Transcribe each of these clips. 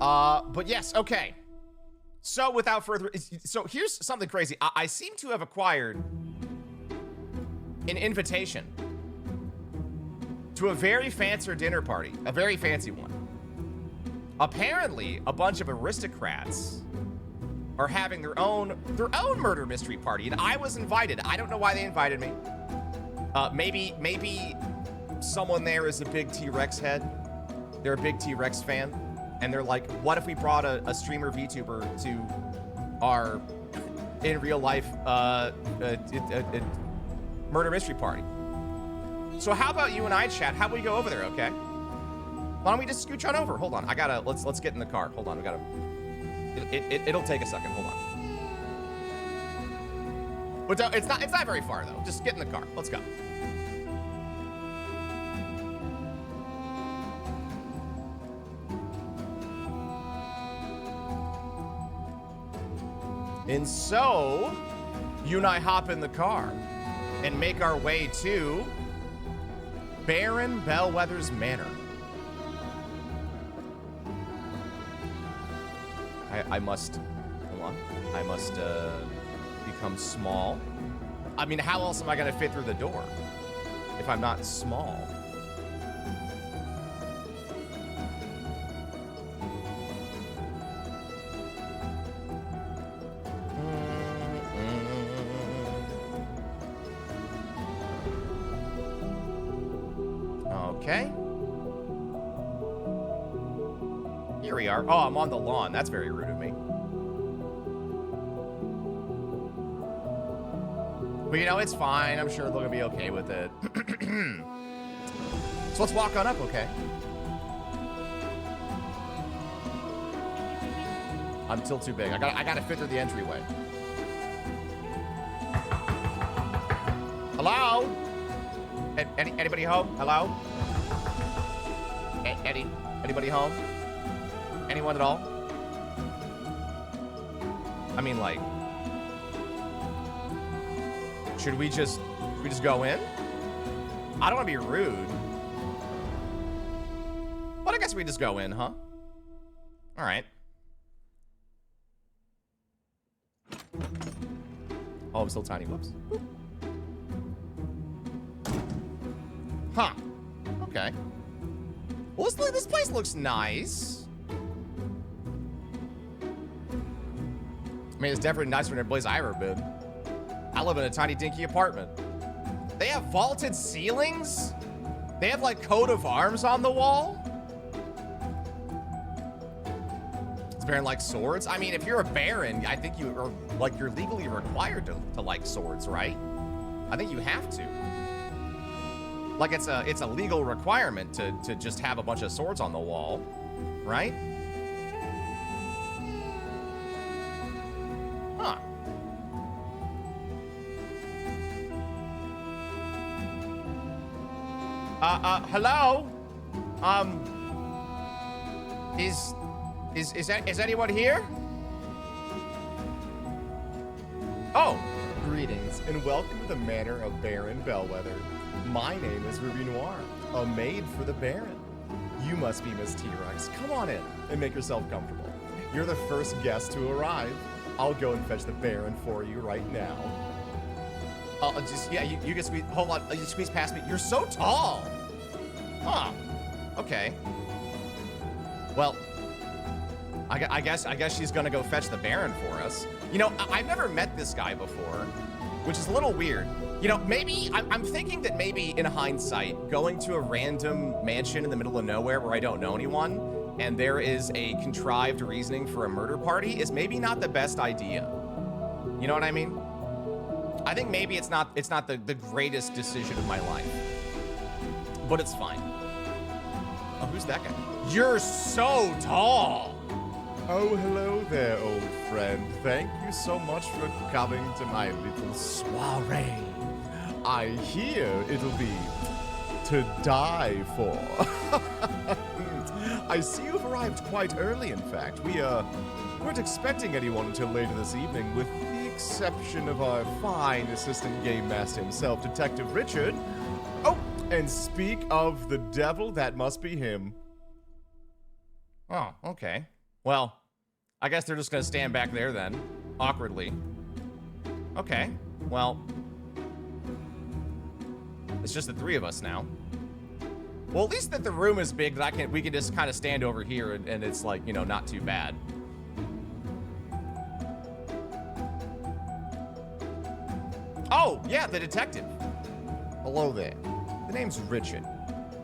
But yes, okay. So without further, so here's something crazy. I seem to have acquired an invitation to a very fancy dinner party, a very fancy one. Apparently, a bunch of aristocrats are having their own murder mystery party, and I was invited. I don't know why they invited me. Maybe someone there is a big T-Rex head. They're a big T-Rex fan, and they're like, what if we brought a streamer VTuber to our in real life murder mystery party? So how about you and I, chat? How about we go over there, okay? Why don't we just scooch on over? Hold on, let's get in the car. Hold on, it'll take a second. Hold on. But it's not very far though. Just get in the car. Let's go. And so, you and I hop in the car and make our way to Baron Bellwether's Manor. I must, hold on. I must become small. I mean, how else am I gonna fit through the door if I'm not small? Okay. Here we are. Oh, I'm on the lawn. That's very rude of me. But you know, it's fine. I'm sure they're gonna be okay with it. So let's walk on up, okay? I'm still too big. I gotta fit through the entryway. Hello? Anybody home? Hello? Anybody home? Anyone at all? I mean, like, should we just go in? I don't want to be rude, but I guess we just go in, huh? All right. Oh, I'm still tiny. Whoops. Huh. Okay. Well, this place looks nice. I mean, it's definitely nicer than every place I've ever been. I live in a tiny dinky apartment. They have vaulted ceilings? They have like coat of arms on the wall? Is Baron like swords? I mean, if you're a Baron, I think you are like, you're legally required to like swords, right? I think you have to. Like it's a legal requirement to just have a bunch of swords on the wall, right? Huh. Hello? Is anyone here? Oh, greetings and welcome to the Manor of Baron Bellwether. My name is Ruby Noir, a maid for the Baron. You must be Miss T-Rex. Come on in and make yourself comfortable. You're the first guest to arrive. I'll go and fetch the Baron for you right now. You can squeeze, hold on, you squeeze past me. You're so tall. Huh, okay. Well, I guess she's gonna go fetch the Baron for us. You know, I've never met this guy before, which is a little weird. You know, maybe, I'm thinking that maybe in hindsight, going to a random mansion in the middle of nowhere where I don't know anyone, and there is a contrived reasoning for a murder party is maybe not the best idea. You know what I mean? I think maybe it's not the greatest decision of my life, but it's fine. Oh, who's that guy? You're so tall. Oh, hello there, old friend. Thank you so much for coming to my little soiree. I hear it'll be to die for. I see you've arrived quite early, in fact. We weren't expecting anyone until later this evening, with the exception of our fine assistant game master himself, Detective Richard. Oh, and speak of the devil, that must be him. Oh, okay. Well, I guess they're just gonna stand back there then, awkwardly. Okay, well, it's just the three of us now. Well, at least that the room is big that we can just kind of stand over here and it's like, you know, not too bad. Oh, yeah, the detective. Hello there. The name's Richard.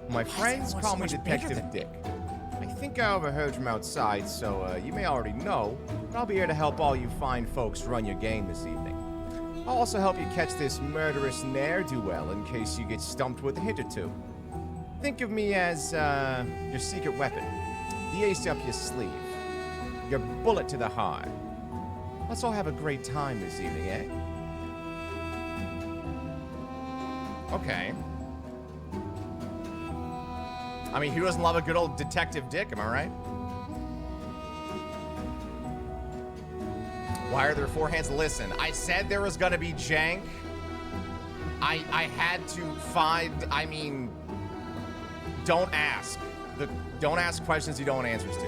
My friends call me Detective Dick. I think I overheard from outside, so you may already know, but I'll be here to help all you fine folks run your game this evening. I'll also help you catch this murderous ne'er-do-well in case you get stumped with a hit or two. Think of me as your secret weapon, the ace up your sleeve, your bullet to the heart. Let's all have a great time this evening, eh? Okay. I mean, who doesn't love a good old Detective Dick, am I right? Why are there four hands? Listen, I said there was gonna be jank. I had to find, I mean, don't ask. Don't ask questions you don't want answers to.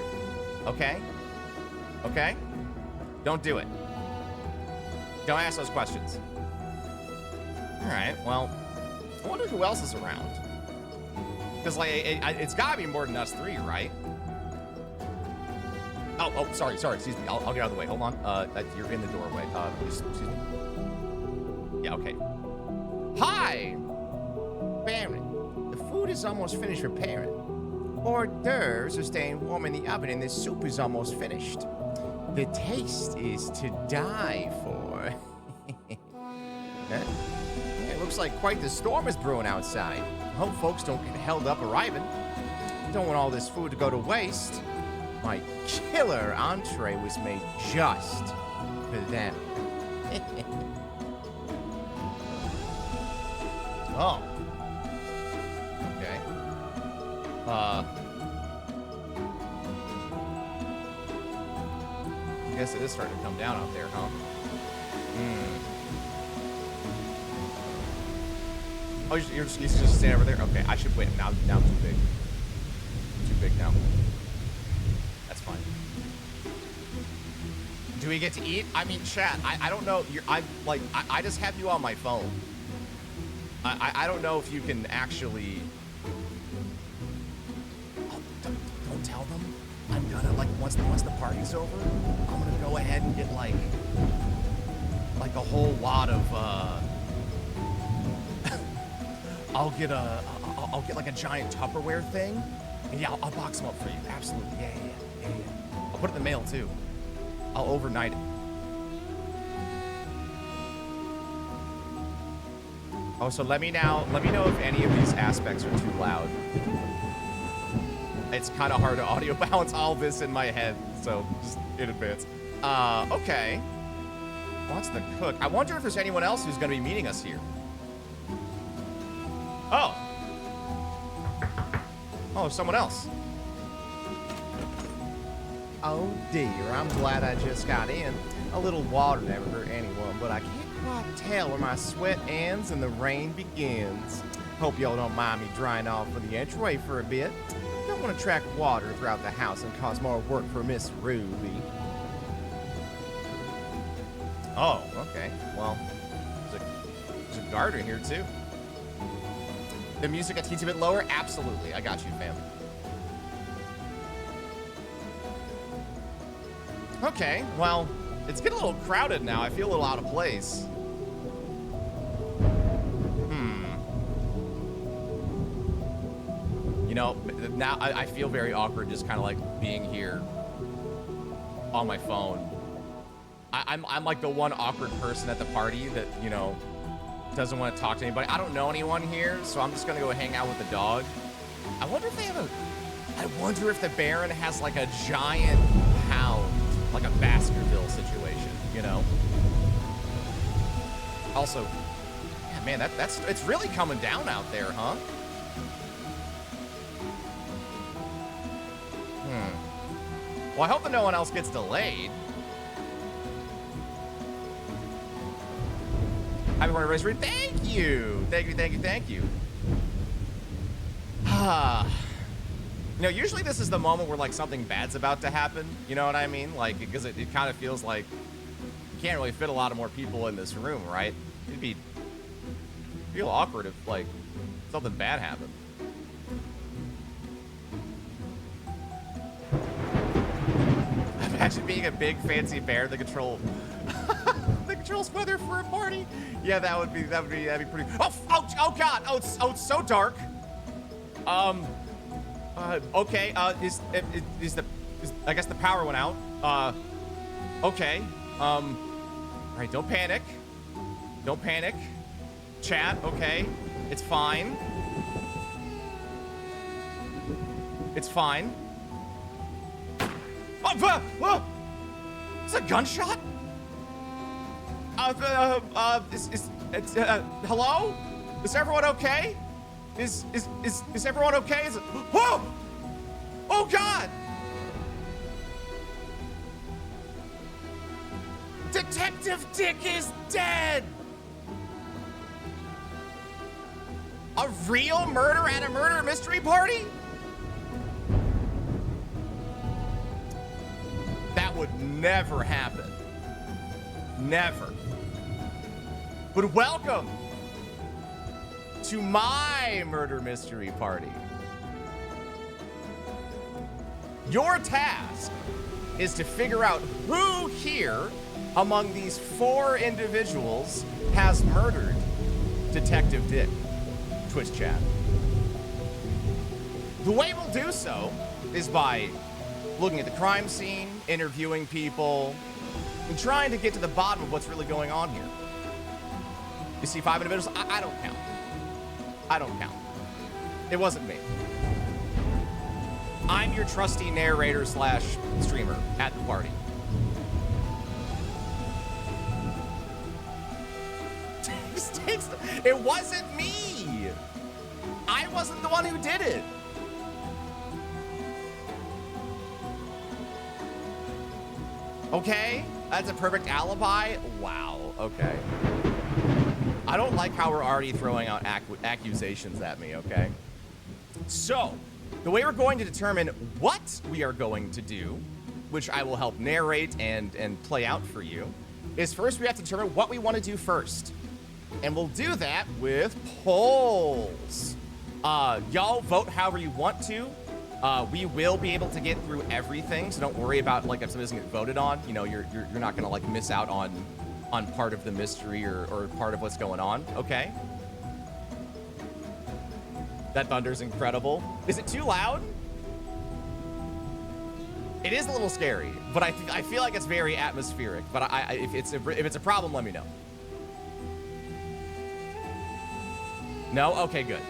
Okay? Okay? Don't do it. Don't ask those questions. Alright, well, I wonder who else is around. Because, like, it's gotta be more than us three, right? Oh, sorry, excuse me. I'll get out of the way. Hold on. You're in the doorway. Excuse me. Yeah, okay. Hi! Baron, the food is almost finished preparing. Hors d'oeuvres are staying warm in the oven and the soup is almost finished. The taste is to die for. Huh? It looks like quite the storm is brewing outside. I hope folks don't get held up arriving. Don't want all this food to go to waste. My killer entree was made just for them. Oh. Okay. I guess it is starting to come down out there, huh? Oh, you're just standing over there? Okay, I should wait. Now I'm too big. Too big now. That's fine. Do we get to eat? I mean, chat, I don't know. I just have you on my phone. I don't know if you can actually... Oh, don't tell them. I'm gonna, like, once the party's over, I'm gonna go ahead and get, like a whole lot of, I'll get like a giant Tupperware thing, and yeah, I'll box them up for you. Absolutely, yeah. I'll put it in the mail too. I'll overnight it. Oh, so let me know if any of these aspects are too loud. It's kind of hard to audio balance all this in my head, so just in advance. Okay. What's the cook? I wonder if there's anyone else who's gonna be meeting us here. Oh, someone else. Oh dear, I'm glad I just got in. A little water never hurt anyone, but I can't quite tell where my sweat ends and the rain begins. Hope y'all don't mind me drying off for the entryway for a bit. Don't want to track water throughout the house and cause more work for Miss Ruby. Oh, okay. Well, there's a guard in here too. The music a teensy bit lower? Absolutely. I got you, fam. Okay, well, it's getting a little crowded now. I feel a little out of place. You know, now I feel very awkward just kind of like being here on my phone. I'm like the one awkward person at the party that, you know, doesn't want to talk to anybody. I don't know anyone here, so I'm just gonna go hang out with the dog. I wonder if they have I wonder if the Baron has like a giant hound, like a Baskerville situation, you know? Also, yeah, man, it's really coming down out there, huh? Well, I hope that no one else gets delayed. Happy morning, Race Reed. Thank you. Thank you. You know, usually this is the moment where, like, something bad's about to happen. You know what I mean? Like, because it kind of feels like you can't really fit a lot of more people in this room, right? It'd feel awkward if, like, something bad happened. Imagine being a big fancy bear that controls weather for a party. Yeah, that'd be pretty. Oh God! Oh, it's so dark. Okay. I guess the power went out. Okay. All right. Don't panic. Don't panic. Chat. Okay. It's fine. It's fine. Oh, it's a gunshot? Hello? Is everyone okay? Is everyone okay? Whoa! Oh God! Detective Dick is dead! A real murder at a murder mystery party? That would never happen. Never. But welcome to my murder mystery party. Your task is to figure out who here among these 4 individuals has murdered Detective Dick. Twitch chat. The way we'll do so is by looking at the crime scene, interviewing people, and trying to get to the bottom of what's really going on here. You see 5 individuals? I don't count. I don't count. It wasn't me. I'm your trusty narrator / streamer at the party. It wasn't me. I wasn't the one who did it. Okay, that's a perfect alibi. Wow, okay. I don't like how we're already throwing out accusations at me, okay? So, the way we're going to determine what we are going to do, which I will help narrate and play out for you, is first we have to determine what we want to do first. And we'll do that with polls. Y'all vote however you want to. We will be able to get through everything, so don't worry about like if something doesn't get voted on. You know, you're not gonna like miss out on part of the mystery or part of what's going on. Okay. That thunder's incredible. Is it too loud? It is a little scary, but I feel like it's very atmospheric. But if it's a problem, let me know. No? Okay, good.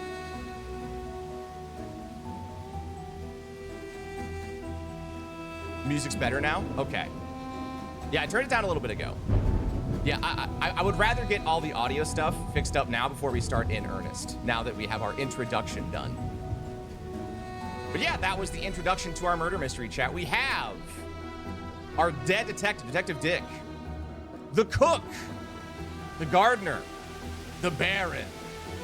Music's better now? Okay. Yeah, I turned it down a little bit ago. Yeah, I would rather get all the audio stuff fixed up now before we start in earnest, now that we have our introduction done. But yeah, that was the introduction to our murder mystery chat. We have our dead detective, Detective Dick, the cook, the gardener, the baron,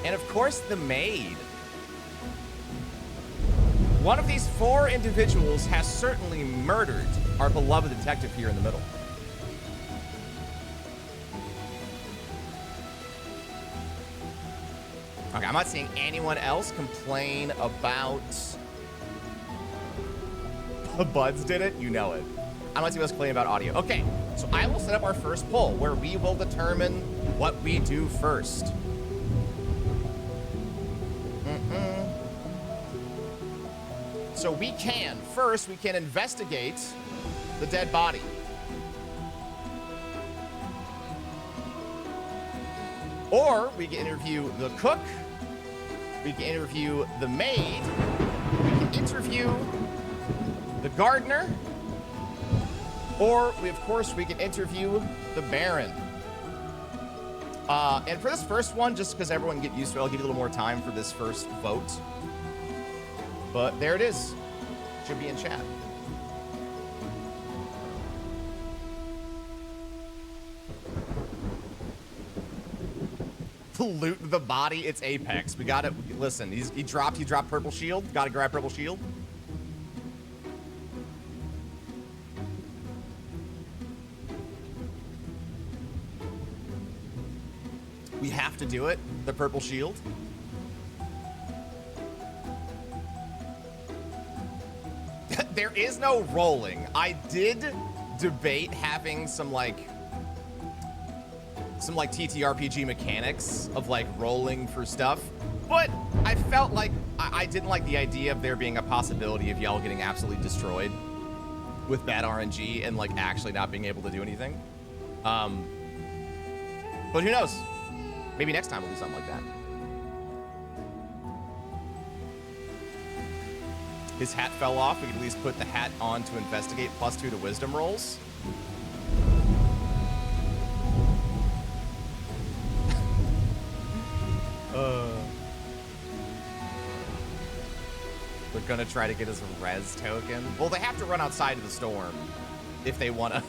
and of course, the maid. One of these 4 individuals has certainly murdered our beloved detective here in the middle. Okay, I'm not seeing anyone else complain about... Buds did it? You know it. I'm not seeing us complain about audio. Okay, so I will set up our first poll where we will determine what we do first. So we can investigate the dead body. Or we can interview the cook, we can interview the maid, we can interview the gardener, or we can interview the baron. And for this first one, just because everyone can get used to it, I'll give you a little more time for this first vote. But there it is. Should be in chat. Loot the body. It's Apex. We got it. Listen, he dropped purple shield. Got to grab purple shield. We have to do it. The purple shield. There is no rolling. I did debate having some like TTRPG mechanics of like rolling for stuff, but I felt like I didn't like the idea of there being a possibility of y'all getting absolutely destroyed with bad RNG and like actually not being able to do anything. But who knows? Maybe next time we'll do something like that. His hat fell off. We could at least put the hat on to investigate, +2 to wisdom rolls. They're gonna try to get us a res token. Well, they have to run outside of the storm if they wanna.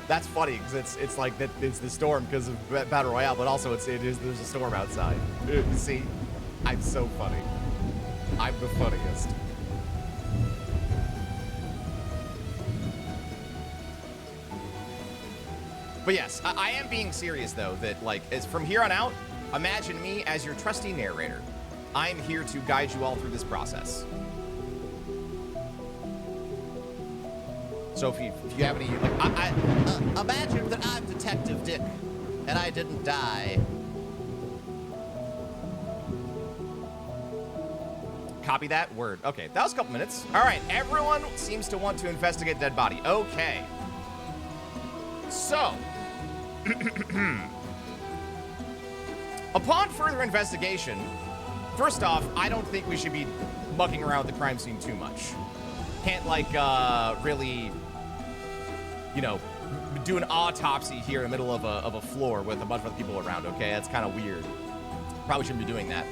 That's funny because it's like that. It's the storm because of Battle Royale, but also there's a storm outside. You see, I'm so funny. I'm the funniest. But yes, I am being serious though. That like, as from here on out, imagine me as your trusty narrator. I'm here to guide you all through this process. So if you have any, like, imagine that I'm Detective Dick, and I didn't die. Copy that word. Okay, that was a couple minutes. All right, everyone seems to want to investigate the dead body. Okay. So, upon further investigation, first off, I don't think we should be mucking around with the crime scene too much. Can't like really, you know, do an autopsy here in the middle of a floor with a bunch of other people around. Okay, that's kind of weird. Probably shouldn't be doing that.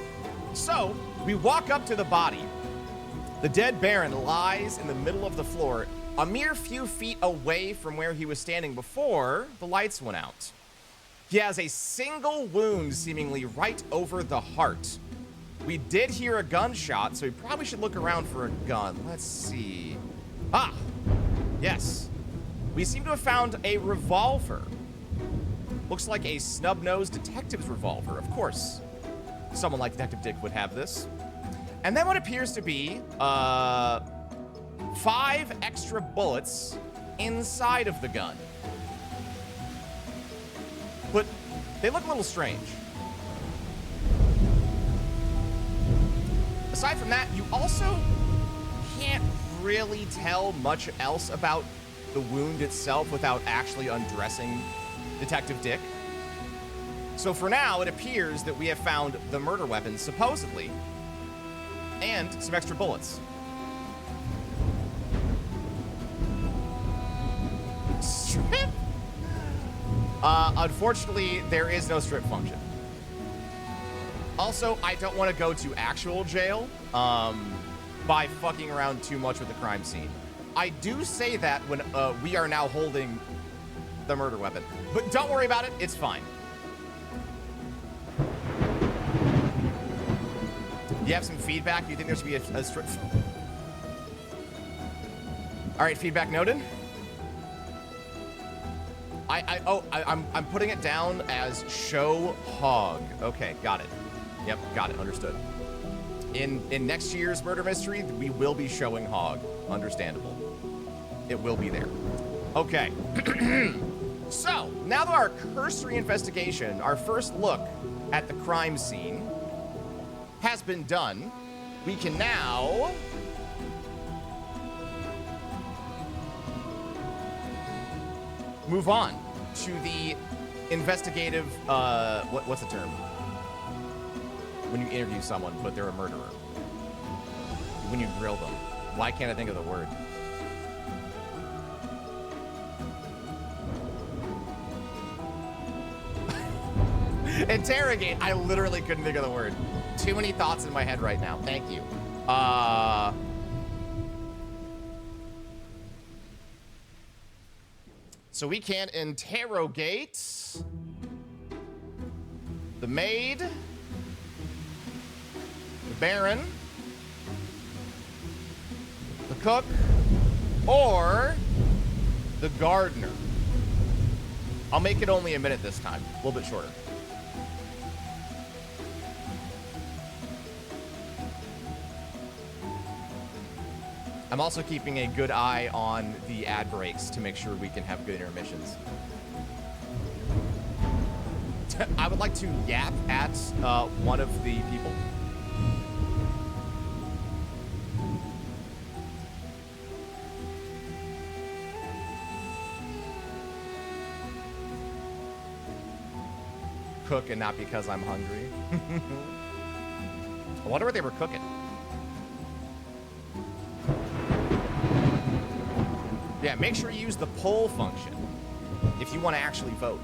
So we walk up to the body. The dead Baron lies in the middle of the floor, a mere few feet away from where he was standing before the lights went out. He has a single wound seemingly right over the heart. We did hear a gunshot, so we probably should look around for a gun. Let's see. Ah, yes. We seem to have found a revolver. Looks like a snub-nosed detective's revolver, of course. Someone like Detective Dick would have this. And then what appears to be 5 extra bullets inside of the gun. But they look a little strange. Aside from that, you also can't really tell much else about the wound itself without actually undressing Detective Dick. So for now, it appears that we have found the murder weapon, supposedly, and some extra bullets. Strip? Unfortunately, there is no strip function. Also, I don't want to go to actual jail by fucking around too much with the crime scene. I do say that when we are now holding the murder weapon. But don't worry about it, it's fine. You have some feedback? Do you think there should be a strip? All right, feedback noted. I'm putting it down as show hog. Okay, got it. Yep, got it, understood. In next year's murder mystery, we will be showing hog. Understandable. It will be there. Okay. So, now that our cursory investigation, our first look at the crime scene has been done, we can now move on to the investigative, what's the term? When you interview someone, but they're a murderer. When you grill them. Why can't I think of the word? Interrogate. I literally couldn't think of the word. Too many thoughts in my head right now. Thank you. So we can interrogate the maid, the Baron, the cook, or the gardener. I'll make it only a minute this time. A little bit shorter. I'm also keeping a good eye on the ad breaks to make sure we can have good intermissions. I would like to yap at one of the people. Cook and not because I'm hungry. I wonder what they were cooking. Yeah, make sure you use the poll function if you want to actually vote.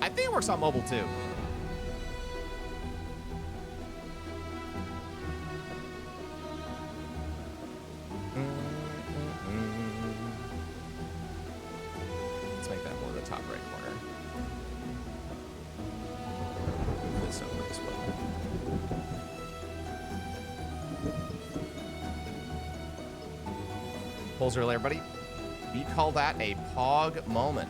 I think it works on mobile too. Let's make that more the top right corner. Move this over as well. Polls early, everybody. We call that a pog moment.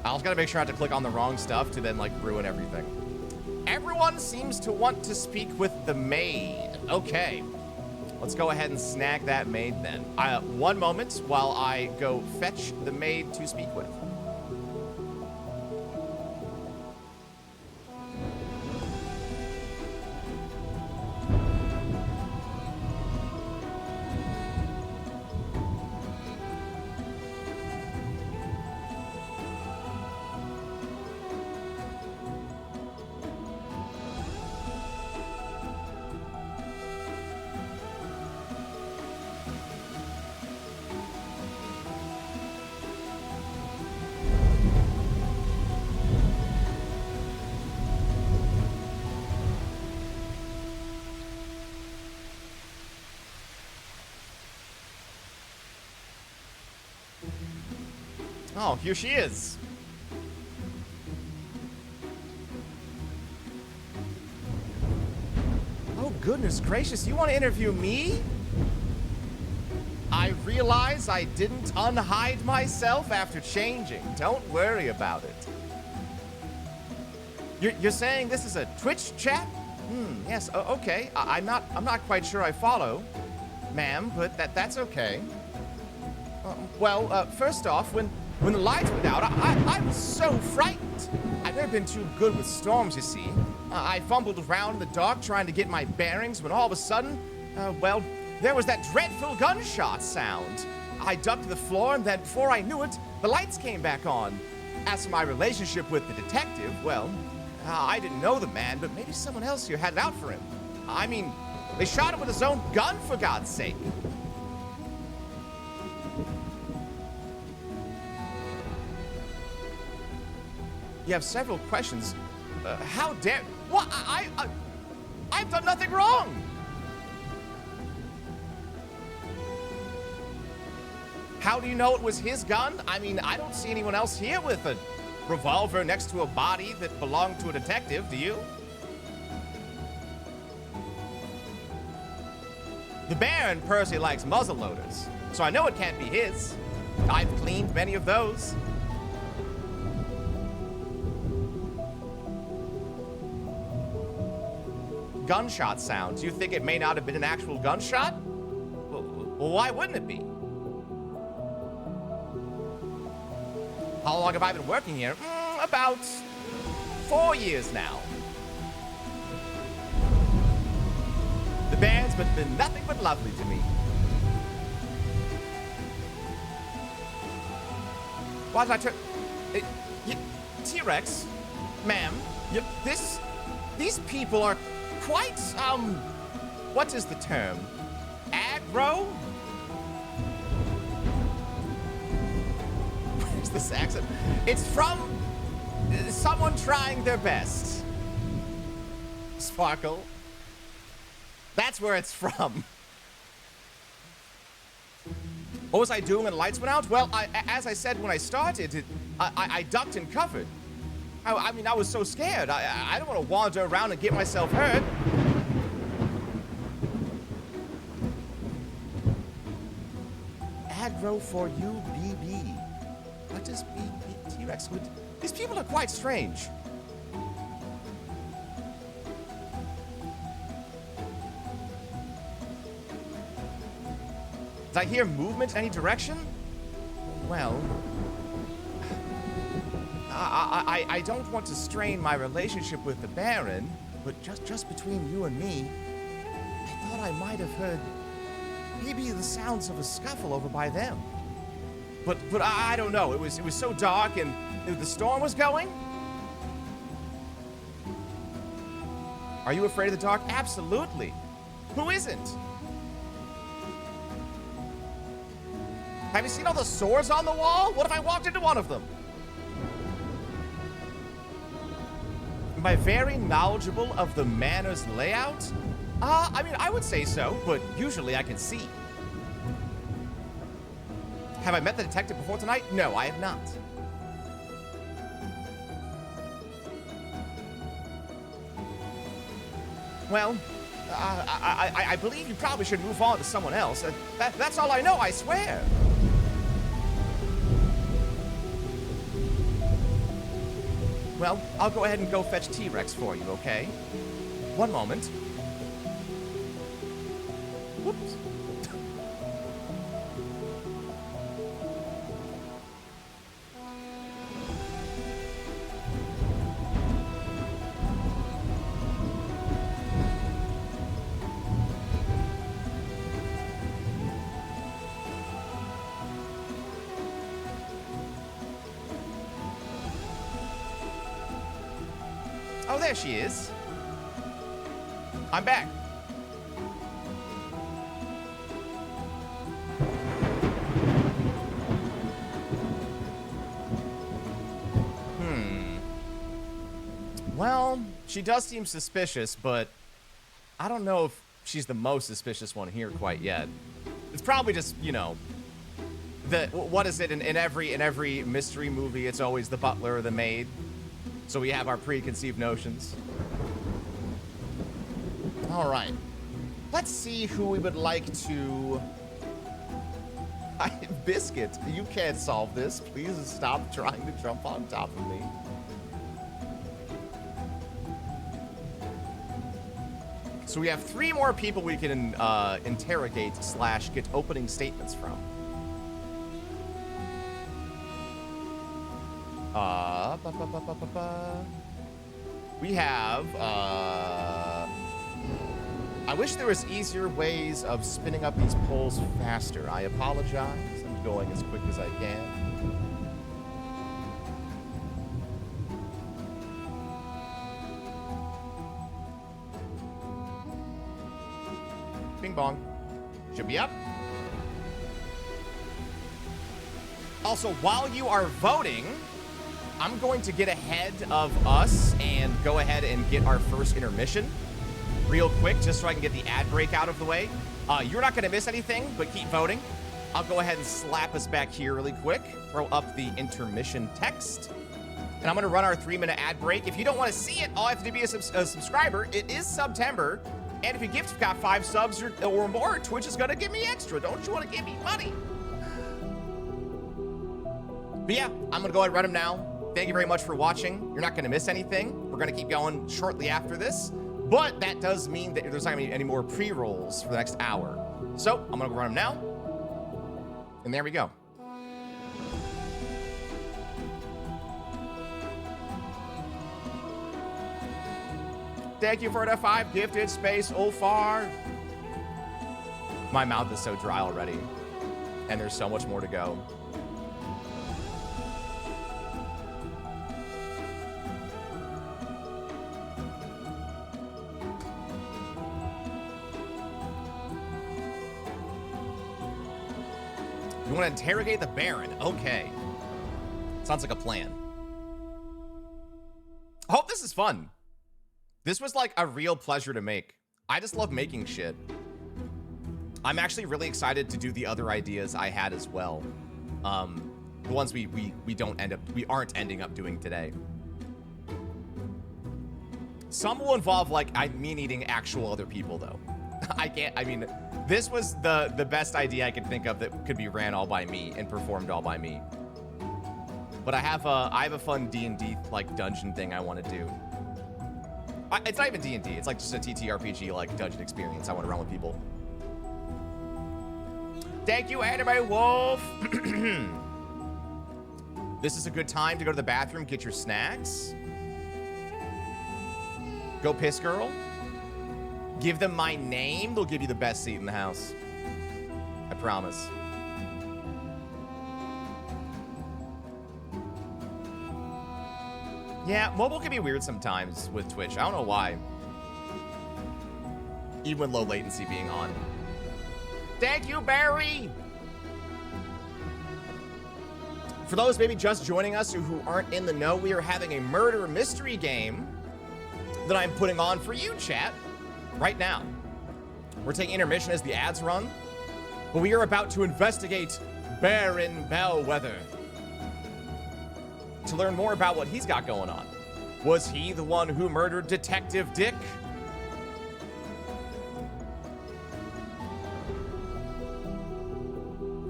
I also gotta make sure I have to click on the wrong stuff to then, like, ruin everything. Everyone seems to want to speak with the maid. Okay. Let's go ahead and snag that maid then. One moment while I go fetch the maid to speak with. Oh, here she is. Oh, goodness gracious. You want to interview me? I realize I didn't unhide myself after changing. Don't worry about it. You're saying this is a Twitch chat? Yes, okay. I'm not quite sure I follow, ma'am, but that's okay. Well, first off, when the lights went out, I was so frightened. I've never been too good with storms, you see. I fumbled around in the dark trying to get my bearings when all of a sudden, well, there was that dreadful gunshot sound. I ducked to the floor, and then before I knew it, the lights came back on. As for my relationship with the detective, well, I didn't know the man, but maybe someone else here had it out for him. I mean, they shot him with his own gun, for God's sake. You have several questions. How dare... What? I've done nothing wrong! How do you know it was his gun? I mean, I don't see anyone else here with a revolver next to a body that belonged to a detective, do you? The Baron personally likes muzzleloaders, so I know it can't be his. I've cleaned many of those. Gunshot sound. Do you think it may not have been an actual gunshot? Well, why wouldn't it be? How long have I been working here? About 4 years now. The band's been nothing but lovely to me. Why did I turn... T-Rex, ma'am, these people are quite, what is the term? Aggro? Where's this accent? It's from someone trying their best. Sparkle. That's where it's from. What was I doing when the lights went out? Well, as I said when I started, I ducked and covered. I mean, I was so scared. I don't want to wander around and get myself hurt. Aggro for you, BB. What does BB T-Rex would... These people are quite strange. Did I hear movement in any direction? Well, I don't want to strain my relationship with the Baron, but just between you and me, I thought I might have heard maybe the sounds of a scuffle over by them. But I don't know. It was so dark and the storm was going. Are you afraid of the dark? Absolutely. Who isn't? Have you seen all the swords on the wall? What if I walked into one of them? Am I very knowledgeable of the Manor's layout? I mean, I would say so, but usually I can see. Have I met the detective before tonight? No, I have not. Well, I believe you probably should move on to someone else. That's all I know, I swear. Well, I'll go ahead and go fetch T-Rex for you, okay? One moment. Whoops. Oh, there she is. I'm back. Well, she does seem suspicious, but I don't know if she's the most suspicious one here quite yet. It's probably just, you know, what is it in every mystery movie? It's always the butler or the maid. So we have our preconceived notions. All right. Let's see who we would like to... Biscuit, you can't solve this. Please stop trying to jump on top of me. So we have 3 more people we can interrogate / get opening statements from. We have, I wish there was easier ways of spinning up these poles faster. I apologize. I'm going as quick as I can. Bing bong. Should be up. Also, while you are voting, I'm going to get ahead of us and go ahead and get our first intermission real quick, just so I can get the ad break out of the way. You're not going to miss anything, but keep voting. I'll go ahead and slap us back here really quick, throw up the intermission text, and I'm going to run our 3-minute ad break. If you don't want to see it, all I have to do be a subscriber. It is September, and if you got 5 subs or more, Twitch is going to give me extra. Don't you want to give me money? But yeah, I'm going to go ahead and run them now. Thank you very much for watching. You're not going to miss anything. We're going to keep going shortly after this. But that does mean that there's not going to be any more pre-rolls for the next hour. So I'm going to go run them now. And there we go. Thank you for the 5 gifted space, Ulfar. My mouth is so dry already. And there's so much more to go. You want to interrogate the Baron? Okay. Sounds like a plan. I hope this is fun. This was like a real pleasure to make. I just love making shit. I'm actually really excited to do the other ideas I had as well. The ones we aren't ending up doing today. Some will involve like me needing actual other people though. I mean, this was the best idea I could think of that could be ran all by me and performed all by me. But I have a fun D&D like dungeon thing I want to do. It's not even D&D. It's like just a TTRPG like dungeon experience I want to run with people. Thank you, Anime Wolf. This is a good time to go to the bathroom, get your snacks. Go piss, girl. Give them my name. They'll give you the best seat in the house. I promise. Yeah, mobile can be weird sometimes with Twitch. I don't know why. Even with low latency being on. Thank you, Barry! For those maybe just joining us who aren't in the know, we are having a murder mystery game that I'm putting on for you, chat, right now. We're taking intermission as the ads run, but we are about to investigate Baron Bellwether to learn more about what he's got going on. Was he the one who murdered Detective Dick?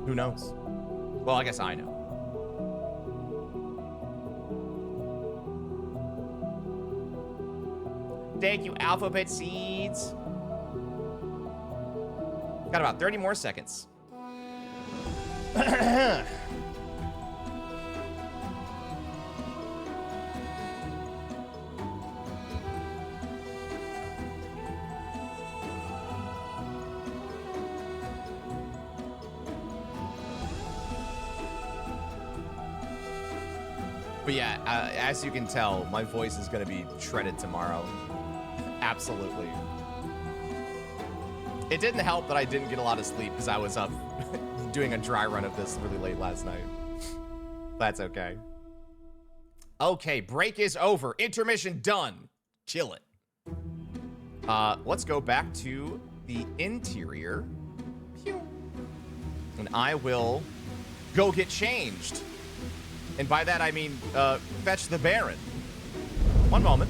Who knows? Well, I guess I know. Thank you, Alphabet Seeds. Got about 30 more seconds. But yeah, as you can tell, my voice is going to be shredded tomorrow. Absolutely. It didn't help that I didn't get a lot of sleep because I was up doing a dry run of this really late last night. That's okay. Okay, break is over. Intermission done. Kill it. Let's go back to the interior. Pew. And I will go get changed. And by that, I mean, fetch the Baron. One moment.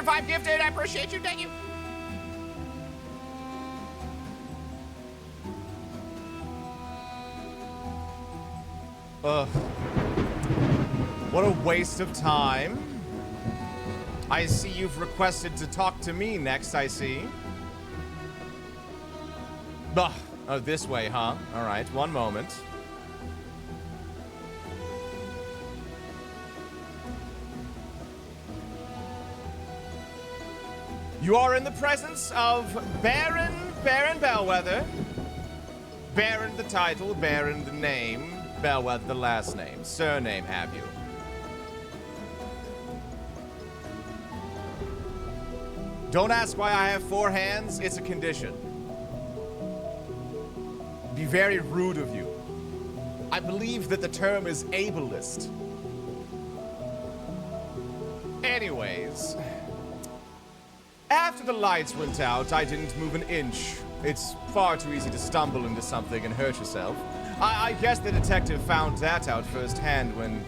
$5 gifted. I appreciate you. Thank you. What a waste of time. I see you've requested to talk to me next, I see. Oh, this way, huh? All right, one moment. You are in the presence of Baron Bellwether. Baron the title, Baron the name, Bellwether the last name. Surname have you? Don't ask why I have 4 hands, it's a condition. Be very rude of you. I believe that the term is ableist. Anyways, after the lights went out, I didn't move an inch. It's far too easy to stumble into something and hurt yourself. I guess the detective found that out firsthand when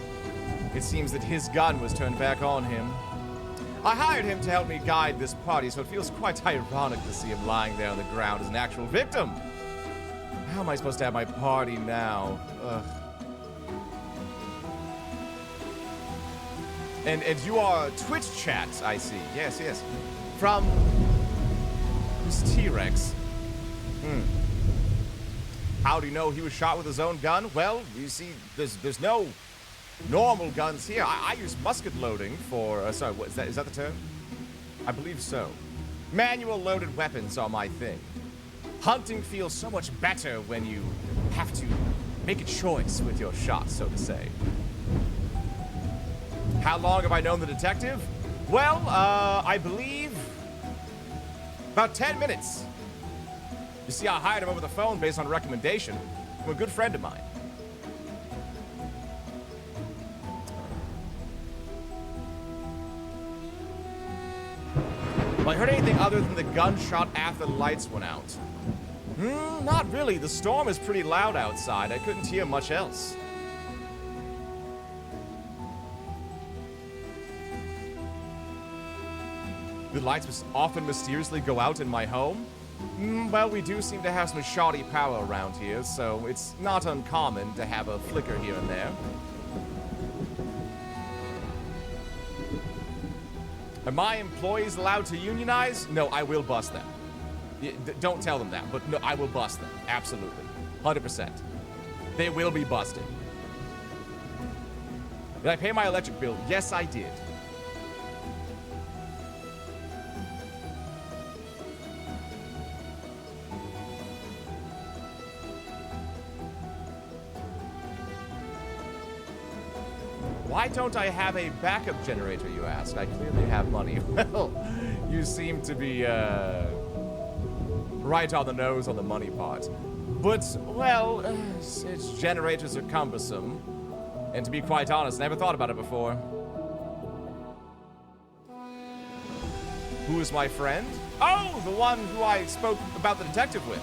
it seems that his gun was turned back on him. I hired him to help me guide this party, so it feels quite ironic to see him lying there on the ground as an actual victim. How am I supposed to have my party now? Ugh. And you are Twitch chat, I see. Yes, yes. From who's T-Rex? How do you know he was shot with his own gun? Well, you see, there's no normal guns here. I use musket loading for, sorry, what, is that the term? I believe so. Manual loaded weapons are my thing. Hunting feels so much better when you have to make a choice with your shot, so to say. How long have I known the detective? Well, I believe about 10 minutes. You see, I hired him over the phone based on recommendation from a good friend of mine. Have I heard anything other than the gunshot after the lights went out? Not really. The storm is pretty loud outside. I couldn't hear much else. The lights often mysteriously go out in my home? Well, we do seem to have some shoddy power around here, so it's not uncommon to have a flicker here and there. Are my employees allowed to unionize? No, I will bust them. Don't tell them that, but no, I will bust them. Absolutely. 100%. They will be busted. Did I pay my electric bill? Yes, I did. Why don't I have a backup generator, you ask? I clearly have money. Well, you seem to be, right on the nose on the money part. But, well, generators are cumbersome. And to be quite honest, never thought about it before. Who is my friend? Oh, the one who I spoke about the detective with.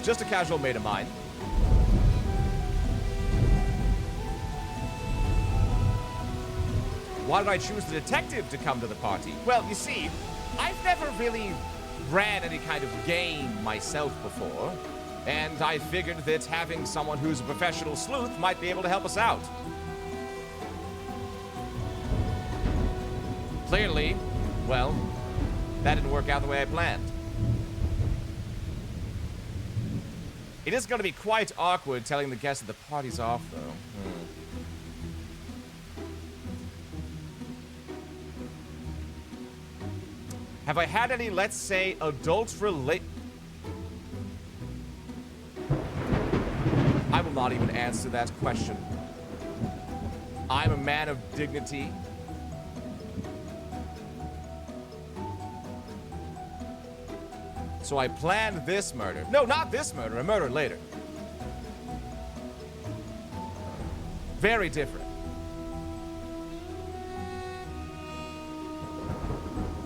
Just a casual mate of mine. Why did I choose the detective to come to the party? Well, you see, I've never really ran any kind of game myself before, and I figured that having someone who's a professional sleuth might be able to help us out. Clearly, well, that didn't work out the way I planned. It is going to be quite awkward telling the guests that the party's off, though. Have I had any, let's say, adult I will not even answer that question. I'm a man of dignity. So I planned this murder. No, not this murder. A murder later. Very different.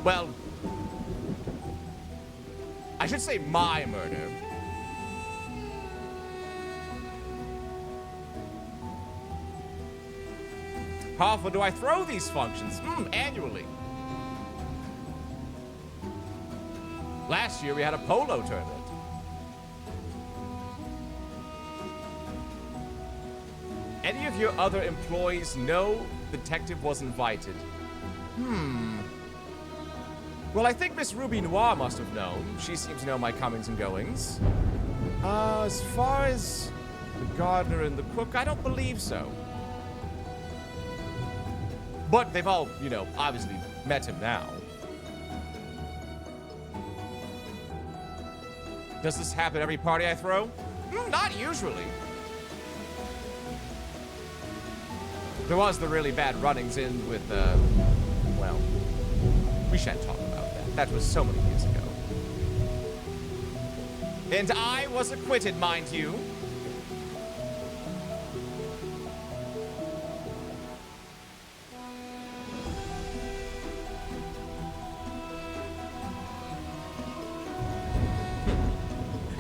Well, I should say my murder. How often do I throw these functions? Annually. Last year we had a polo tournament. Any of your other employees know the detective was invited? Well, I think Miss Ruby Noir must have known. She seems to know my comings and goings. As far as the gardener and the cook, I don't believe so. But they've all, obviously met him now. Does this happen at every party I throw? Not usually. There was the really bad runnings in with, well, we shan't talk about that. That was so many years ago. And I was acquitted, mind you.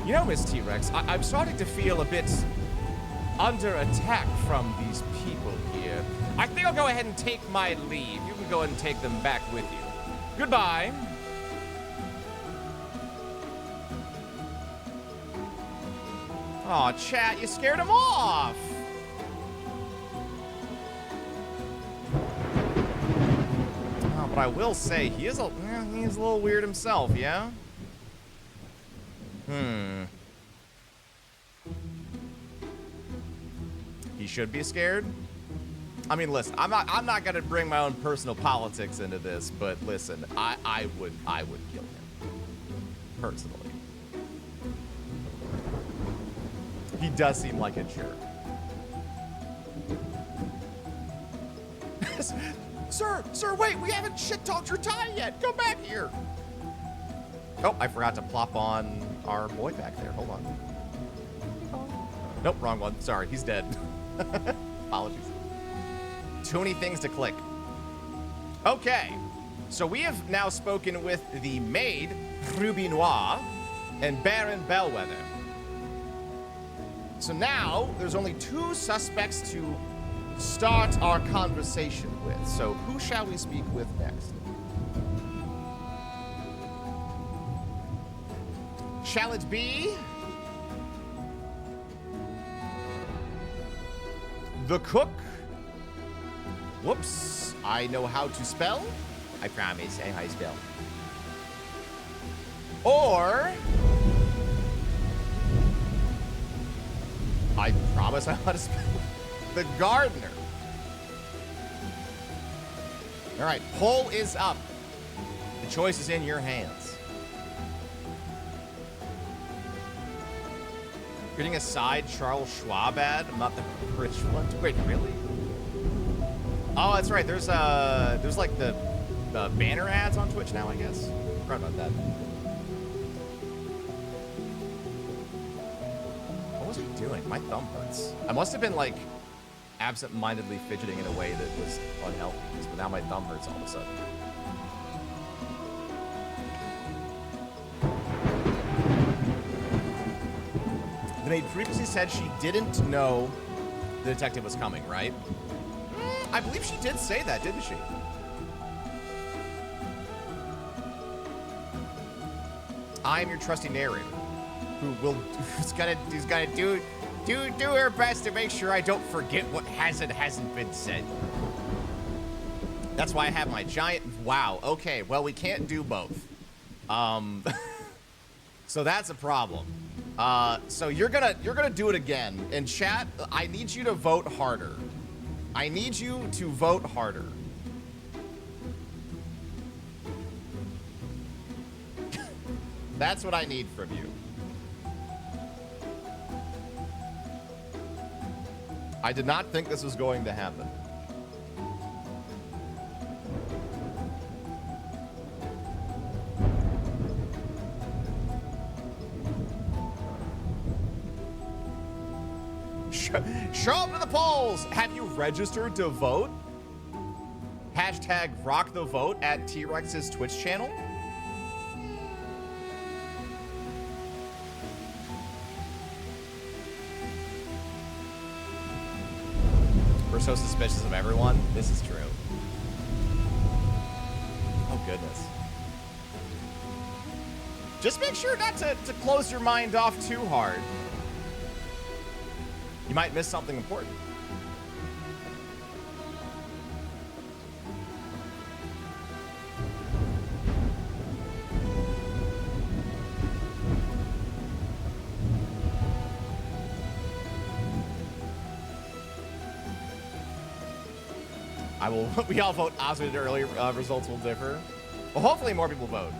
You know, Miss T-Rex, I'm starting to feel a bit under attack from these people here. I think I'll go ahead and take my leave. You can go ahead and take them back with you. Goodbye. Aw, chat, you scared him off. Oh, but I will say, he's a little weird himself, yeah? He should be scared? I mean, listen, I'm not gonna bring my own personal politics into this, but listen, I would kill him. Personally. He does seem like a jerk. Sir, wait, we haven't shit-talked your tie yet. Come back here. Oh, I forgot to plop on our boy back there. Hold on. Nope, wrong one. Sorry, he's dead. Apologies. Too many things to click. Okay. So we have now spoken with the maid, Ruby Noir, and Baron Bellwether. So now there's only 2 suspects to start our conversation with. So who shall we speak with next? Shall it be the cook? Whoops, I know how to spell. I promise, I know how to spell. Or I promise I know how to spell. The gardener. All right, poll is up. The choice is in your hands. Getting a side Charles Schwab ad. I'm not the rich one. Wait, really? Oh, that's right. There's like the banner ads on Twitch now, I guess. Forgot about that. What was he doing? My thumb hurts. I must have been like absent-mindedly fidgeting in a way that was unhealthy, but now my thumb hurts all of a sudden. The maid previously said she didn't know the detective was coming, right? I believe she did say that, didn't she? I am your trusty narrator, who's gonna do her best to make sure I don't forget what hasn't been said. That's why I have my giant. Wow. Okay. Well, we can't do both. So that's a problem. So you're gonna do it again. And chat, I need you to vote harder. I need you to vote harder. That's what I need from you. I did not think this was going to happen. Show up to the polls! Have you registered to vote? Hashtag rock the vote at T-Rex's Twitch channel. We're so suspicious of everyone. This is true. Oh, goodness. Just make sure not to close your mind off too hard. You might miss something important. We all vote opposite early, results will differ. Well, hopefully more people vote.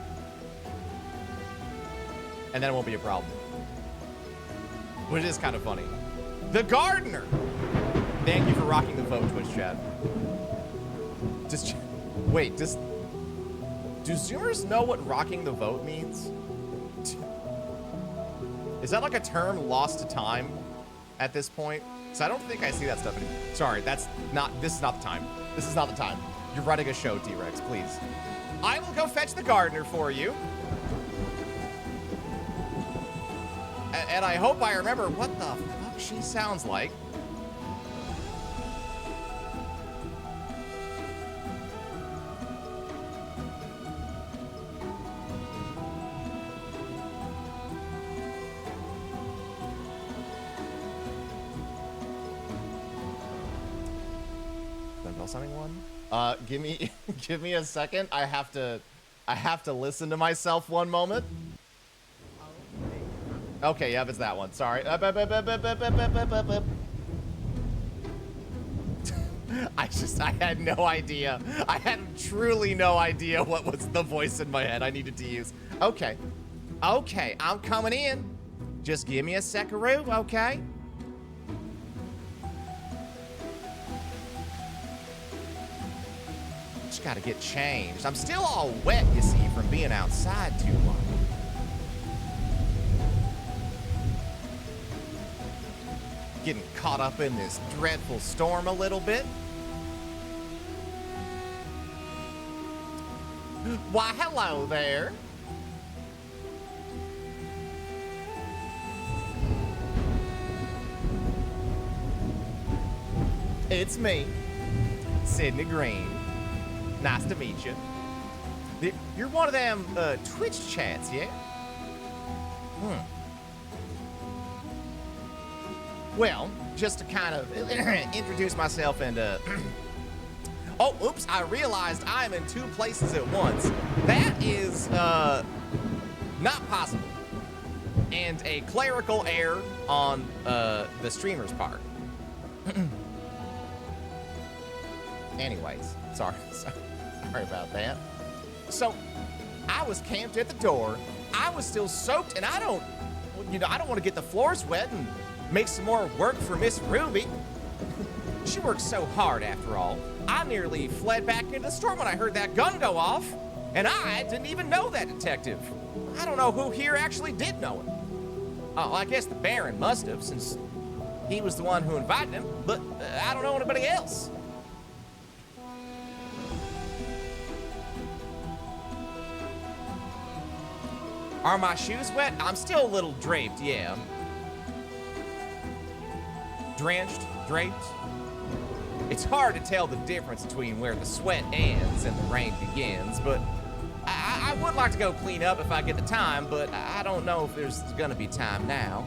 And then it won't be a problem. Which is kind of funny. The gardener! Thank you for rocking the vote, Twitch chat. Wait, do Zoomers know what rocking the vote means? Is that like a term lost to time at this point? Because I don't think I see that stuff anymore. Sorry, this is not the time. This is not the time. You're running a show, T-Rex, please. I will go fetch the gardener for you. And I hope I remember what the fuck she sounds like. Something one. Give me a second. I have to listen to myself one moment. Okay, yep, it's that one. Sorry. I had no idea. I had truly no idea what was the voice in my head I needed to use. Okay, I'm coming in. Just give me a second, okay? Just gotta get changed. I'm still all wet, you see, from being outside too long. Getting caught up in this dreadful storm a little bit. Why, hello there. It's me, Sydney Green. Nice to meet you. You're one of them Twitch chats, yeah? Well, just to kind of introduce myself and oh, oops, I realized I'm in 2 places at once. That is not possible. And a clerical error on the streamer's part. Anyways, sorry about that. So, I was camped at the door. I was still soaked, and I don't want to get the floors wet and make some more work for Miss Ruby. She works so hard, after all. I nearly fled back into the store when I heard that gun go off, and I didn't even know that detective. I don't know who here actually did know him. Oh, I guess the Baron must have, since he was the one who invited him, but I don't know anybody else. Are my shoes wet? I'm still a little draped, yeah. Drenched, draped. It's hard to tell the difference between where the sweat ends and the rain begins, but I would like to go clean up if I get the time, but I don't know if there's gonna be time now.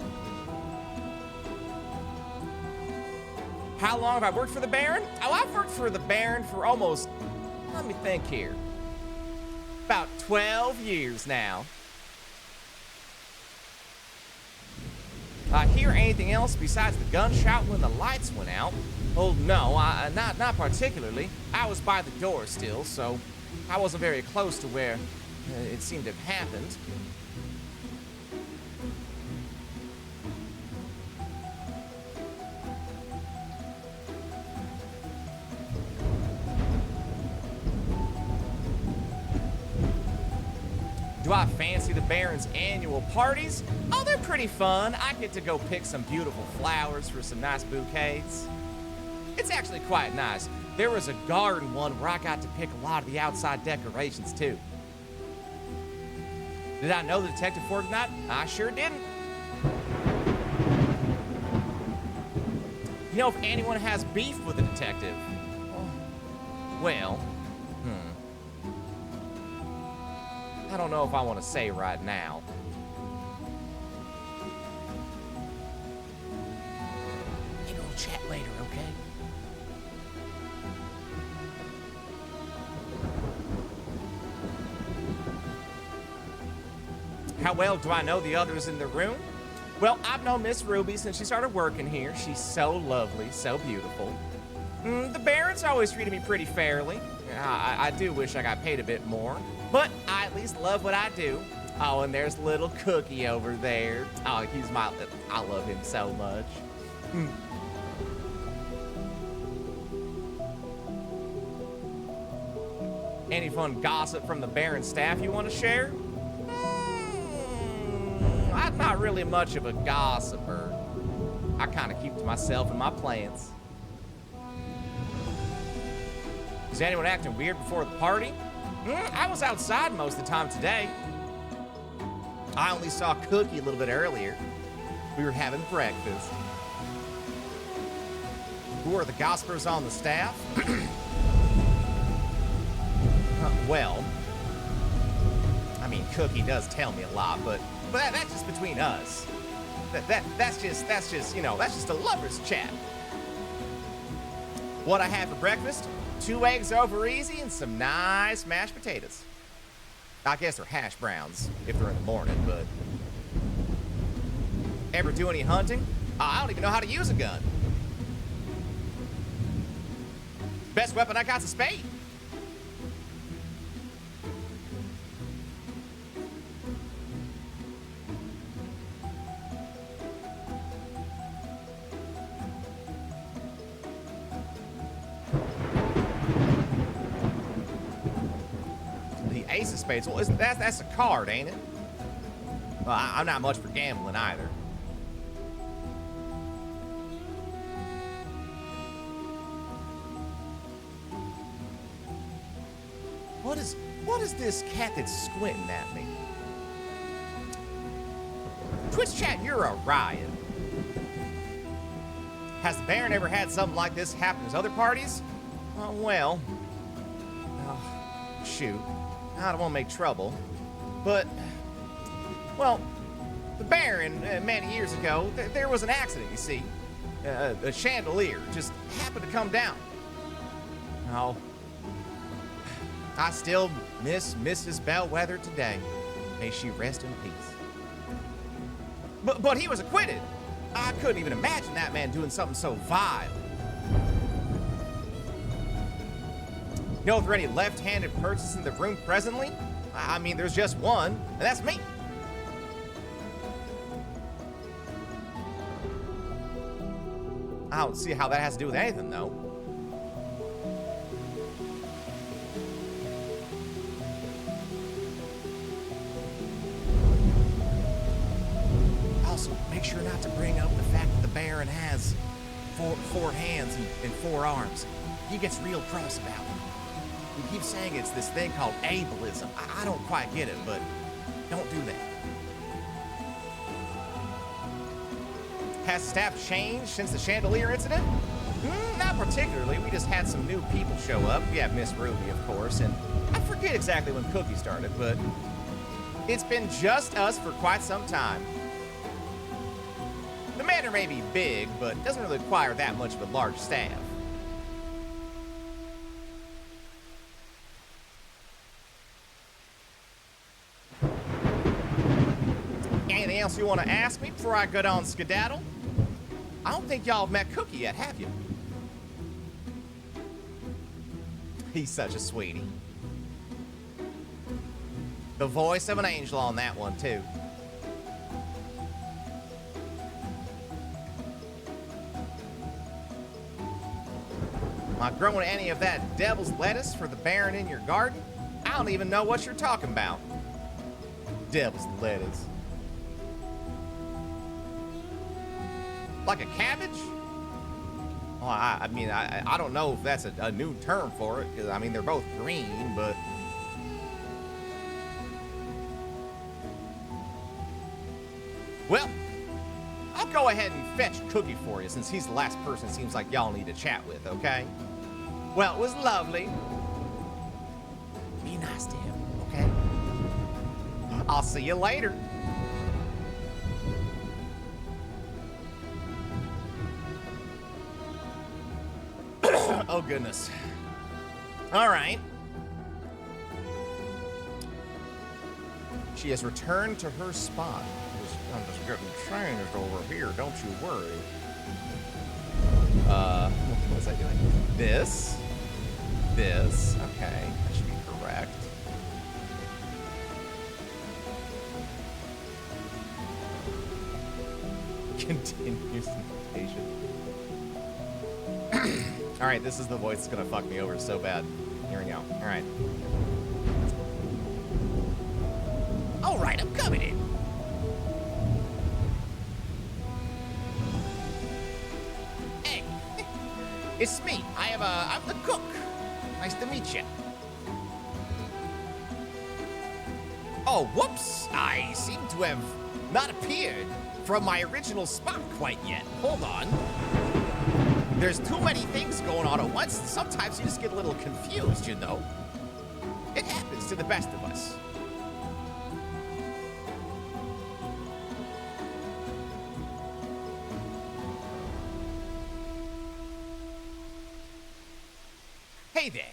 How long have I worked for the Baron? Oh, I've worked for the Baron for almost, let me think here, about 12 years now. Hear anything else besides the gunshot when the lights went out? Oh, no, not particularly. I was by the door still, so I wasn't very close to where it seemed to have happened. Do I fancy the Baron's annual parties? Oh, they're pretty fun. I get to go pick some beautiful flowers for some nice bouquets. It's actually quite nice. There was a garden one where I got to pick a lot of the outside decorations, too. Did I know the detective Fortnite? I sure didn't. You know if anyone has beef with the detective? Well, I don't know if I want to say right now. Maybe we'll chat later, okay? How well do I know the others in the room? Well, I've known Miss Ruby since she started working here. She's so lovely, so beautiful. The Baron's always treated me pretty fairly. I do wish I got paid a bit more, but I at least love what I do. Oh, and there's little Cookie over there. Oh, I love him so much. Any fun gossip from the Baron's staff you want to share? I'm not really much of a gossiper. I kind of keep to myself and my plans. Is anyone acting weird before the party? I was outside most of the time today. I only saw Cookie a little bit earlier. We were having breakfast. Who are the gossipers on the staff? Well, I mean, Cookie does tell me a lot, but that's just between us. That's just, you know, that's just a lover's chat. What I had for breakfast? 2 eggs over easy and some nice mashed potatoes. I guess they're hash browns if they're in the morning, but... Ever do any hunting? I don't even know how to use a gun. Best weapon I got's a spade. Ace of spades. Well, that's a card, ain't it? Well, I'm not much for gambling either. What is this cat that's squinting at me? Twitch chat, you're a riot. Has the Baron ever had something like this happen to his other parties? Well, shoot, I don't want to make trouble, but, well, the Baron, many years ago, there was an accident, you see. A chandelier just happened to come down. Oh, I still miss Mrs. Bellwether today. May she rest in peace. But he was acquitted. I couldn't even imagine that man doing something so vile. You know if there are any left-handed persons in the room presently? I mean, there's just one, and that's me. I don't see how that has to do with anything, though. Also, make sure not to bring up the fact that the Baron has four hands and 4 arms. He gets real cross about it. He keeps saying it's this thing called ableism. I don't quite get it, but don't do that. Has staff changed since the chandelier incident? Not particularly. We just had some new people show up. We have Miss Ruby, of course, and I forget exactly when Cookie started, but it's been just us for quite some time. The Manor may be big, but doesn't really require that much of a large staff. Anything else you want to ask me before I go down skedaddle? I don't think y'all have met Cookie yet, have you? He's such a sweetie. The voice of an angel on that one, too. Am I growing any of that devil's lettuce for the Baron in your garden? I don't even know what you're talking about. Devil's lettuce. Like a cabbage? Well, I mean, I don't know if that's a new term for it, because, I mean, they're both green, but... Well, I'll go ahead and fetch Cookie for you, since he's the last person it seems like y'all need to chat with, okay? Well, it was lovely. Be nice to him, okay? I'll see you later. Oh, goodness. All right. She has returned to her spot. I'm just getting changed over here, don't you worry. What was I doing? This. Okay, that should be correct. Continuous invitation. All right, this is the voice that's gonna fuck me over so bad. Here we go. All right. All right, I'm coming in. Hey, it's me. I'm the cook. Nice to meet you. Oh, whoops! I seem to have not appeared from my original spot quite yet. Hold on. There's too many things going on at once, and sometimes you just get a little confused, you know. It happens to the best of us. Hey there.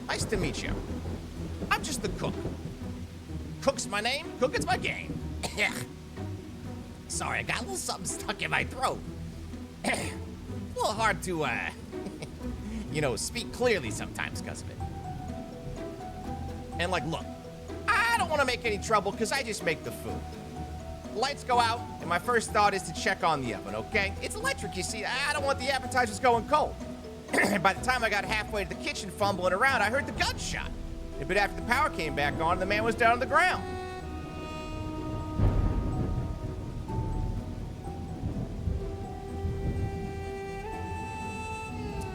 Nice to meet you. I'm just the cook. Cook's my name, cooking's my game. Sorry, I got a little something stuck in my throat. A little hard to, you know, speak clearly sometimes because of it. And, like, look, I don't want to make any trouble because I just make the food. The lights go out, and my first thought is to check on the oven, okay? It's electric, you see. I don't want the appetizers going cold. By the time I got halfway to the kitchen fumbling around, I heard the gunshot. But after the power came back on, the man was down on the ground.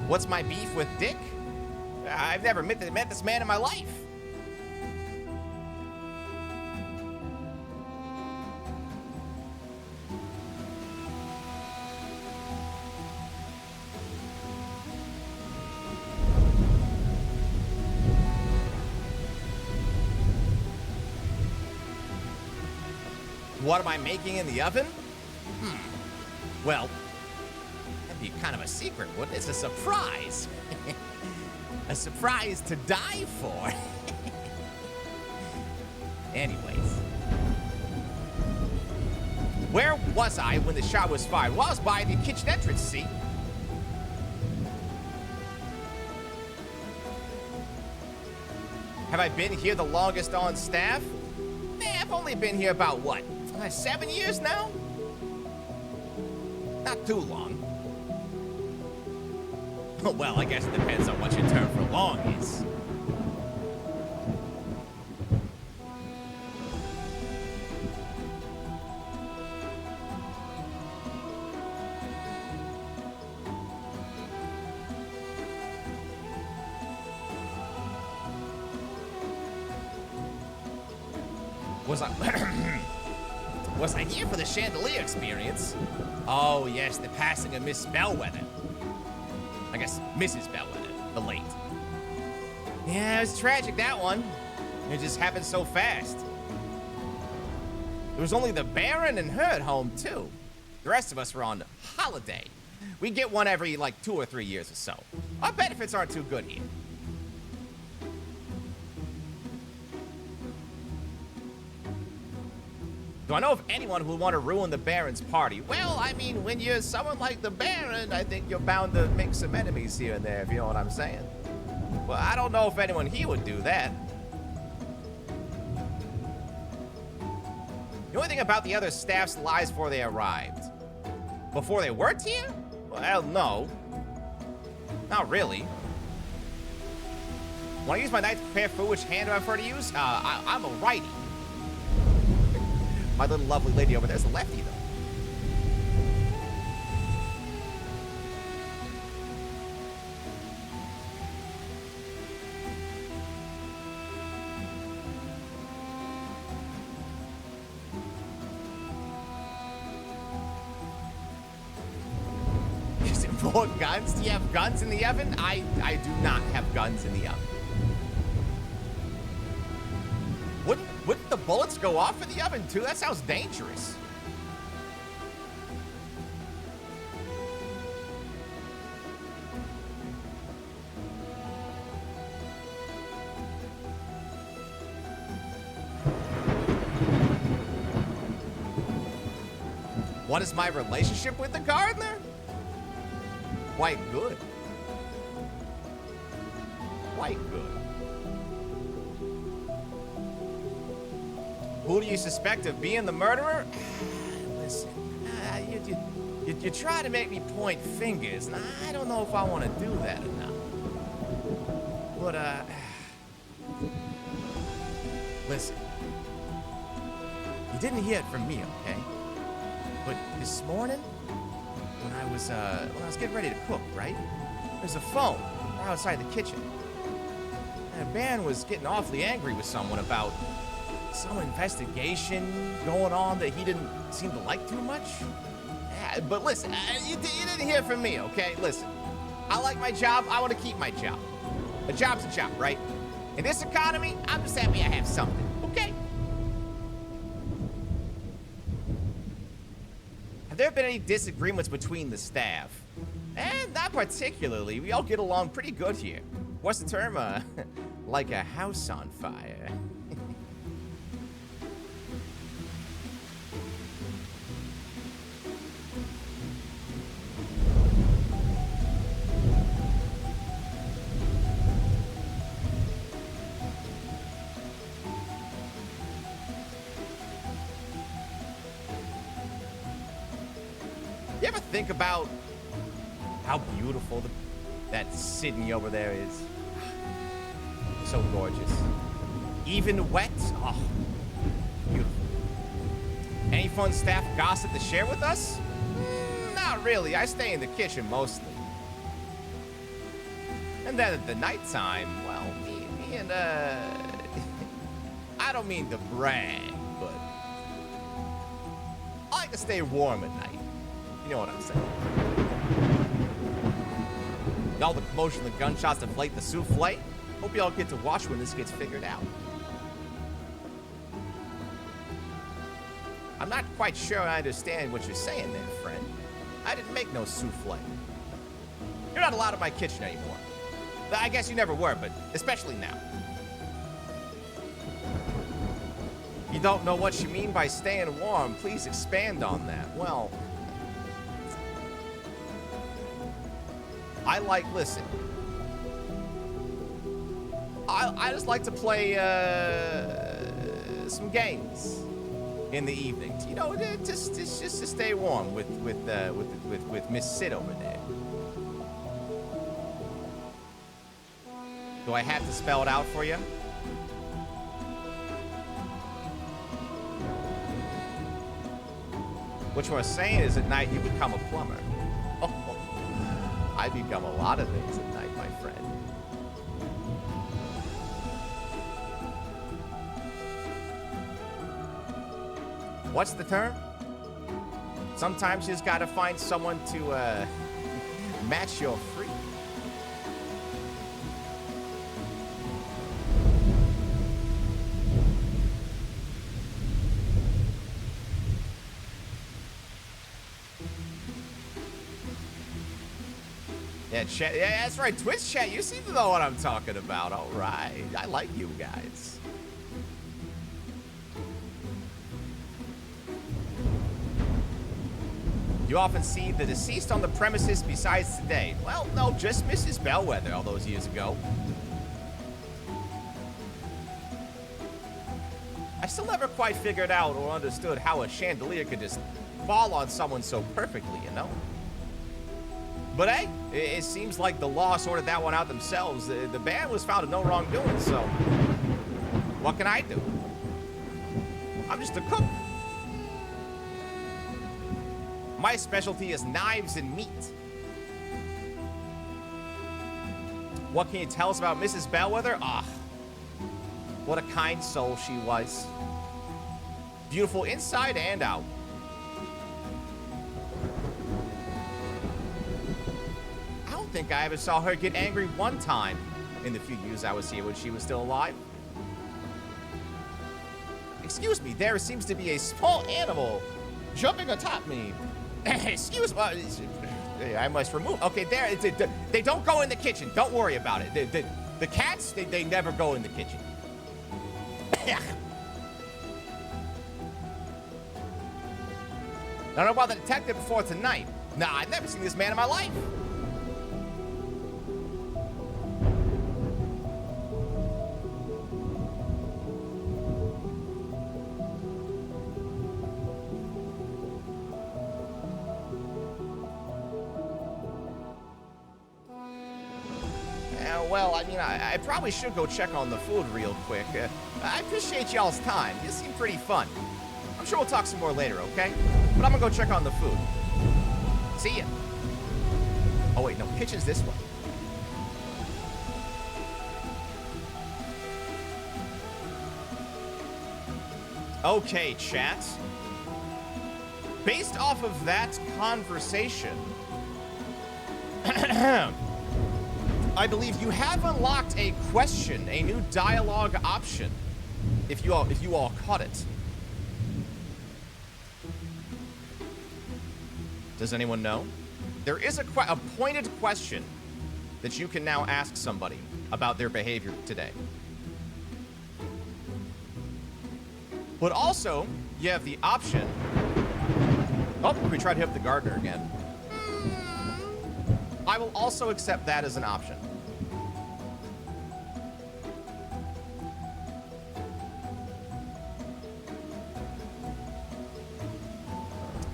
What's my beef with Dick? I've never met this man in my life. What am I making in the oven? Well, that'd be kind of a secret, wouldn't it? It's a surprise. A surprise to die for. Anyways. Where was I when the shot was fired? Well, I was by the kitchen entrance, see? Have I been here the longest on staff? I've only been here about, what, 7 years now? Not too long. Well, I guess it depends on what your term for long is. Was I here for the chandelier experience? Oh, yes, the passing of Miss Bellwether. I guess Mrs. Bellwether, the late. Yeah, it was tragic, that one. It just happened so fast. There was only the Baron and her at home, too. The rest of us were on holiday. We get one every, 2 or 3 years or so. Our benefits aren't too good here. Do I know of anyone who would want to ruin the Baron's party? Well, I mean, when you're someone like the Baron, I think you're bound to make some enemies here and there, if you know what I'm saying. Well, I don't know if anyone here would do that. The only thing about the other staff's lies before they arrived. Before they worked here? Well, no. Not really. Want to use my knife to prepare food? Which hand do I prefer to use? I'm a righty. My little lovely lady over there's a lefty, though. Is it more guns? Do you have guns in the oven? I do not have guns in the oven. Wouldn't the bullets go off in the oven, too? That sounds dangerous. What is my relationship with the gardener? Quite good. Quite good. Who do you suspect of being the murderer? Listen, you try to make me point fingers, and I don't know if I want to do that or not. But, listen. You didn't hear it from me, okay? But this morning, when I was getting ready to cook, right? There's a phone right outside the kitchen. And Baron was getting awfully angry with someone about some investigation going on that he didn't seem to like too much. Yeah, but listen, you didn't hear from me, okay? Listen, I like my job. I want to keep my job. A job's a job, right? In this economy, I'm just happy I have something, okay? Have there been any disagreements between the staff? And not particularly. We all get along pretty good here. What's the term? Like a house on fire. You ever think about how beautiful that Sydney over there is? So gorgeous. Even wet? Oh, beautiful. Any fun staff gossip to share with us? Not really. I stay in the kitchen mostly. And then at the nighttime, well, me and, I don't mean to brag, but I like to stay warm at night. You know what I'm saying? All the commotion, the gunshots deflate the souffle. Hope y'all get to watch when this gets figured out. I'm not quite sure I understand what you're saying there, friend. I didn't make no souffle. You're not allowed in my kitchen anymore. I guess you never were, but especially now. You don't know what you mean by staying warm. Please expand on that. Well, listen. I just like to play some games in the evenings. You know, just to stay warm with Miss Sid over there. Do I have to spell it out for you? What you are saying is at night you become a plumber. Oh, I become a lot of things at night, my friend. What's the term? Sometimes you just gotta find someone to match your freak. Yeah, chat. Yeah, that's right. Twitch chat. You seem to know what I'm talking about. All right. I like you guys. You often see the deceased on the premises besides today. Well, no, just Mrs. Bellwether all those years ago. I still never quite figured out or understood how a chandelier could just fall on someone so perfectly, you know? But hey, it seems like the law sorted that one out themselves. The band was found of no wrongdoing, so what can I do? I'm just a cook. My specialty is knives and meat. What can you tell us about Mrs. Bellwether? Ah, what a kind soul she was. Beautiful inside and out. I don't think I ever saw her get angry one time in the few years I was here when she was still alive. Excuse me, there seems to be a small animal jumping atop me. Excuse me, I must remove. Okay, there. They don't go in the kitchen. Don't worry about it. The cats, they never go in the kitchen. I don't know about the detective before tonight. Nah, I've never seen this man in my life. Well, I mean, I probably should go check on the food real quick. I appreciate y'all's time. This seemed pretty fun. I'm sure we'll talk some more later, okay? But I'm gonna go check on the food. See ya. Oh, wait, no, kitchen's this way. Okay, chat. Based off of that conversation, I believe you have unlocked a question, a new dialogue option. If you all caught it. Does anyone know? There is a pointed question that you can now ask somebody about their behavior today. But also, you have the option. Oh, we tried to hit the gardener again. I will also accept that as an option.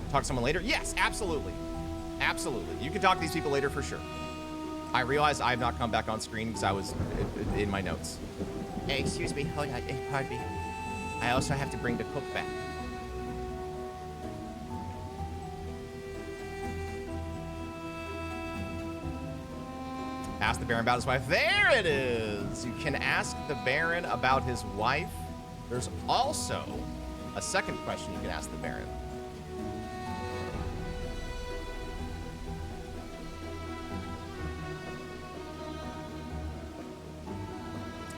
Talk to someone later? Yes, absolutely. Absolutely. You can talk to these people later for sure. I realize I have not come back on screen because I was in my notes. Hey, excuse me. Hold on. Pardon me. I also have to bring the cook back. Ask the Baron about his wife. There it is. You can ask the Baron about his wife. There's also a second question you can ask the Baron.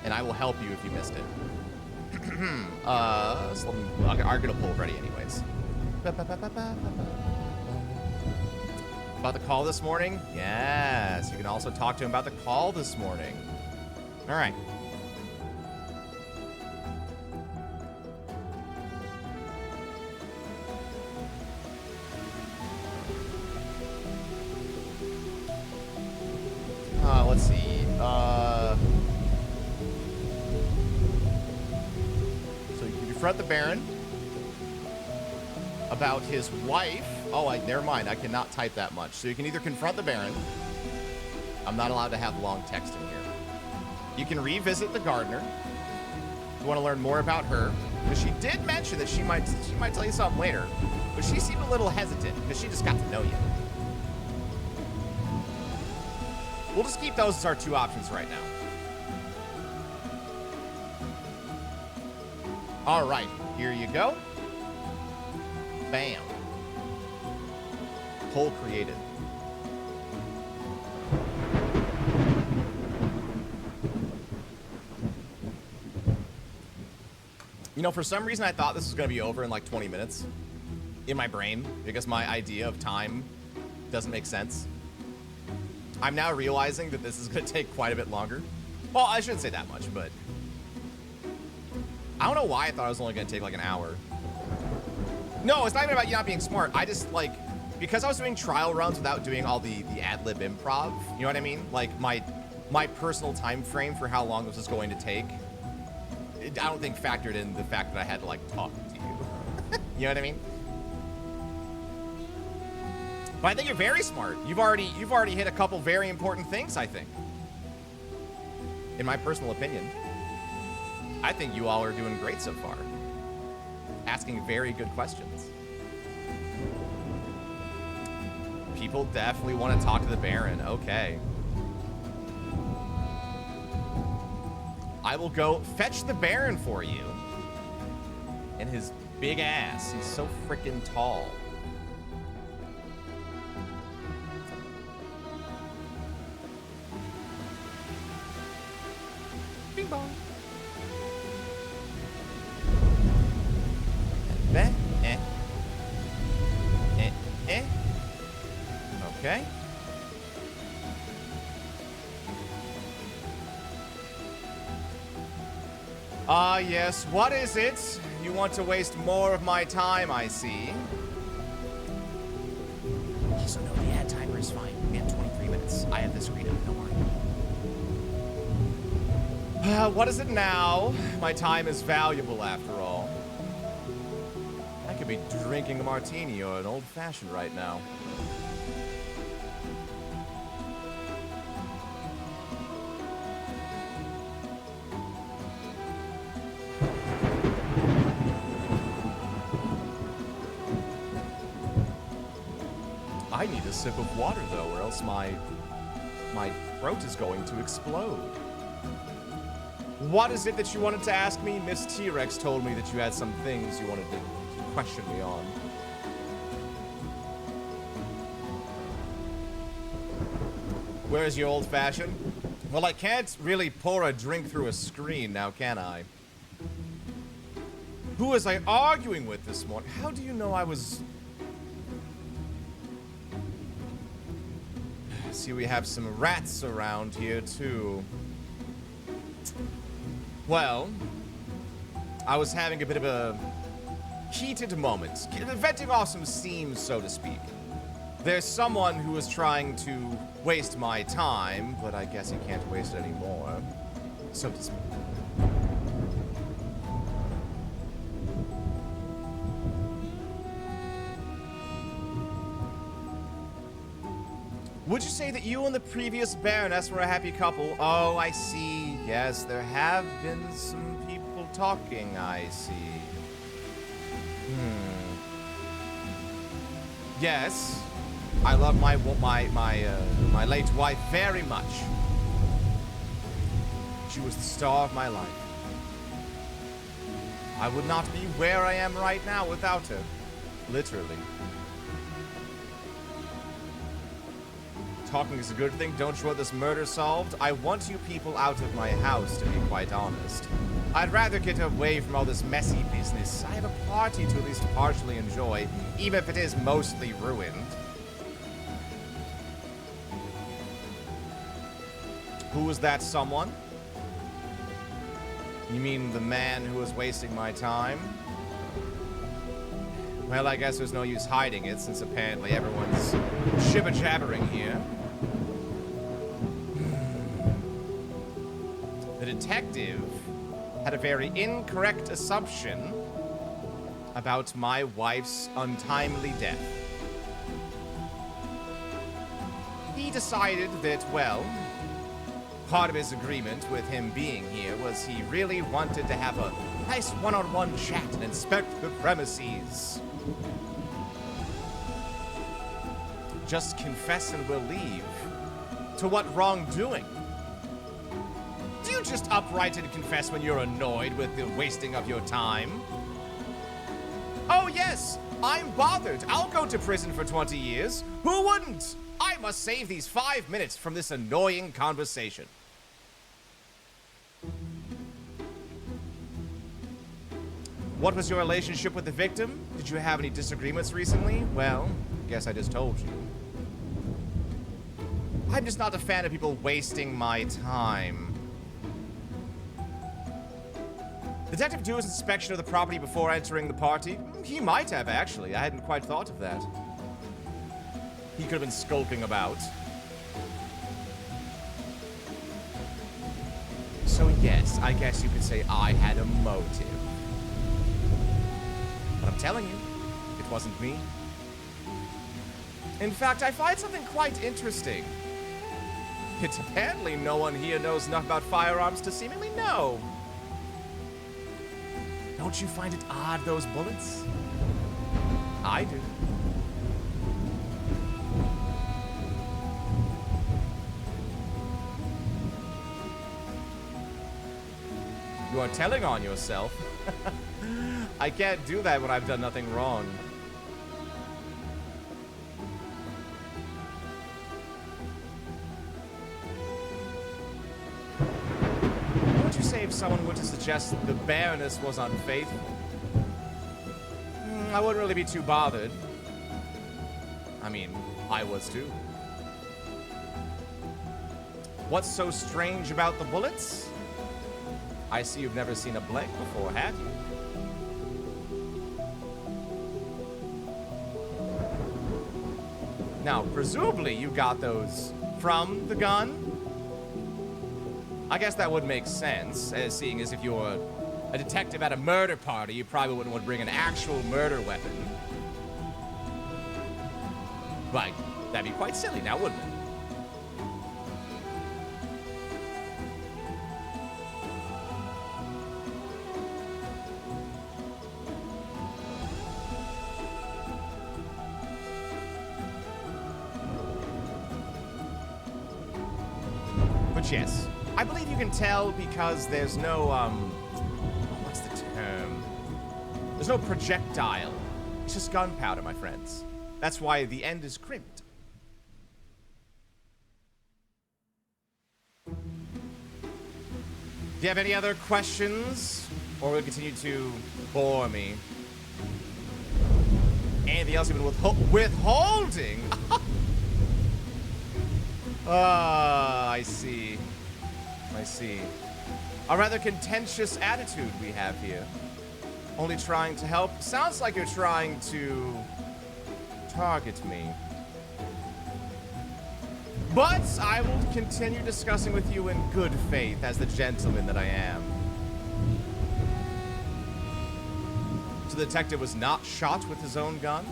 And I will help you if you missed it. So I'm gonna pull it ready anyways. About the call this morning? Yes. You can also talk to him about the call this morning. All right. Let's see. So you can confront the Baron about his wife. Oh, never mind. I cannot type that much. So you can either confront the Baron. I'm not allowed to have long text in here. You can revisit the gardener. You want to learn more about her, because she did mention that she might tell you something later, but she seemed a little hesitant because she just got to know you. We'll just keep those as our two options right now. All right, here you go. Bam. Poll created. You know, for some reason I thought this was going to be over in like 20 minutes in my brain because my idea of time doesn't make sense. I'm now realizing that this is going to take quite a bit longer. Well, I shouldn't say that much, but I don't know why I thought it was only going to take like an hour. No, it's not even about you not being smart. I just, like, because I was doing trial runs without doing all the ad-lib improv, you know what I mean? Like, my personal time frame for how long this was going to take, I don't think factored in the fact that I had to, like, talk to you. You know what I mean? But I think you're very smart. You've already hit a couple very important things, I think. In my personal opinion. I think you all are doing great so far. Asking very good questions. People definitely want to talk to the Baron. Okay. I will go fetch the Baron for you. And his big ass. He's so freaking tall. Bing bong. Okay. Yes, what is it? You want to waste more of my time, I see. Also, no, the ad timer is fine. We have 23 minutes. I have this screen up, don't worry. What is it now? My time is valuable, after all. I could be drinking a martini or an old-fashioned right now. I need a sip of water, though, or else my throat is going to explode. What is it that you wanted to ask me? Miss T-Rex told me that you had some things you wanted to question me on. Where's your old-fashioned? Well, I can't really pour a drink through a screen now, can I? Who was I arguing with this morning? How do you know I was... See, we have some rats around here, too. Well, I was having a bit of a heated moment, venting off some steam, so to speak. There's someone who is trying to waste my time, but I guess he can't waste it anymore, so to speak. Would you say that you and the previous Baroness were a happy couple? Oh, I see. Yes, there have been some people talking, I see. Yes, I love my late wife very much. She was the star of my life. I would not be where I am right now without her. Literally. Talking is a good thing. Don't you want this murder solved? I want you people out of my house, to be quite honest. I'd rather get away from all this messy business. I have a party to at least partially enjoy, even if it is mostly ruined. Who was that someone? You mean the man who was wasting my time? Well, I guess there's no use hiding it, since apparently everyone's shibber-jabbering here. The detective had a very incorrect assumption about my wife's untimely death. He decided that, well, part of his agreement with him being here was he really wanted to have a nice one-on-one chat and inspect the premises. Just confess and we'll leave. To what wrongdoing? Do you just uprightly confess when you're annoyed with the wasting of your time? Oh yes, I'm bothered. I'll go to prison for 20 years. Who wouldn't? I must save these 5 minutes from this annoying conversation. What was your relationship with the victim? Did you have any disagreements recently? Well, guess I just told you. I'm just not a fan of people wasting my time. Did Detective do his inspection of the property before entering the party? He might have, actually. I hadn't quite thought of that. He could have been skulking about. So yes, I guess you could say I had a motive. But I'm telling you, it wasn't me. In fact, I find something quite interesting. It's apparently no one here knows enough about firearms to seemingly know. Don't you find it odd, those bullets? I do. You are telling on yourself. I can't do that when I've done nothing wrong. What would you say if someone were to suggest the Baroness was unfaithful? I wouldn't really be too bothered. I mean, I was too. What's so strange about the bullets? I see you've never seen a blank before, have you? Now, presumably you got those from the gun? I guess that would make sense, as seeing as if you're a detective at a murder party, you probably wouldn't want to bring an actual murder weapon. Right, that'd be quite silly now, wouldn't it? But yes, I believe you can tell because there's no, what's the term? There's no projectile. It's just gunpowder, my friends. That's why the end is crimped. Do you have any other questions? Or will you continue to bore me? Anything else you've been withholding? Ah, I see. I see. A rather contentious attitude we have here. Only trying to help. Sounds like you're trying to target me. But I will continue discussing with you in good faith as the gentleman that I am. So the detective was not shot with his own gun?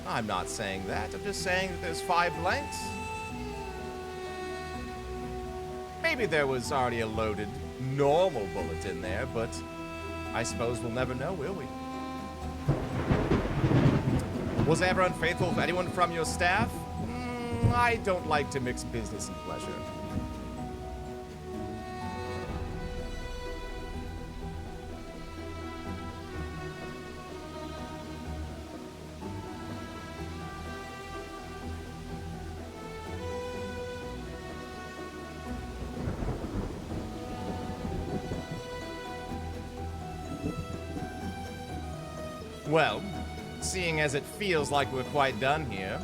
I'm not saying that. I'm just saying that there's 5 blanks. Maybe there was already a loaded, normal bullet in there, but I suppose we'll never know, will we? Was I ever unfaithful with anyone from your staff? I don't like to mix business and pleasure. Well, seeing as it feels like we're quite done here,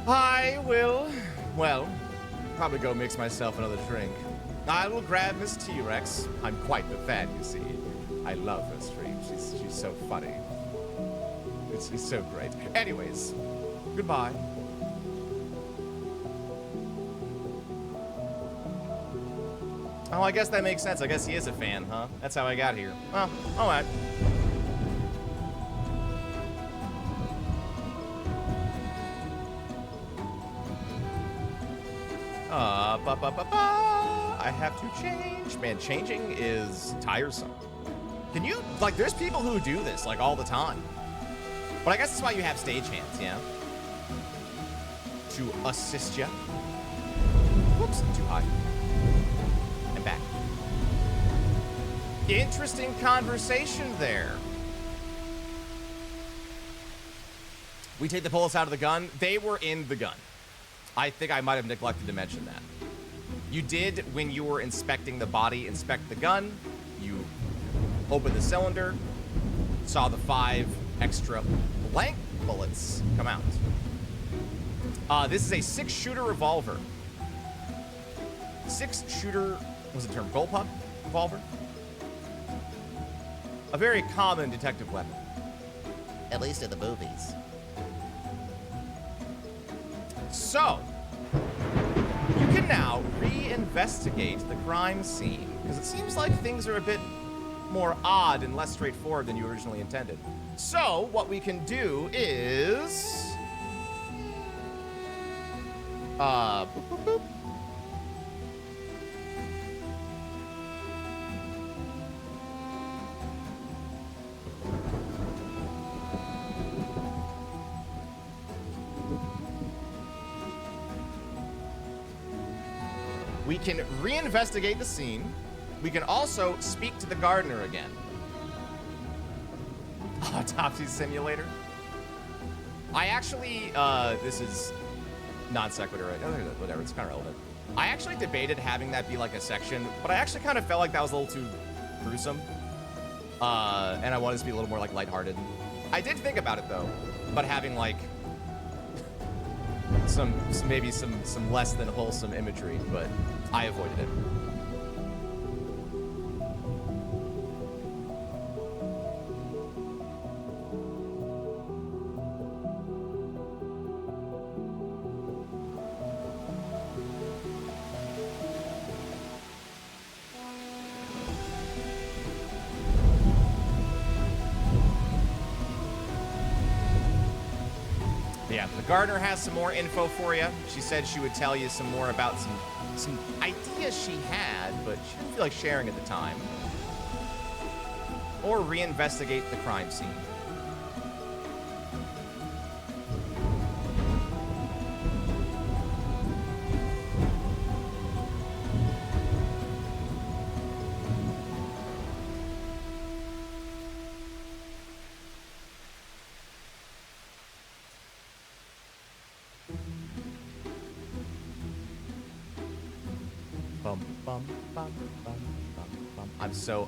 I will, well, probably go mix myself another drink. I will grab Miss T-Rex. I'm quite the fan, you see. I love her stream. She's so funny. She's so great. Anyways, goodbye. Oh, I guess that makes sense. I guess he is a fan, huh? That's how I got here. Well, all right. I have to change. Man, changing is tiresome. Can you, like, there's people who do this, like, all the time. But I guess that's why you have stagehands, yeah? To assist you. Whoops, too high. And back. Interesting conversation there. We take the bullets out of the gun. They were in the gun. I think I might have neglected to mention that. You did, when you were inspecting the body, inspect the gun. You opened the cylinder, saw the 5 extra blank bullets come out. This is a 6-shooter revolver. 6-shooter, was it termed bullpup revolver? A very common detective weapon. At least in the movies. So, you can now reinvestigate the crime scene, because it seems like things are a bit more odd and less straightforward than you originally intended. So, what we can do is... boop, boop, boop. We can reinvestigate the scene. We can also speak to the gardener again. Autopsy simulator. I actually, this is non sequitur, right? Whatever, it's kind of relevant. I actually debated having that be like a section, but I actually kind of felt like that was a little too gruesome. And I wanted it to be a little more like lighthearted. I did think about it though, but having like maybe some less than wholesome imagery, but I avoided it. Yeah, the gardener has some more info for you. She said she would tell you some more about some ideas she had, but she didn't feel like sharing at the time. Or reinvestigate the crime scene.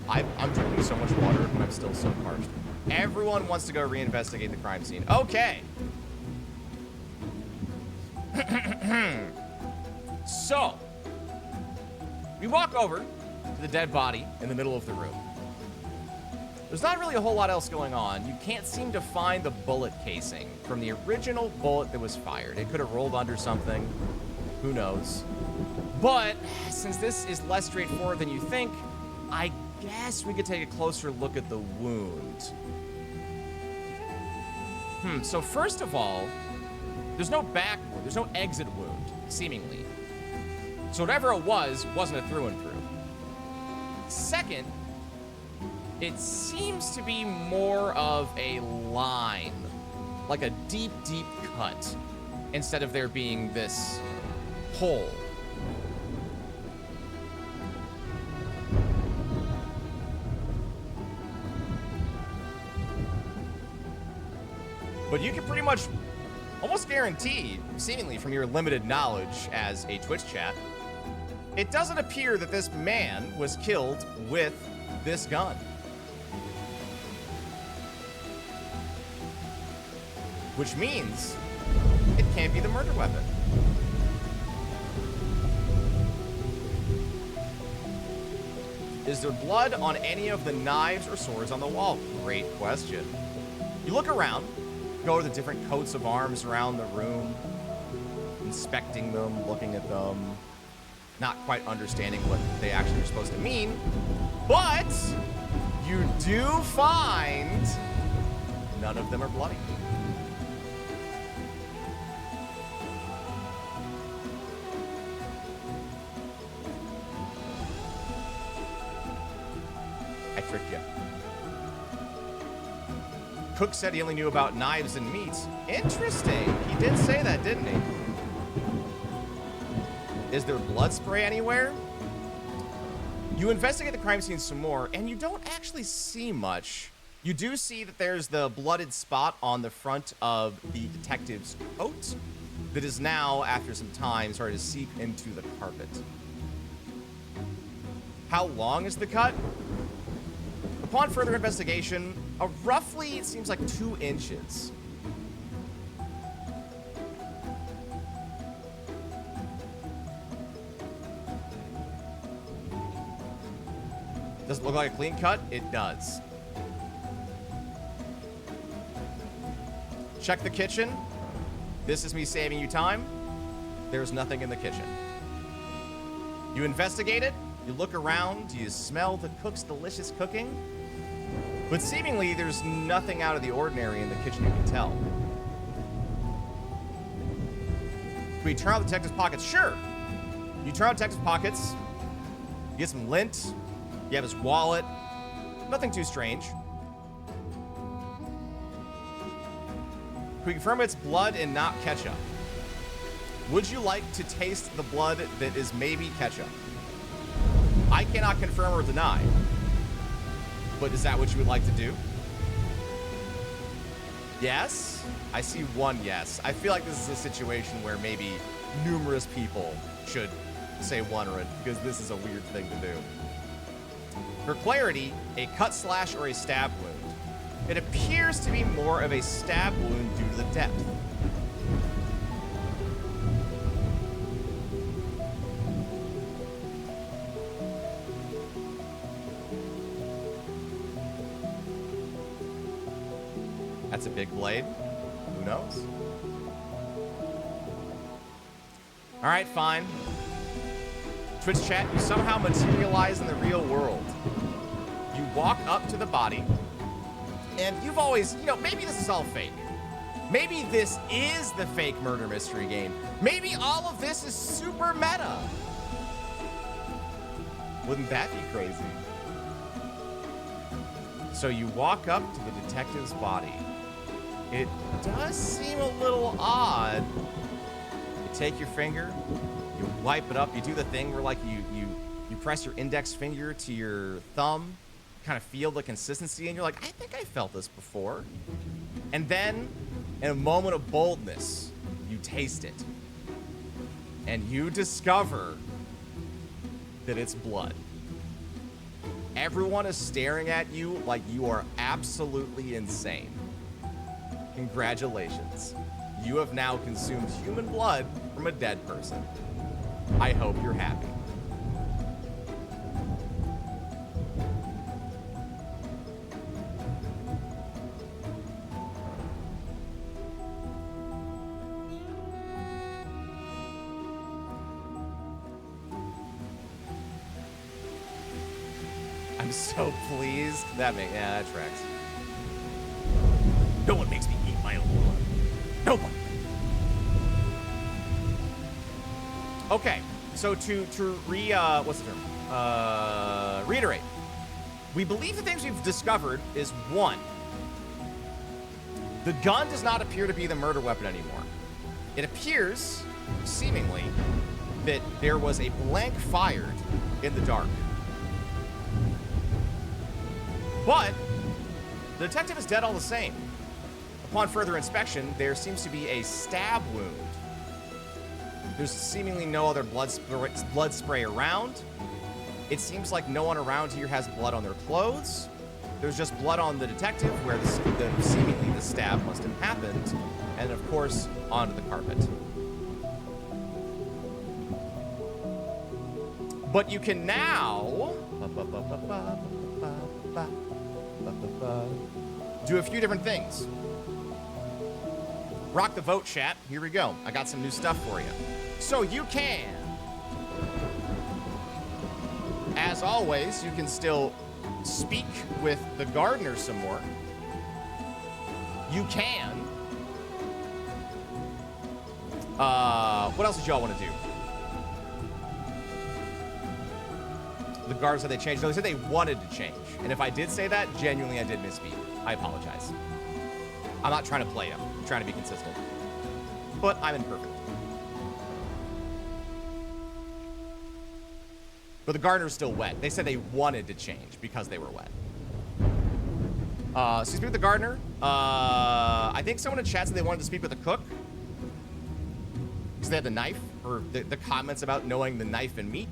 I'm drinking so much water, and I'm still so parched. Everyone wants to go reinvestigate the crime scene. Okay. So, we walk over to the dead body in the middle of the room. There's not really a whole lot else going on. You can't seem to find the bullet casing from the original bullet that was fired. It could have rolled under something. Who knows? But since this is less straightforward than you think, I guess we could take a closer look at the wound. So first of all, there's no back wound, there's no exit wound, seemingly. So whatever it was, wasn't a through and through. Second, it seems to be more of a line, like a deep, deep cut, instead of there being this hole. But you can pretty much almost guarantee, seemingly from your limited knowledge as a Twitch chat, it doesn't appear that this man was killed with this gun. which means it can't be the murder weapon. Is there blood on any of the knives or swords on the wall? Great question. You look around, go to the different coats of arms around the room, inspecting them, looking at them, not quite understanding what they actually are supposed to mean, but you do find none of them are bloody. I tricked you. Cook said he only knew about knives and meats. Interesting. He did say that, didn't he? Is there blood spray anywhere? You investigate the crime scene some more, and you don't actually see much. You do see that there's the blooded spot on the front of the detective's coat that is now, after some time, started to seep into the carpet. How long is the cut? Upon further investigation, roughly, it seems like 2 inches. Does it look like a clean cut? It does. Check the kitchen. This is me saving you time. There's nothing in the kitchen. You investigate it. You look around. You smell the cook's delicious cooking. But seemingly, there's nothing out of the ordinary in the kitchen you can tell. Can we turn out the detective's pockets? Sure. You turn out detective's pockets. You get some lint. You have his wallet. Nothing too strange. Can we confirm it's blood and not ketchup? Would you like to taste the blood that is maybe ketchup? I cannot confirm or deny. But is that what you would like to do? Yes? I see one yes. I feel like this is a situation where maybe numerous people should say one or it, because this is a weird thing to do. For clarity, a cut, slash, or a stab wound. It appears to be more of a stab wound due to the depth. That's a big blade. Who knows? All right, fine. Twitch chat, you somehow materialize in the real world. You walk up to the body, and you've always, maybe this is all fake. Maybe this is the fake murder mystery game. Maybe all of this is super meta. Wouldn't that be crazy? So you walk up to the detective's body. It does seem a little odd. You take your finger, you wipe it up, you do the thing where like you press your index finger to your thumb, kind of feel the consistency, and you're like, I think I felt this before. And then, in a moment of boldness, you taste it. And you discover that it's blood. Everyone is staring at you like you are absolutely insane. Congratulations. You have now consumed human blood from a dead person. I hope you're happy. I'm so pleased. That tracks. No one makes me eat my own blood. No one. Okay, so to reiterate, we believe the things we've discovered is 1, the gun does not appear to be the murder weapon anymore. It appears, seemingly, that there was a blank fired in the dark. But the detective is dead all the same. Upon further inspection, there seems to be a stab wound. There's seemingly no other blood spray around. It seems like no one around here has blood on their clothes. There's just blood on the detective where seemingly the stab must have happened. And of course, onto the carpet. But you can now do a few different things. Rock the vote, chat. Here we go. I got some new stuff for you. So you can, as always, you can still speak with the gardener some more. You can. What else did y'all want to do? The guards said they changed. No, they said they wanted to change. And if I did say that, genuinely I did misspeak. I apologize. I'm not trying to play them. I'm trying to be consistent. But I'm imperfect. But the gardener's still wet. They said they wanted to change because they were wet. So speak with the gardener. I think someone in chat said they wanted to speak with the cook. Because they had the knife. Or the comments about knowing the knife and meat.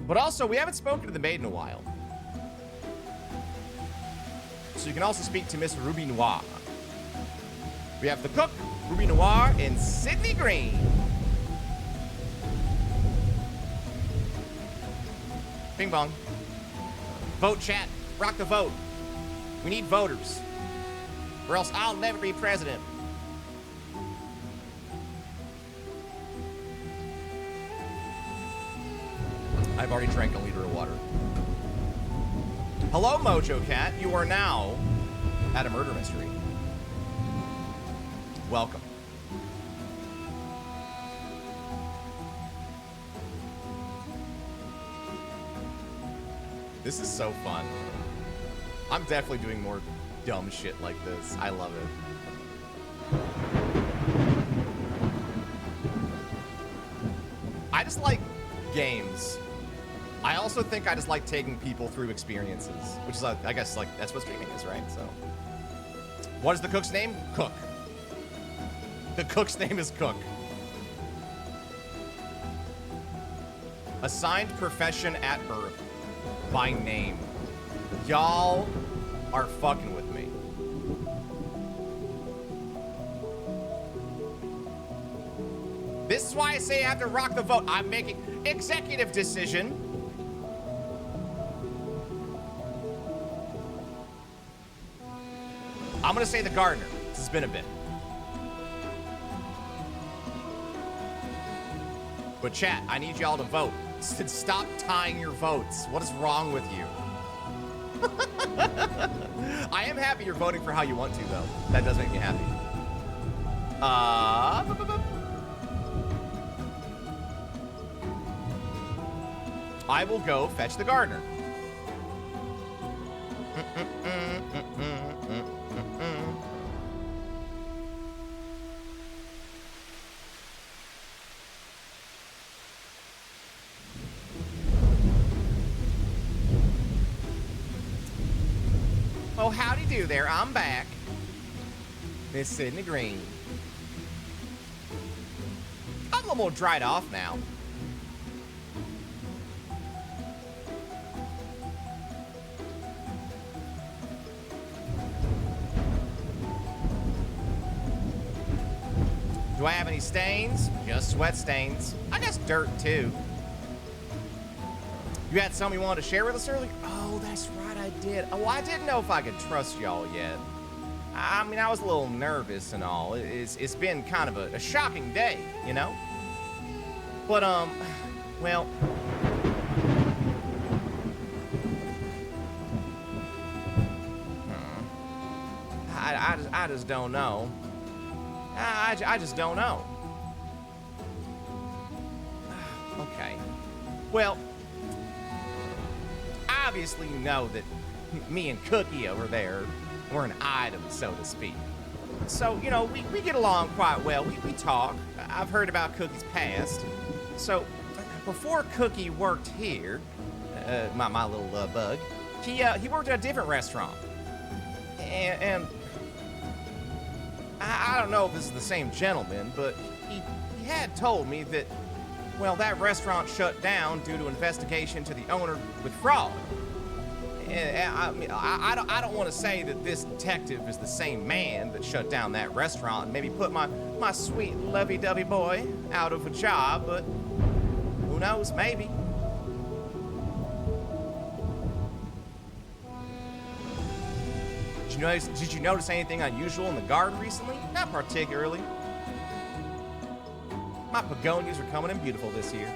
But also, we haven't spoken to the maid in a while. So you can also speak to Miss Ruby Noir. We have the cook, Ruby Noir, and Sydney Green. Bing bong. Vote, chat. Rock the vote. We need voters. Or else I'll never be president. I've already drank a liter of water. Hello, Mojo Cat. You are now at a murder mystery. Welcome. This is so fun. I'm definitely doing more dumb shit like this. I love it. I just like games. I also think I just like taking people through experiences, which is, I guess, like, that's what streaming is, right? So, what is the cook's name? Cook. The cook's name is Cook. Assigned profession at birth. By name. Y'all are fucking with me. This is why I say I have to rock the vote. I'm making executive decision. I'm gonna say the gardener. This has been a bit. But chat, I need y'all to vote. Stop tying your votes. What is wrong with you? I am happy you're voting for how you want to, though. That does make me happy. I will go fetch the gardener. Oh, howdy do there. I'm back. Miss Sydney Green. I'm a little more dried off now. Do I have any stains? Just sweat stains. I guess dirt, too. You had something you wanted to share with us earlier? Oh, that's right, I did. Oh, I didn't know if I could trust y'all yet. I mean, I was a little nervous and all. It's been kind of a shocking day, you know? But, well... I just don't know. I just don't know. Okay. Well... Obviously, you know that me and Cookie over there were an item, so to speak. So, you know, we get along quite well. We talk. I've heard about Cookie's past. So, before Cookie worked here, my little bug, he worked at a different restaurant. And I don't know if this is the same gentleman, but he had told me that Well, that restaurant shut down due to investigation to the owner with fraud. I don't want to say that this detective is the same man that shut down that restaurant and maybe put my sweet lovey-dovey boy out of a job, but who knows, maybe. Did you notice anything unusual in the garden recently? Not particularly. My begonias are coming in beautiful this year.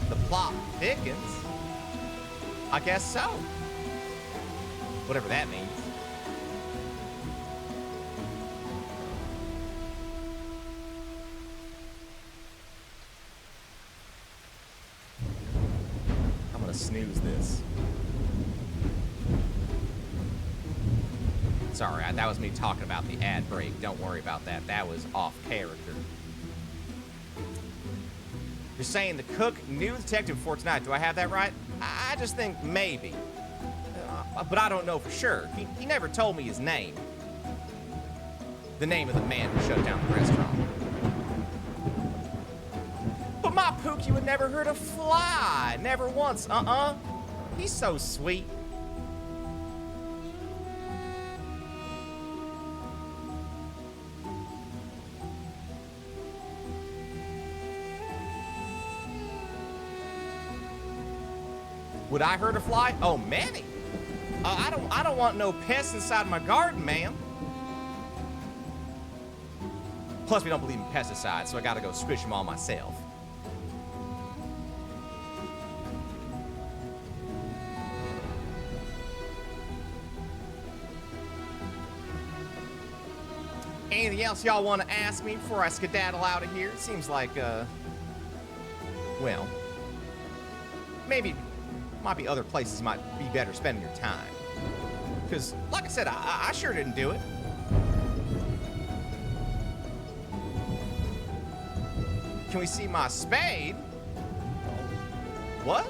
The plot thickens? I guess so. Whatever that means. Snooze this. Sorry, that was me talking about the ad break. Don't worry about that. That was off character. You're saying the cook knew the detective before tonight. Do I have that right? I just think maybe. But I don't know for sure. He never told me his name. The name of the man who shut down the restaurant. But my Pookie would never hurt a fly. Never once, He's so sweet. Would I hurt a fly? Oh, Manny. I don't want no pests inside my garden, ma'am. Plus, we don't believe in pesticides, so I gotta go squish them all myself. Anything else y'all want to ask me before I skedaddle out of here? It seems like, well, maybe might be other places might be better spending your time. Because, like I said, I sure didn't do it. Can we see my spade? What?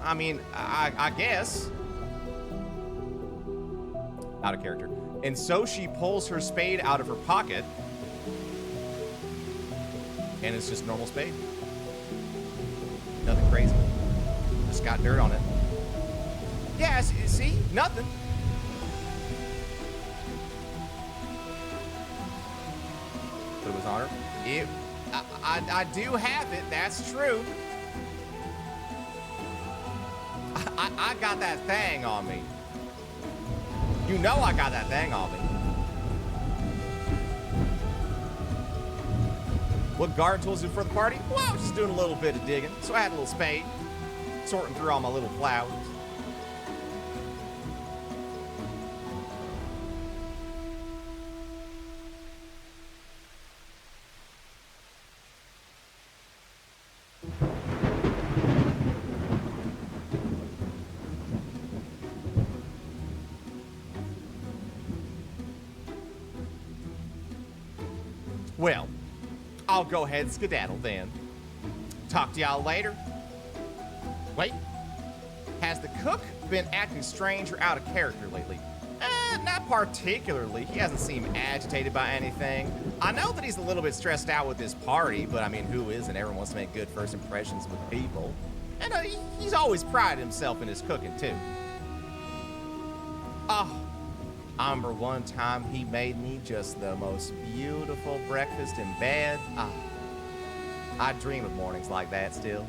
I mean, I guess. Out of character. And so she pulls her spade out of her pocket. And it's just a normal spade. Nothing crazy. Just got dirt on it. Yeah, see? Nothing. But it was on her. I do have it. That's true. I got that thing on me. You know I got that thing on me. What garden tools do for the party? Well, I was just doing a little bit of digging, so I had a little spade, sorting through all my little flowers. Well, I'll go ahead and skedaddle then. Talk to y'all later. Wait, has the cook been acting strange or out of character lately? Not particularly. He hasn't seemed agitated by anything. I know that he's a little bit stressed out with this party, but I mean, who isn't? Everyone wants to make good first impressions with people. And he's always prided himself in his cooking, too. Oh, I remember one time he made me just the most beautiful breakfast in bed. I dream of mornings like that still.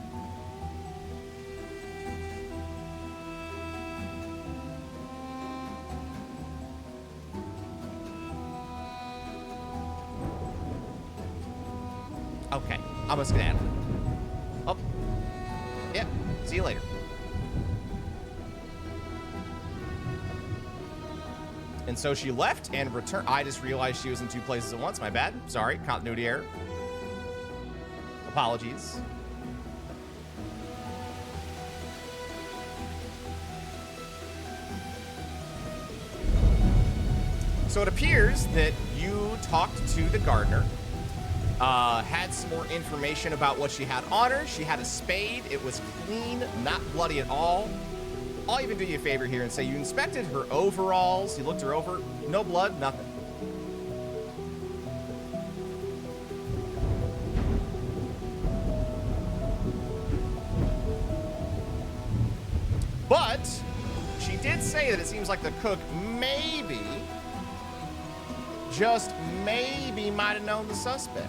Okay, I'm gonna skedaddle. Oh, yep, see you later. And so she left and returned. I just realized she was in two places at once. My bad. Sorry. Continuity error. Apologies. So it appears that you talked to the gardener Had some more information about what she had on her. She had a spade. It was clean, not bloody at all. I'll even do you a favor here and say you inspected her overalls. You looked her over. No blood, nothing. But she did say that it seems like the cook maybe, just maybe, might have known the suspect.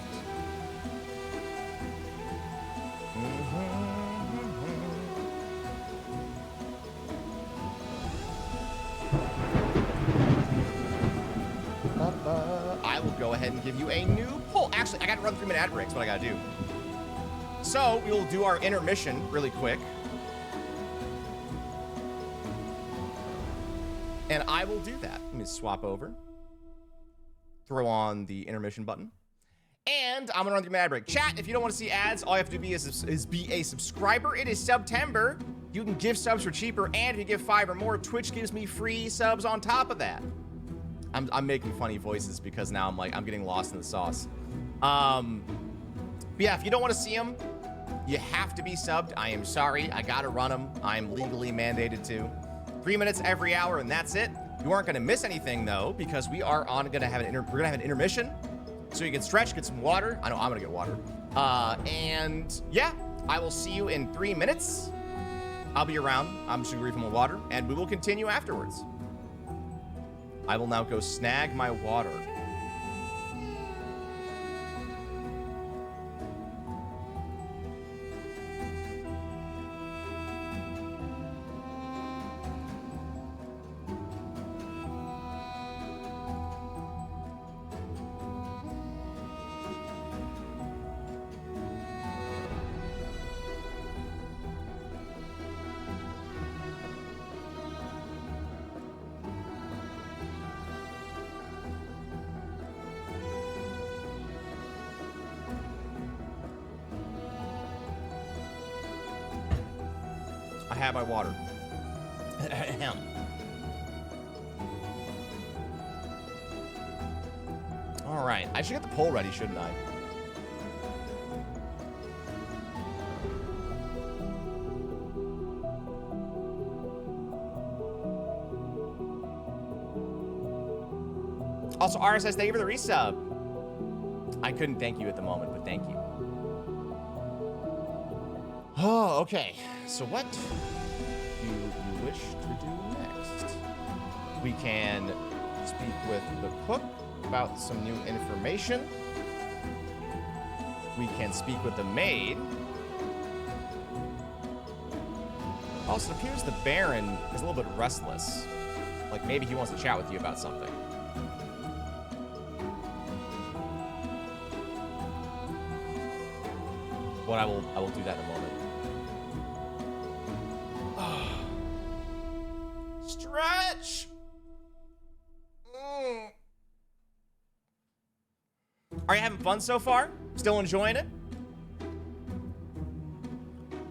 I will go ahead and give you a new poll. Actually, I got to run 3-minute ad breaks. What I got to do. So we will do our intermission really quick. And I will do that. Let me swap over. Throw on the intermission button. And I'm gonna run through my ad break. Chat, if you don't want to see ads, all you have to do is be a subscriber. It is September. You can give subs for cheaper, and if you give 5 or more, Twitch gives me free subs on top of that. I'm making funny voices because now I'm getting lost in the sauce. But yeah, if you don't want to see them, you have to be subbed. I am sorry. I gotta run them. I'm legally mandated to. 3 minutes every hour, and that's it. You aren't gonna miss anything though, because we are gonna have an intermission, so you can stretch, get some water. I know I'm gonna get water. And yeah, I will see you in 3 minutes. I'll be around. I'm just gonna refill my water, and we will continue afterwards. I will now go snag my water. I have my water. Ahem. All right, I should get the poll ready, shouldn't I? Also, RSS, thank you for the resub. I couldn't thank you at the moment, but thank you. Oh, okay. So what do you wish to do next? We can speak with the cook about some new information. We can speak with the maid. Also, it appears the Baron is a little bit restless. Like maybe he wants to chat with you about something. But I will do that in a moment. Stretch! Are you having fun so far? Still enjoying it?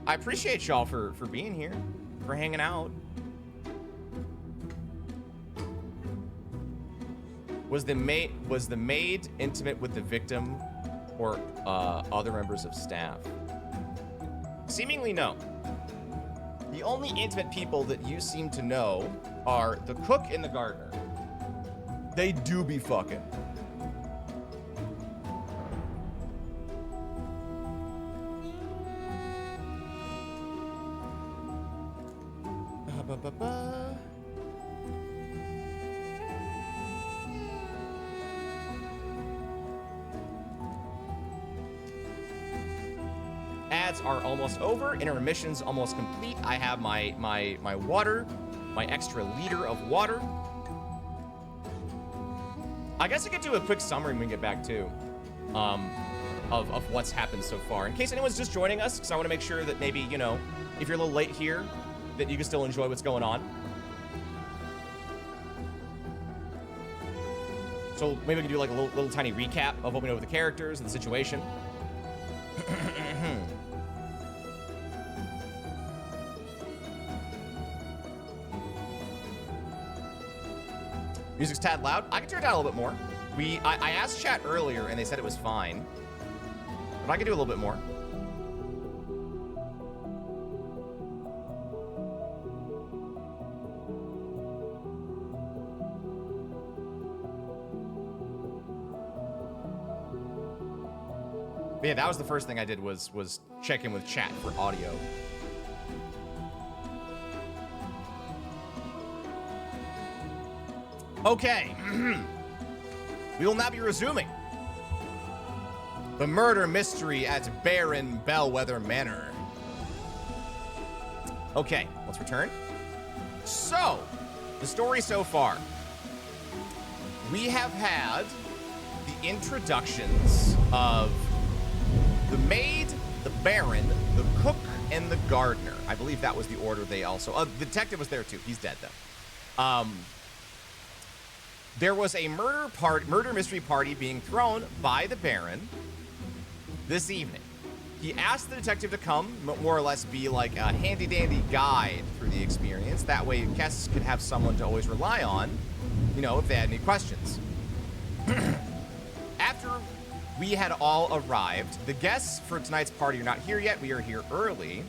I appreciate y'all for being here, for hanging out. Was the maid intimate with the victim or other members of staff? Seemingly no. The only intimate people that you seem to know are the cook and the gardener. They do be fucking. Ads are almost over. Intermission's almost complete. I have my water, my extra liter of water. I guess I could do a quick summary when we get back too, of what's happened so far. In case anyone's just joining us, because I want to make sure that maybe, you know, if you're a little late here, that you can still enjoy what's going on. So maybe we can do like a little tiny recap of what we know of the characters and the situation. Music's tad loud. I can turn it down a little bit more. I asked chat earlier and they said it was fine. But I can do a little bit more. But yeah, that was the first thing I did was check in with chat for audio. Okay. We will now be resuming the murder mystery at Baron Bellwether Manor. Okay, let's return. So, the story so far. We have had the introductions of the maid, the Baron, the cook, and the gardener. I believe that was the order they also... the detective was there too. He's dead though. There was a murder mystery party being thrown by the Baron this evening. He asked the detective to come, more or less be like a handy-dandy guide through the experience. That way guests could have someone to always rely on, you know, if they had any questions. After we had all arrived, the guests for tonight's party are not here yet. We are here early.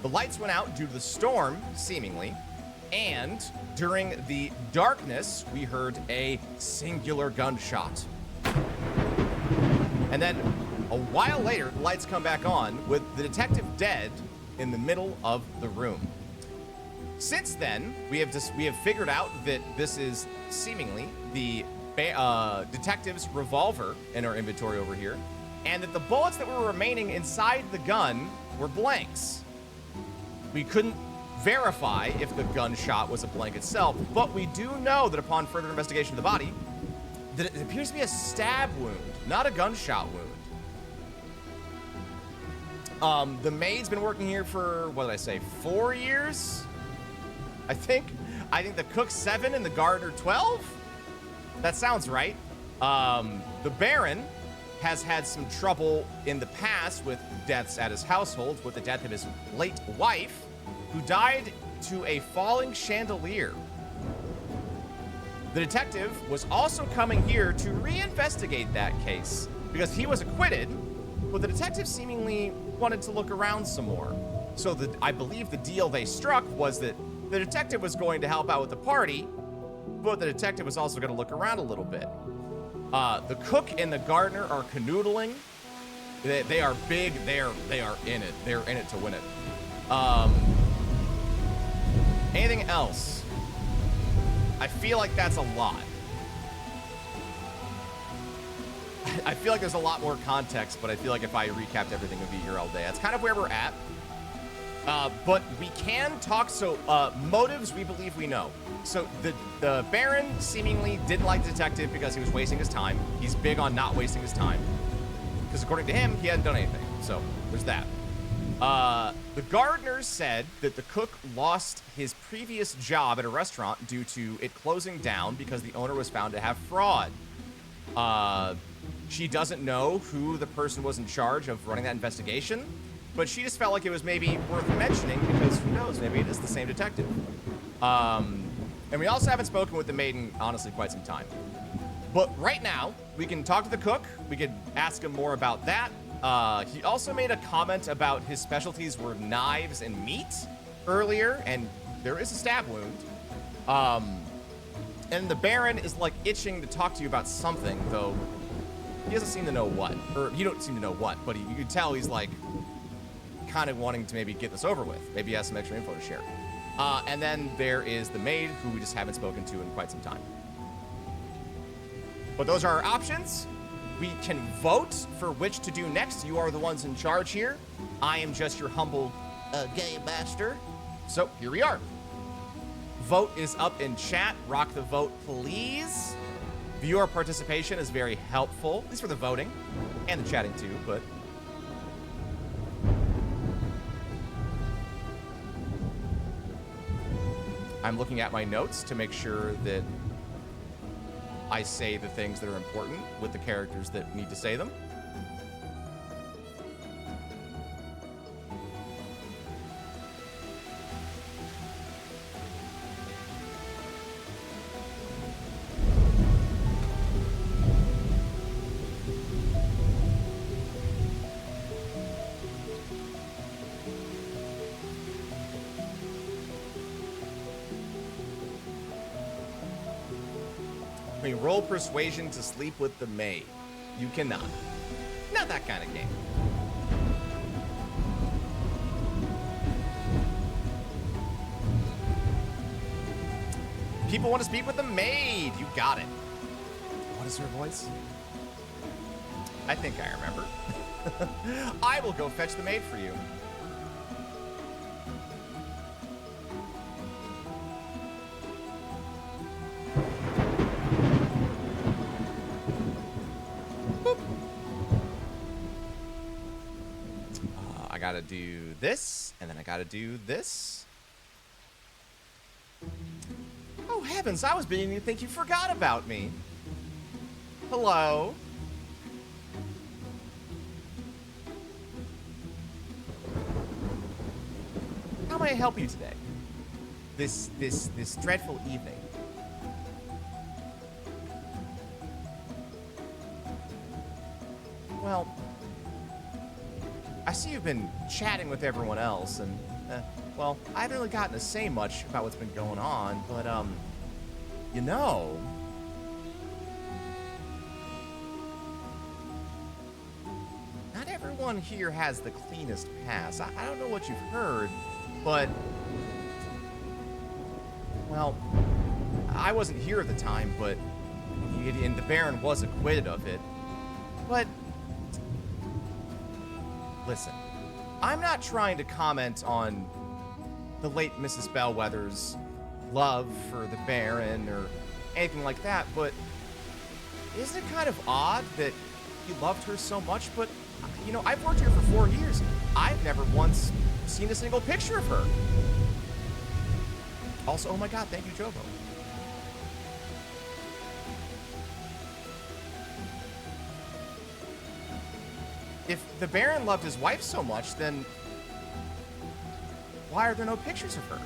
The lights went out due to the storm, seemingly. And during the darkness, we heard a singular gunshot. And then a while later, the lights come back on with the detective dead in the middle of the room. Since then, we have figured out that this is seemingly the detective's revolver in our inventory over here, and that the bullets that were remaining inside the gun were blanks. We couldn't verify if the gunshot was a blank itself, but we do know that upon further investigation of the body, that it appears to be a stab wound, not a gunshot wound. The maid's been working here for, what did I say, 4 years? I think the cook's 7 and the gardener 12? That sounds right. The Baron has had some trouble in the past with deaths at his household, with the death of his late wife, who died to a falling chandelier. The detective was also coming here to reinvestigate that case because he was acquitted, but the detective seemingly wanted to look around some more. So I believe the deal they struck was that the detective was going to help out with the party, but the detective was also going to look around a little bit. The cook and the gardener are canoodling. They are big. They are in it. They're in it to win it. Anything else? I feel like that's a lot. I feel like there's a lot more context, but I feel like if I recapped everything, we'd be here all day. That's kind of where we're at. But we can talk, so motives we believe we know. So the Baron seemingly didn't like the detective because he was wasting his time. He's big on not wasting his time. Because according to him, he hadn't done anything. So there's that. The gardener said that the cook lost his previous job at a restaurant due to it closing down because the owner was found to have fraud. She doesn't know who the person was in charge of running that investigation, but she just felt like it was maybe worth mentioning because who knows, maybe it is the same detective. And we also haven't spoken with the maid in, honestly, quite some time. But right now, we can talk to the cook. We could ask him more about that. He also made a comment about his specialties were knives and meat earlier, and there is a stab wound. And the Baron is like itching to talk to you about something, though he doesn't seem to know what. Or you don't seem to know what, but you can tell he's like kind of wanting to maybe get this over with. Maybe he has some extra info to share. And then there is the maid, who we just haven't spoken to in quite some time. But those are our options. We can vote for which to do next. You are the ones in charge here. I am just your humble Gay ambassador. So here we are. Vote is up in chat. Rock the vote, please. Viewer participation is very helpful, at least for the voting and the chatting too, but I'm looking at my notes to make sure that I say the things that are important with the characters that need to say them. can roll persuasion to sleep with the maid. You cannot. Not that kind of game. People want to speak with the maid. You got it. What is her voice? I think I remember. I will go fetch the maid for you. I gotta do this, and then I gotta do this. Oh heavens, I was beginning to think you forgot about me. Hello? How may I help you today? This dreadful evening. Well, I see you've been chatting with everyone else, and, well, I haven't really gotten to say much about what's been going on, but, you know... Not everyone here has the cleanest past. I don't know what you've heard, but... Well, I wasn't here at the time, but... And the Baron was acquitted of it. But... Listen, I'm not trying to comment on the late Mrs. Bellwether's love for the Baron or anything like that, but isn't it kind of odd that he loved her so much? But, you know, I've worked here for 4 years. I've never once seen a single picture of her. Also, oh my god, thank you, Jovo. If the Baron loved his wife so much, then why are there no pictures of her?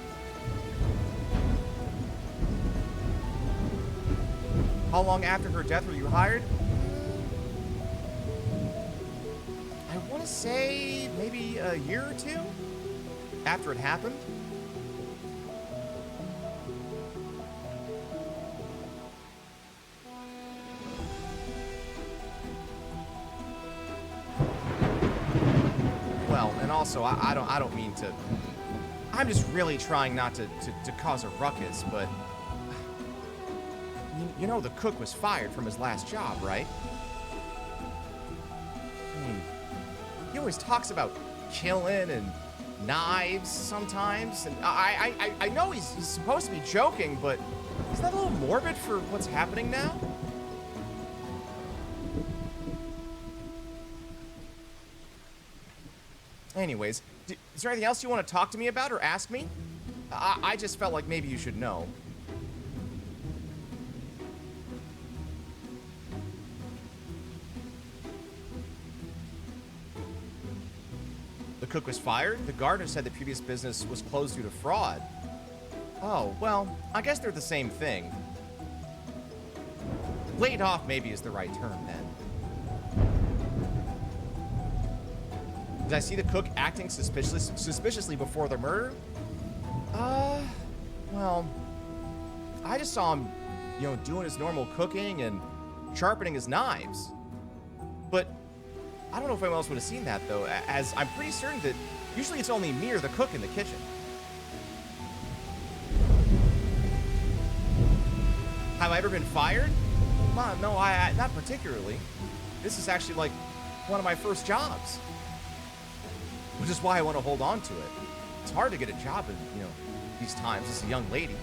How long after her death were you hired? I want to say maybe a year or two after it happened. Also, I don't mean to... I'm just really trying not to cause a ruckus, but... You know the cook was fired from his last job, right? I mean, he always talks about killing and knives sometimes, and I know he's supposed to be joking, but isn't that a little morbid for what's happening now? Anyways, is there anything else you want to talk to me about or ask me? I just felt like maybe you should know. The cook was fired? The gardener said the previous business was closed due to fraud. Oh, well, I guess they're the same thing. Laid off maybe is the right term then. Did I see the cook acting suspiciously before the murder? Well, I just saw him, you know, doing his normal cooking and sharpening his knives. But I don't know if anyone else would have seen that, though, as I'm pretty certain that usually it's only me or the cook in the kitchen. Have I ever been fired? No, I not particularly. This is actually, like, one of my first jobs. Which is why I want to hold on to it. It's hard to get a job in, you know, these times as a young lady.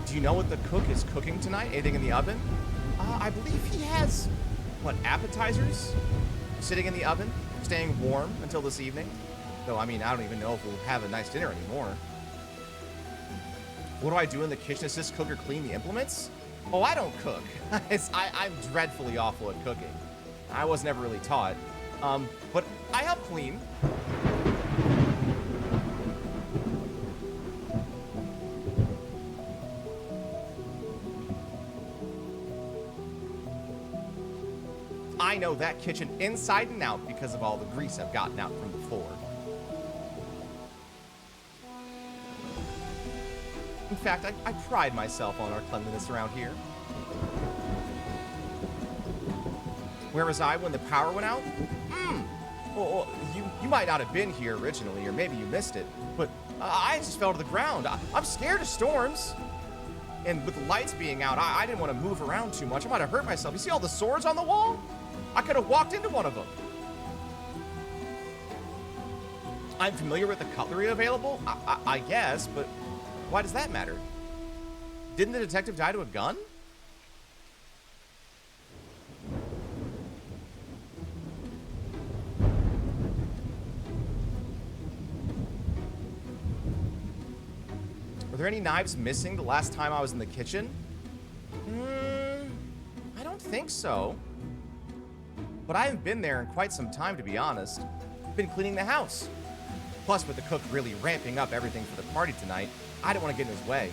Do you know what the cook is cooking tonight? Anything in the oven? I believe he has, what, appetizers? Sitting in the oven, staying warm until this evening. Though, I mean, I don't even know if we'll have a nice dinner anymore. What do I do in the kitchen? Assist cook or clean the implements? Oh, I don't cook. I'm dreadfully awful at cooking. I was never really taught. But I help clean. I know that kitchen inside and out because of all the grease I've gotten out from the floor. fact, I pride myself on our cleanliness around here. Where was I when the power went out? Well, you might not have been here originally, or maybe you missed it, but I just fell to the ground. I'm scared of storms. And with the lights being out, I didn't want to move around too much. I might have hurt myself. You see all the swords on the wall? I could have walked into one of them. I'm familiar with the cutlery available, I guess, but why does that matter? Didn't the detective die to a gun? Were there any knives missing the last time I was in the kitchen? I don't think so. But I haven't been there in quite some time, to be honest. I've been cleaning the house. Plus, with the cook really ramping up everything for the party tonight, I didn't want to get in his way.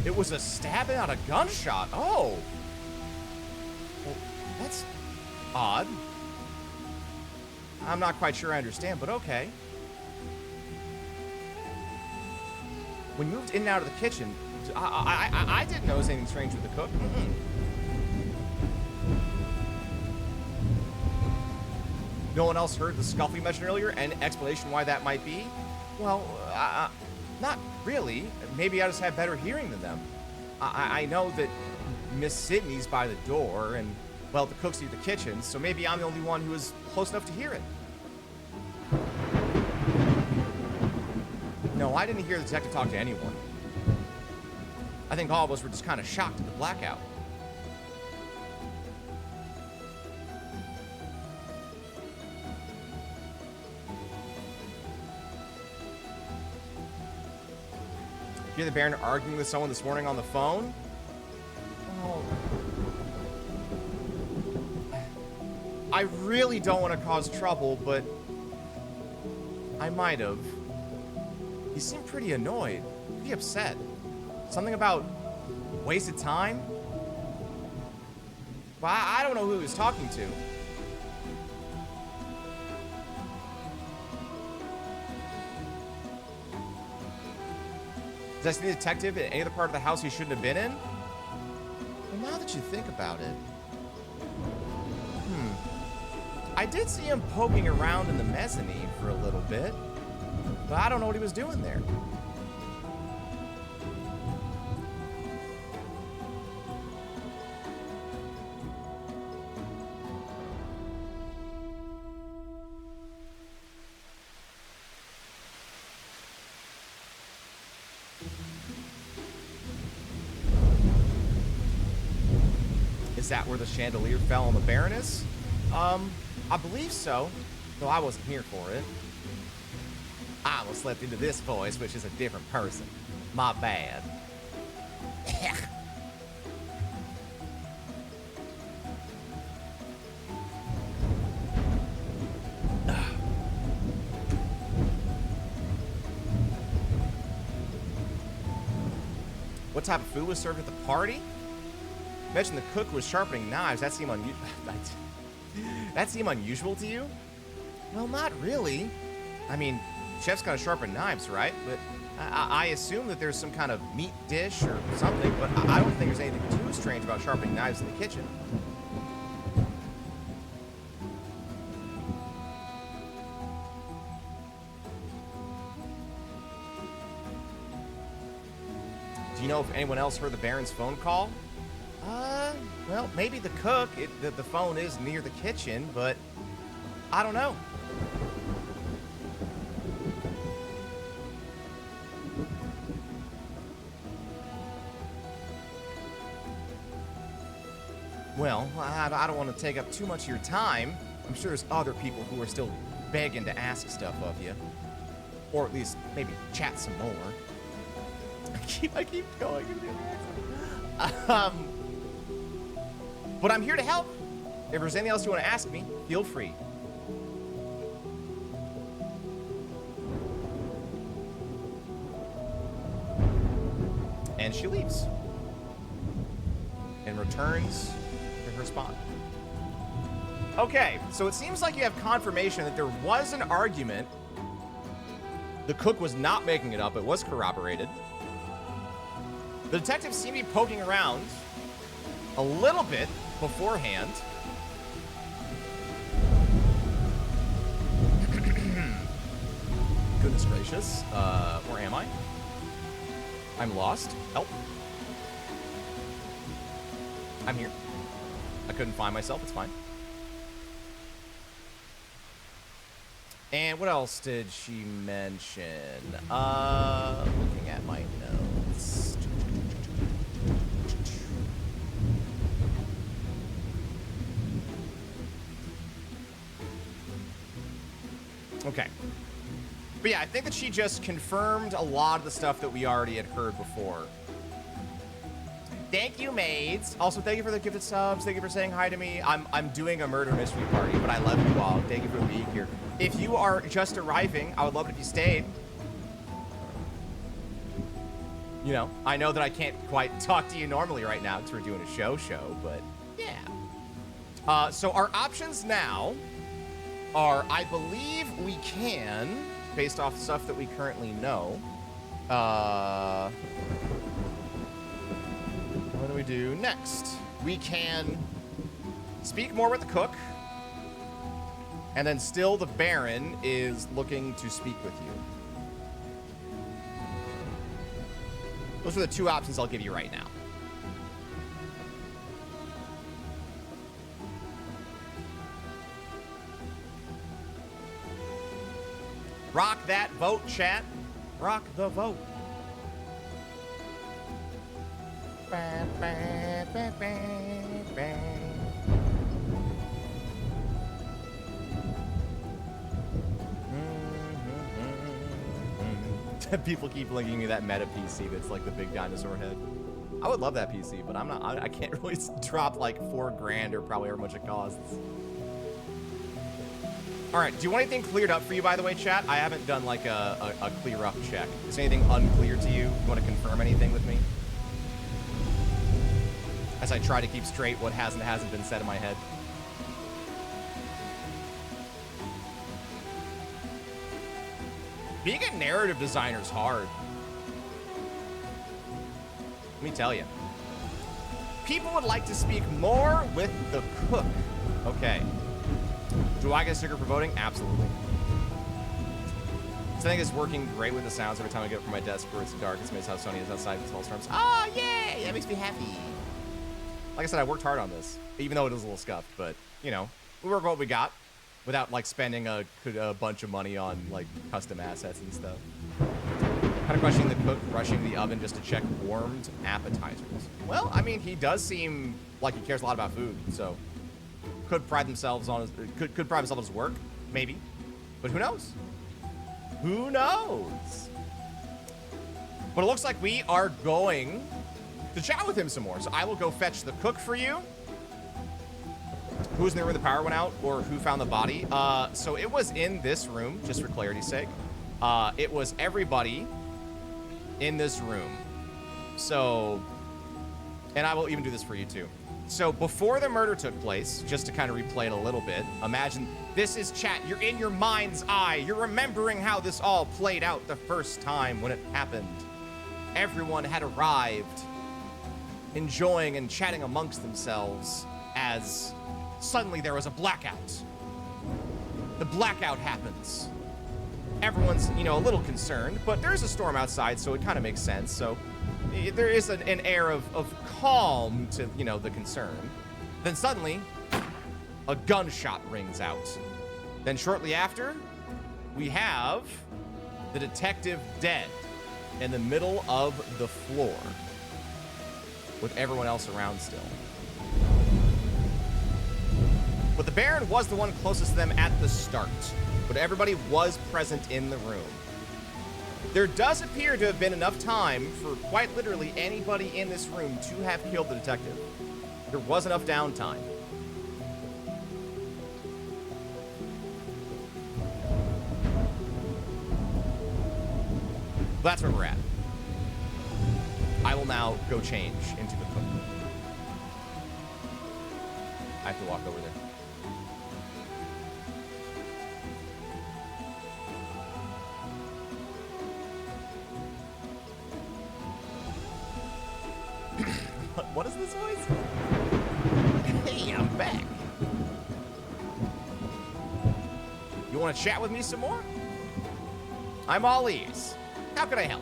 It was a stab and not a gunshot. Oh. Well, that's odd. I'm not quite sure I understand, but okay. When you moved in and out of the kitchen, I didn't notice anything strange with the cook. No one else heard the scuffle you mentioned earlier? Any explanation why that might be? Well, not really. Maybe I just have better hearing than them. I know that Miss Sydney's by the door, and, well, the cook's near the kitchen, so maybe I'm the only one who was close enough to hear it. No, I didn't hear the detective talk to anyone. I think all of us were just kind of shocked at the blackout. You hear the Baron arguing with someone this morning on the phone? Oh. I really don't want to cause trouble, but I might have. He seemed pretty annoyed, pretty upset. Something about wasted time? But I don't know who he was talking to. Did I see the detective in any other part of the house he shouldn't have been in? Well, now that you think about it. I did see him poking around in the mezzanine for a little bit, but I don't know what he was doing there. Is that where the chandelier fell on the Baroness? I believe so, though I wasn't here for it. I almost slipped into this voice, which is a different person. My bad. What type of food was served at the party? Mentioned the cook was sharpening knives. That seemed unusual to you? Well, not really. I mean, chefs gotta sharpen knives, right? But I assume that there's some kind of meat dish or something, but I don't think there's anything too strange about sharpening knives in the kitchen. Do you know if anyone else heard the Baron's phone call? Well, maybe the cook. The phone is near the kitchen, but I don't know. Well, I don't want to take up too much of your time. I'm sure there's other people who are still begging to ask stuff of you. Or at least maybe chat some more. I keep going. But I'm here to help. If there's anything else you want to ask me, feel free. And she leaves. And returns to her spot. Okay, so it seems like you have confirmation that there was an argument. The cook was not making it up. It was corroborated. The detectives seem to be poking around a little bit beforehand. Goodness gracious. Where am I? I'm lost. Help. I'm here. I couldn't find myself. It's fine. And what else did she mention? Looking at my notes. Okay. But yeah, I think that she just confirmed a lot of the stuff that we already had heard before. Thank you, maids. Also, thank you for the gifted subs. Thank you for saying hi to me. I'm doing a murder mystery party, but I love you all. Thank you for being here. If you are just arriving, I would love it if you stayed. You know, I know that I can't quite talk to you normally right now because we're doing a show, but yeah. So our options now are, I believe we can, based off stuff that we currently know, what do we do next? We can speak more with the cook, and then still the Baron is looking to speak with you. Those are the two options I'll give you right now. Rock that vote, chat. Rock the vote. People keep linking me that meta PC that's like the big dinosaur head. I would love that PC, but I can't really drop like $4,000 or probably however much it costs. All right, do you want anything cleared up for you, by the way, chat? I haven't done like a clear up check. Is anything unclear to you? You want to confirm anything with me? As I try to keep straight what hasn't been said in my head. Being a narrative designer is hard. Let me tell you. People would like to speak more with the cook. Okay. Do I get a sticker for voting? Absolutely. This thing is working great with the sounds every time I get up from my desk where it's dark. It's amazing how Sony is outside with storms. Oh, yay! That makes me happy. Like I said, I worked hard on this, even though it is a little scuffed, but, you know, we work what we got without, like, spending a bunch of money on, like, custom assets and stuff. Kind of questioning the cook, rushing the oven just to check warmed appetizers. Well, I mean, he does seem like he cares a lot about food, so could pride themselves on his, could pride himself on his work, maybe. But who knows? Who knows? But it looks like we are going to chat with him some more. So I will go fetch the cook for you. Who was in there when the power went out, or who found the body? So it was in this room, just for clarity's sake. It was everybody in this room. So, and I will even do this for you too. So before the murder took place, just to kind of replay it a little bit, imagine this is chat. You're in your mind's eye. You're remembering how this all played out the first time when it happened. Everyone had arrived, enjoying and chatting amongst themselves as suddenly there was a blackout. The blackout happens. Everyone's, you know, a little concerned, but there's a storm outside, so it kind of makes sense. So there is an air of calm to, you know, the concern. Then suddenly, a gunshot rings out. Then shortly after, we have the detective dead in the middle of the floor with everyone else around still. But the Baron was the one closest to them at the start, but everybody was present in the room. There does appear to have been enough time for quite literally anybody in this room to have killed the detective. There was enough downtime. That's where we're at. I will now go change into the cook. I have to walk over there. What is this voice? Hey, I'm back. You want to chat with me some more? I'm all ears. How can I help?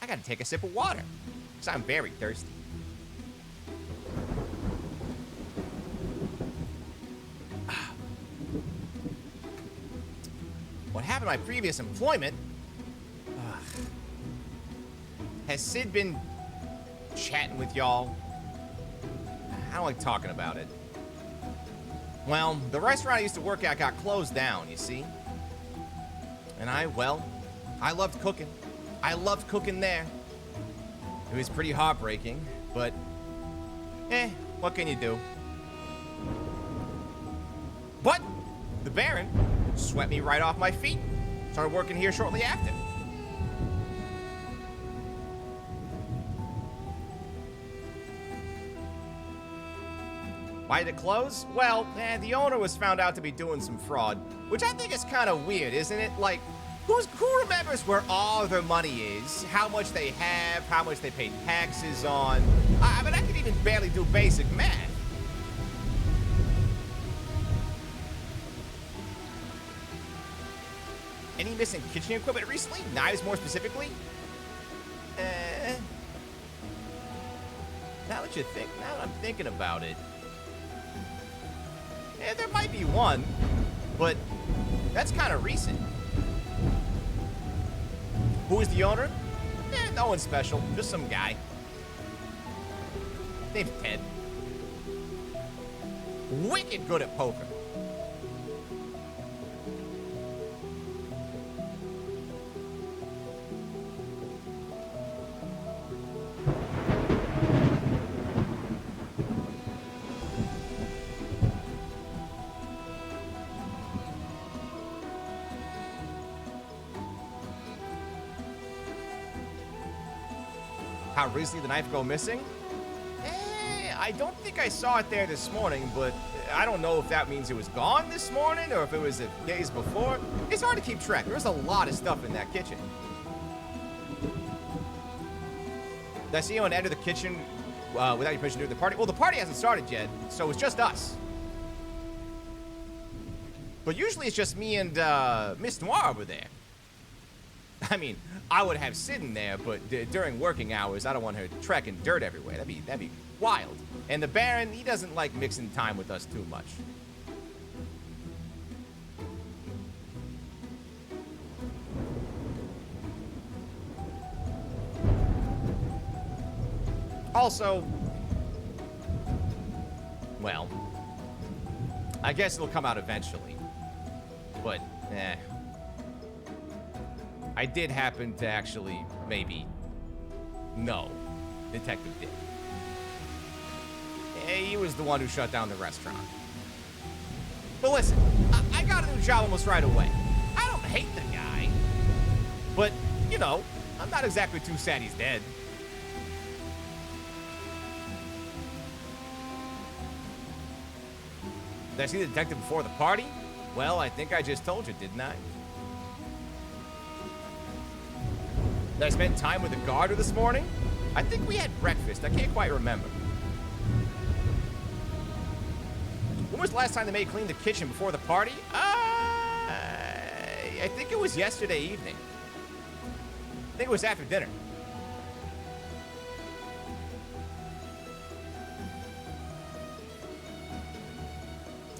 I gotta take a sip of water, because I'm very thirsty. What happened in my previous employment? Has Sid been chatting with y'all? I don't like talking about it. Well, the restaurant I used to work at got closed down, you see? And I loved cooking. I loved cooking there. It was pretty heartbreaking, but what can you do? But the Baron swept me right off my feet. Started working here shortly after. Why did it close? Well, the owner was found out to be doing some fraud, which I think is kind of weird, isn't it? Like, who remembers where all their money is, how much they have, how much they pay taxes on? I mean, I can even barely do basic math. Any missing kitchen equipment recently? Knives more specifically? Now that I'm thinking about it. There might be one, but that's kind of recent. Who is the owner? No one special, just some guy. Name's Ted. Wicked good at poker. How recently did the knife go missing? I don't think I saw it there this morning, but I don't know if that means it was gone this morning or if it was the days before. It's hard to keep track. There's a lot of stuff in that kitchen. Did I see anyone enter the kitchen without your permission during the party? Well, the party hasn't started yet, so it's just us. But usually it's just me and Miss Noir over there. I mean, I would have Sid in there, but during working hours, I don't want her trekking dirt everywhere. That'd be wild. And the Baron, he doesn't like mixing time with us too much. Also, well, I guess it'll come out eventually. But, I did happen to actually, maybe, know Detective Dick. He was the one who shut down the restaurant. But listen, I got a new job almost right away. I don't hate the guy. But, you know, I'm not exactly too sad he's dead. Did I see the detective before the party? Well, I think I just told you, didn't I? Did I spend time with the gardener this morning? I think we had breakfast. I can't quite remember. When was the last time the maid cleaned the kitchen before the party? I think it was yesterday evening. I think it was after dinner.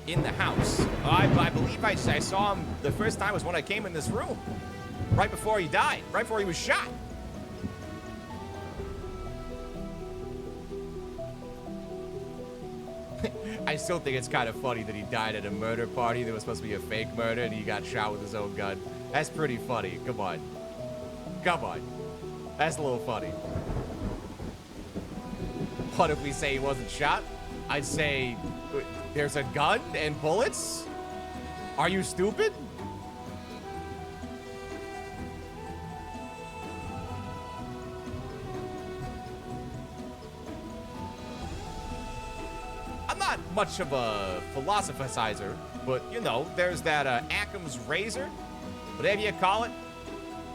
In the house. I believe I saw him the first time was when I came in this room. Right before he died. Right before he was shot. I still think it's kind of funny that he died at a murder party that was supposed to be a fake murder and he got shot with his own gun. That's pretty funny. Come on. Come on. That's a little funny. What if we say he wasn't shot? I'd say there's a gun and bullets? Are you stupid? I'm not much of a philosophizer, But, you know, there's that Occam's razor, whatever you call it.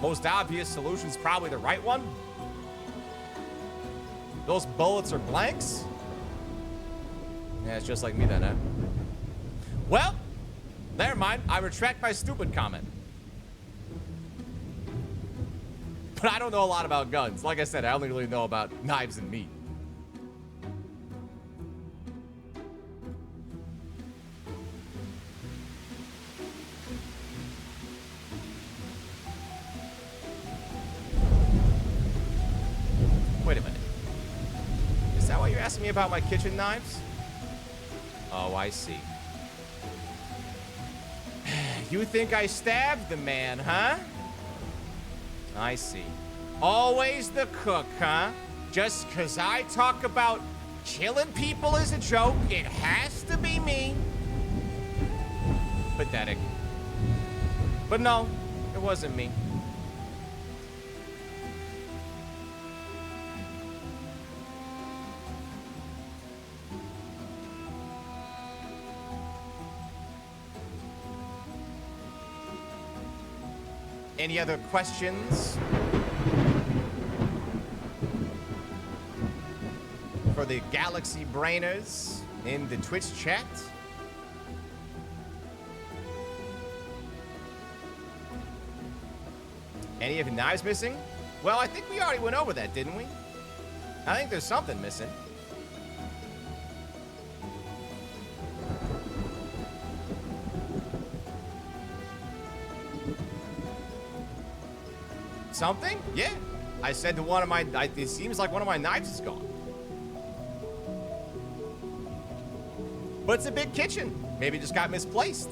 Most obvious solution's probably the right one. Those bullets are blanks. Yeah, it's just like me then, huh? Well, never mind. I retract my stupid comment. But I don't know a lot about guns. Like I said, I only really know about knives and meat. Wait a minute. Is that why you're asking me about my kitchen knives? Oh, I see. You think I stabbed the man, huh? I see. Always the cook, huh? Just 'cause I talk about killing people as a joke, it has to be me. Pathetic. But no, it wasn't me. Any other questions for the Galaxy Brainers in the Twitch chat? Any of your knives missing? Well, I think we already went over that, didn't we? I think there's something missing. Something? Yeah. I said to one of my... it seems like one of my knives is gone. But it's a big kitchen. Maybe it just got misplaced.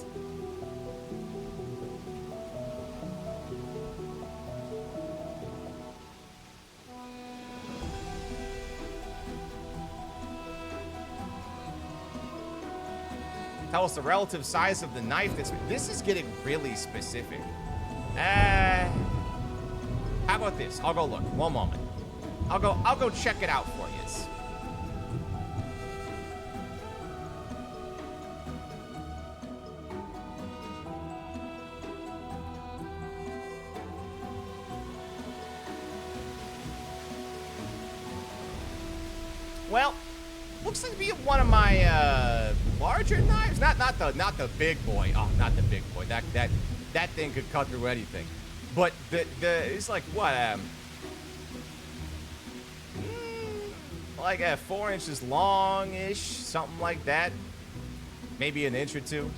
Tell us the relative size of the knife. This is getting really specific. How about this? I'll go look. One moment. I'll go check it out for you. Well, looks like to be one of my larger knives. Not the big boy. Oh, not the big boy. That thing could cut through anything. But it's like what like 4 inches long-ish, something like that. Maybe an inch or two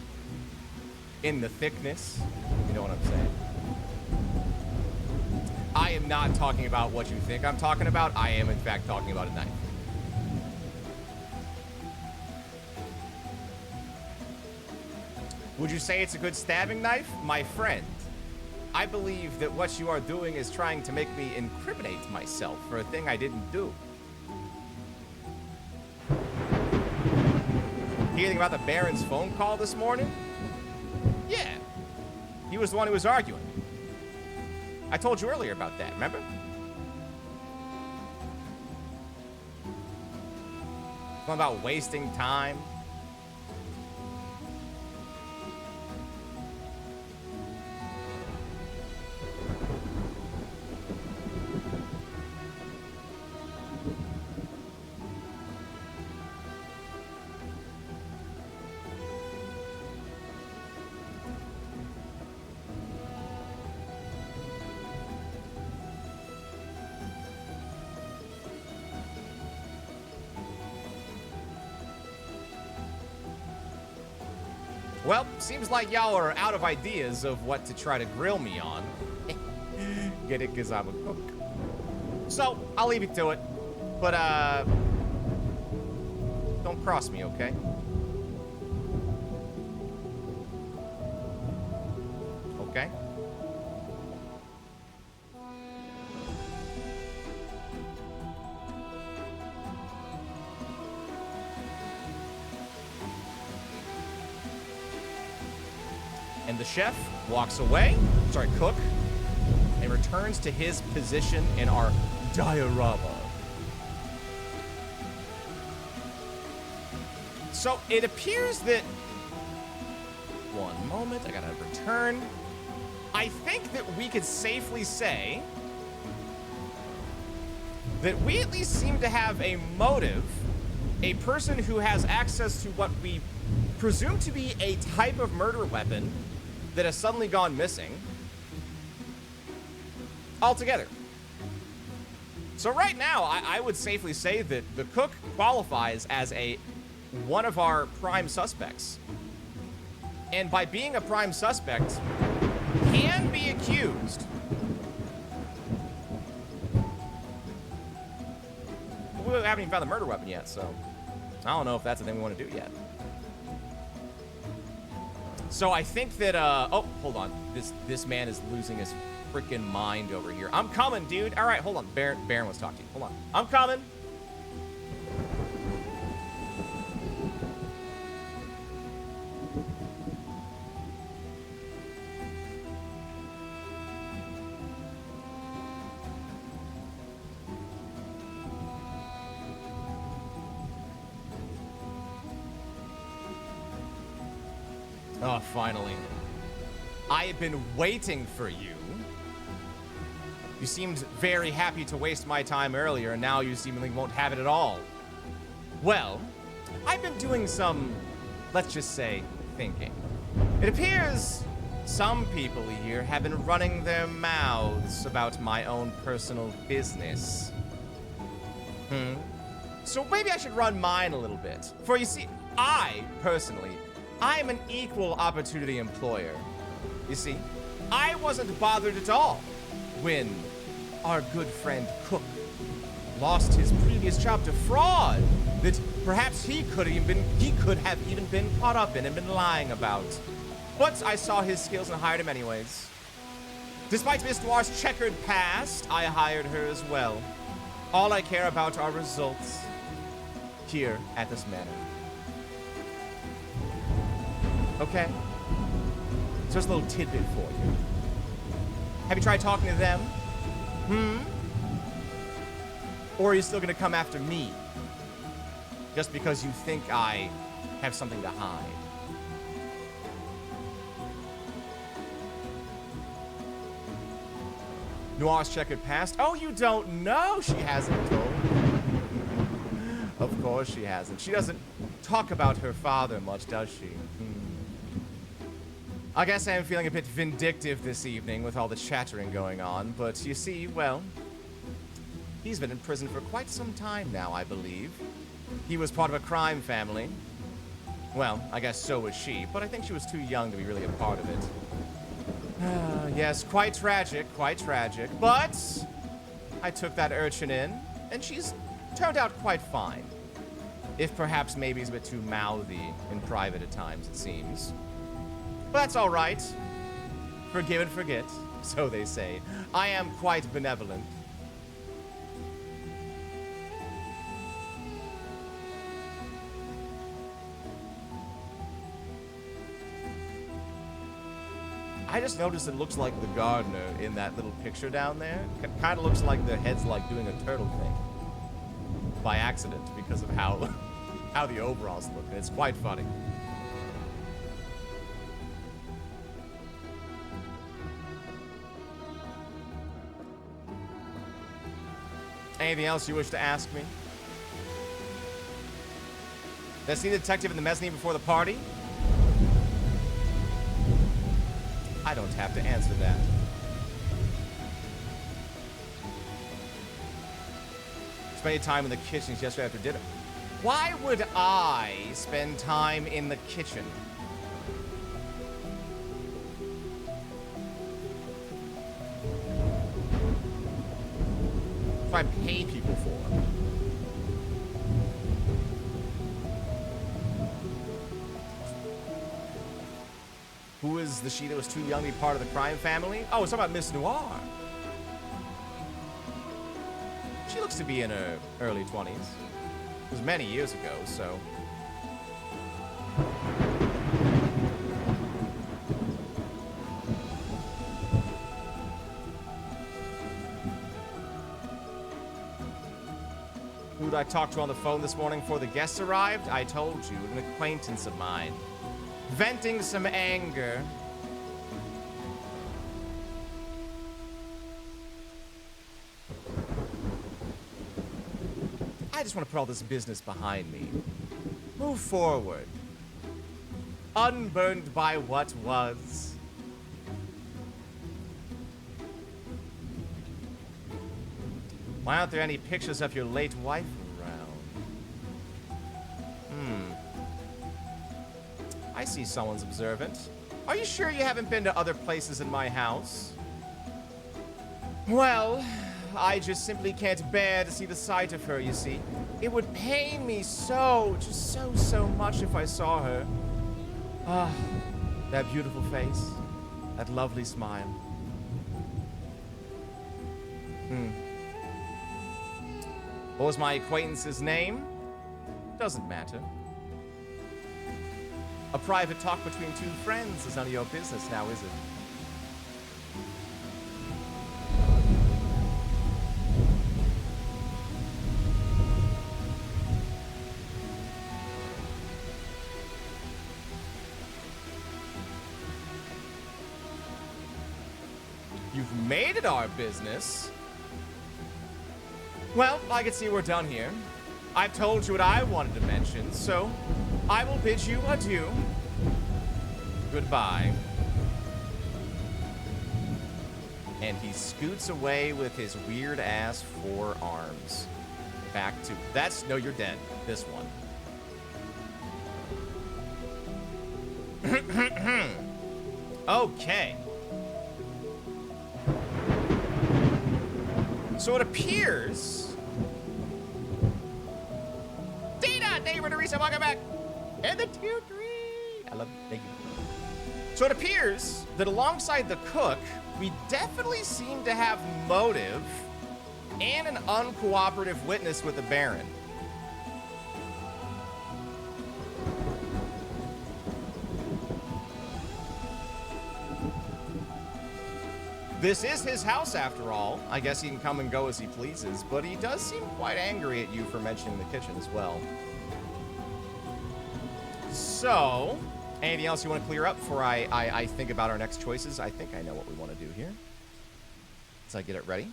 in the thickness. You know what I'm saying? I am not talking about what you think I'm talking about. I am in fact talking about a knife. Would you say it's a good stabbing knife? My friend, I believe that what you are doing is trying to make me incriminate myself for a thing I didn't do. Hear anything about the Baron's phone call this morning? Yeah. He was the one who was arguing. I told you earlier about that, remember? Something about wasting time. Well, seems like y'all are out of ideas of what to try to grill me on. Get it? Because I'm a cook. So, I'll leave you to it. But, don't cross me, okay? Okay? And the chef walks away, cook, and returns to his position in our diorama. So it appears that one moment. I gotta return. I think that we could safely say that we at least seem to have a motive, a person who has access to what we presume to be a type of murder weapon that has suddenly gone missing altogether. So right now, I would safely say that the cook qualifies as one of our prime suspects. And by being a prime suspect, can be accused. We haven't even found the murder weapon yet, so I don't know if that's the thing we want to do yet. So I think that, oh, hold on. This man is losing his freaking mind over here. I'm coming, dude. All right, hold on. Baron wants to talk to you. Hold on. I'm coming. Oh, finally. I have been waiting for you. You seemed very happy to waste my time earlier, and now you seemingly won't have it at all. Well, I've been doing some, let's just say, thinking. It appears some people here have been running their mouths about my own personal business. So maybe I should run mine a little bit. For you see, I am an equal opportunity employer. You see, I wasn't bothered at all when our good friend Cook lost his previous job to fraud that perhaps he could have even been caught up in and been lying about. But I saw his skills and hired him anyways. Despite Miss Noir's checkered past, I hired her as well. All I care about are results here at this manor. Okay? So just a little tidbit for you. Have you tried talking to them? Or are you still gonna come after me? Just because you think I have something to hide? Noir's checkered past? Oh, you don't know? She hasn't told. Of course she hasn't. She doesn't talk about her father much, does she? I guess I am feeling a bit vindictive this evening with all the chattering going on, but you see, well, he's been in prison for quite some time now, I believe. He was part of a crime family. Well, I guess so was she, but I think she was too young to be really a part of it. Yes, quite tragic, but I took that urchin in, and she's turned out quite fine. If perhaps maybe he's a bit too mouthy in private at times, it seems. But that's all right. Forgive and forget, so they say. I am quite benevolent. I just noticed it looks like the gardener in that little picture down there. It kind of looks like the head's like doing a turtle thing. By accident, because of how the overalls look. And it's quite funny. Anything else you wish to ask me? Did I see the detective in the mezzanine before the party? I don't have to answer that. Spending time in the kitchen yesterday after dinner. Why would I spend time in the kitchen? If I pay people for. Who is the she that was too young to be part of the crime family? Oh, it's talking about Miss Noir. She looks to be in her early 20s. It was many years ago, so. Who did I talk to on the phone this morning before the guests arrived? I told you, an acquaintance of mine. venting some anger. I just want to put all this business behind me. Move forward. Unburned by what was. Why aren't there any pictures of your late wife around? I see someone's observant. Are you sure you haven't been to other places in my house? Well, I just simply can't bear to see the sight of her, you see. It would pain me so, just so much if I saw her. Ah, that beautiful face. That lovely smile. What was my acquaintance's name? Doesn't matter. A private talk between two friends is none of your business now, is it? You've made it our business. Well, I can see we're done here. I've told you what I wanted to mention, so I will bid you adieu. Goodbye. And he scoots away with his weird-ass 4 arms. Back to... No, you're dead. This one. Okay. So it appears... Thank you for the reason. Welcome back. And the tier 3. I love it. Thank you. So it appears that alongside the cook, we definitely seem to have motive and an uncooperative witness with the Baron. This is his house, after all. I guess he can come and go as he pleases, but he does seem quite angry at you for mentioning the kitchen as well. So, anything else you want to clear up before I think about our next choices? I think I know what we want to do here. As I get it ready.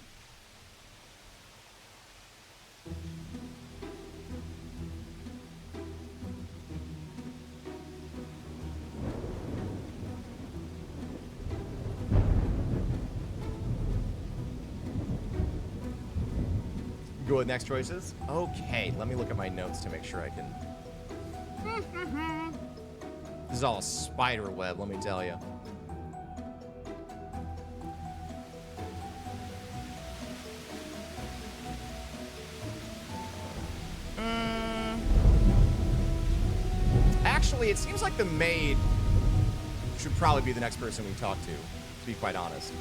Go with next choices? Okay, let me look at my notes to make sure I can... This is all spider web, let me tell you. Actually, it seems like the maid should probably be the next person we talk to be quite honest.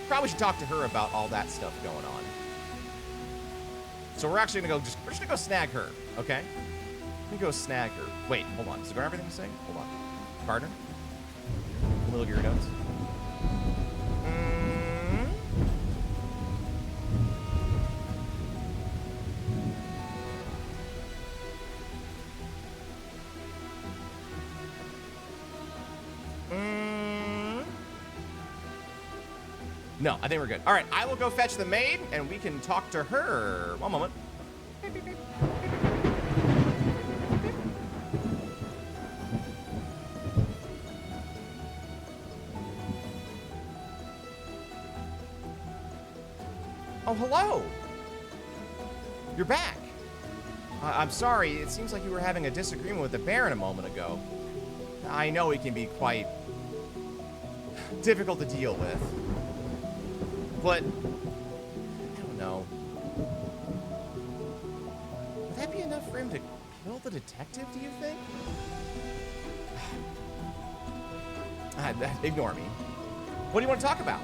Probably should talk to her about all that stuff going on. So we're actually gonna go we're just gonna go snag her, okay? Let me go snag her. Wait, hold on. Does it go everything to say? Hold on. Partner? Let me look at your notes. No, I think we're good. All right, I will go fetch the maid, and we can talk to her. One moment. Oh, hello. You're back. I'm sorry. It seems like you were having a disagreement with the Baron a moment ago. I know he can be quite difficult to deal with. But, I don't know. Would that be enough for him to kill the detective, do you think? Ignore me. What do you want to talk about?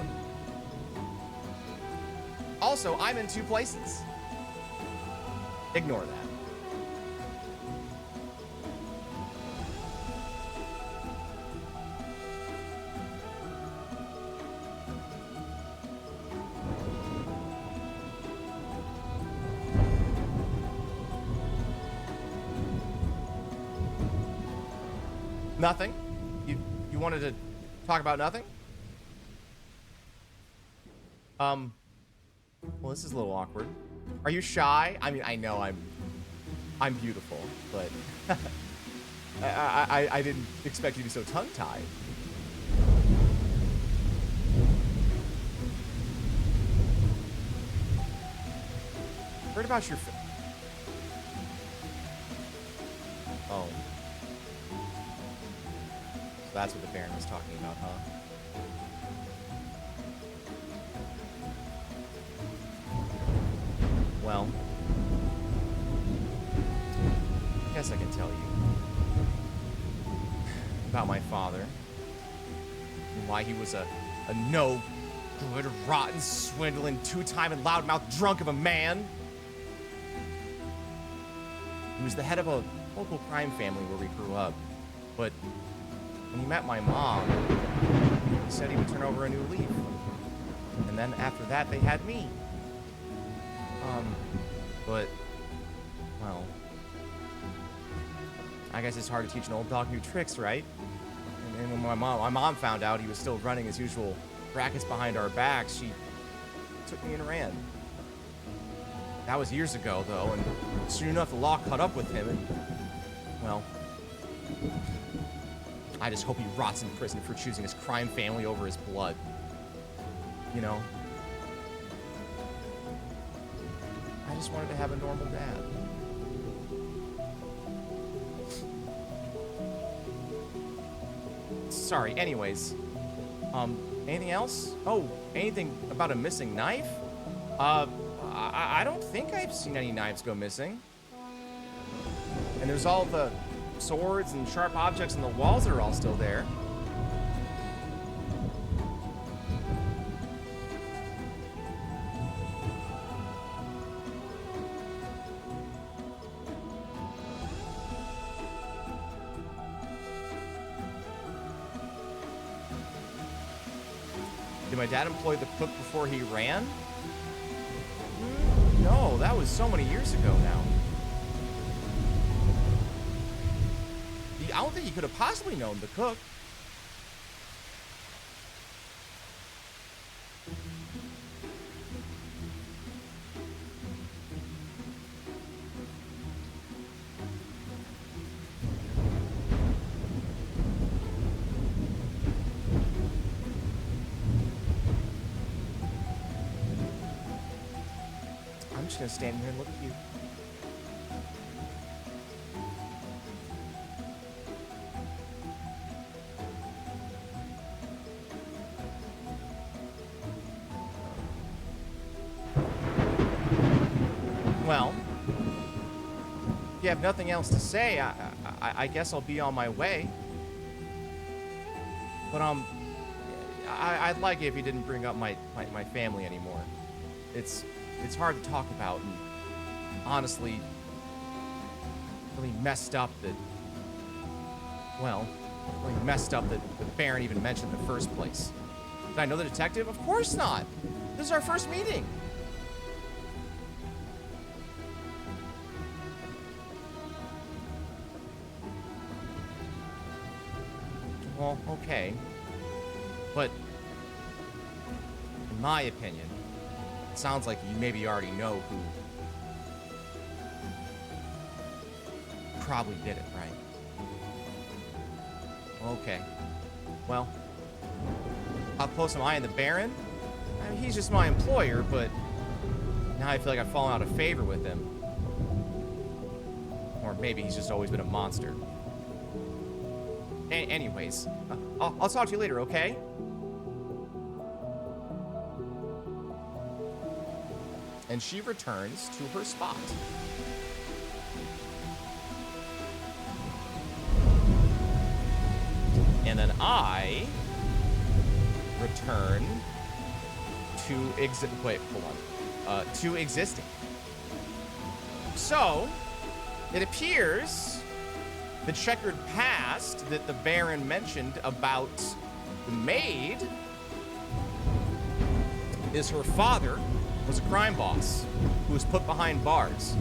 Also, I'm in 2 places. Ignore that. Nothing? You wanted to talk about nothing? Well, this is a little awkward. Are you shy? I mean, I know I'm beautiful, but I didn't expect you to be so tongue-tied. Heard about your oh. So that's what the Baron was talking about, huh? Well, I guess I can tell you about my father and why he was a no good, rotten, swindling, two-time and loudmouth drunk of a man. He was the head of a local crime family where we grew up, but when he met my mom, he said he would turn over a new leaf. And then after that, they had me. But, well, I guess it's hard to teach an old dog new tricks, right? And when my mom found out he was still running his usual rackets behind our backs, she took me and ran. That was years ago, though, and soon enough the law caught up with him, and, well, I just hope he rots in prison for choosing his crime family over his blood. You know? I just wanted to have a normal dad. Sorry, anyways. Anything else? Oh, anything about a missing knife? I don't think I've seen any knives go missing. And there's all the swords and sharp objects on the walls that are all still there. Did my dad employ the cook before he ran? No, that was so many years ago now. I don't think he could have possibly known the cook. I'm just gonna stand here and look at you. Well, if you have nothing else to say, I guess I'll be on my way. But I'd like it if you didn't bring up my family anymore. It's hard to talk about, and honestly, really messed up that, well, really messed up that the Baron even mentioned in the first place. Did I know the detective? Of course not. This is our first meeting. Well, okay. But, in my opinion, it sounds like you maybe already know who probably did it, right? Okay. Well, how close am I in the Baron? I mean, he's just my employer, but now I feel like I've fallen out of favor with him. Or maybe he's just always been a monster. Anyways, I'll talk to you later, okay? And she returns to her spot. And then I return to to existing. So, it appears the checkered past that the Baron mentioned about the maid is her father was a crime boss who was put behind bars.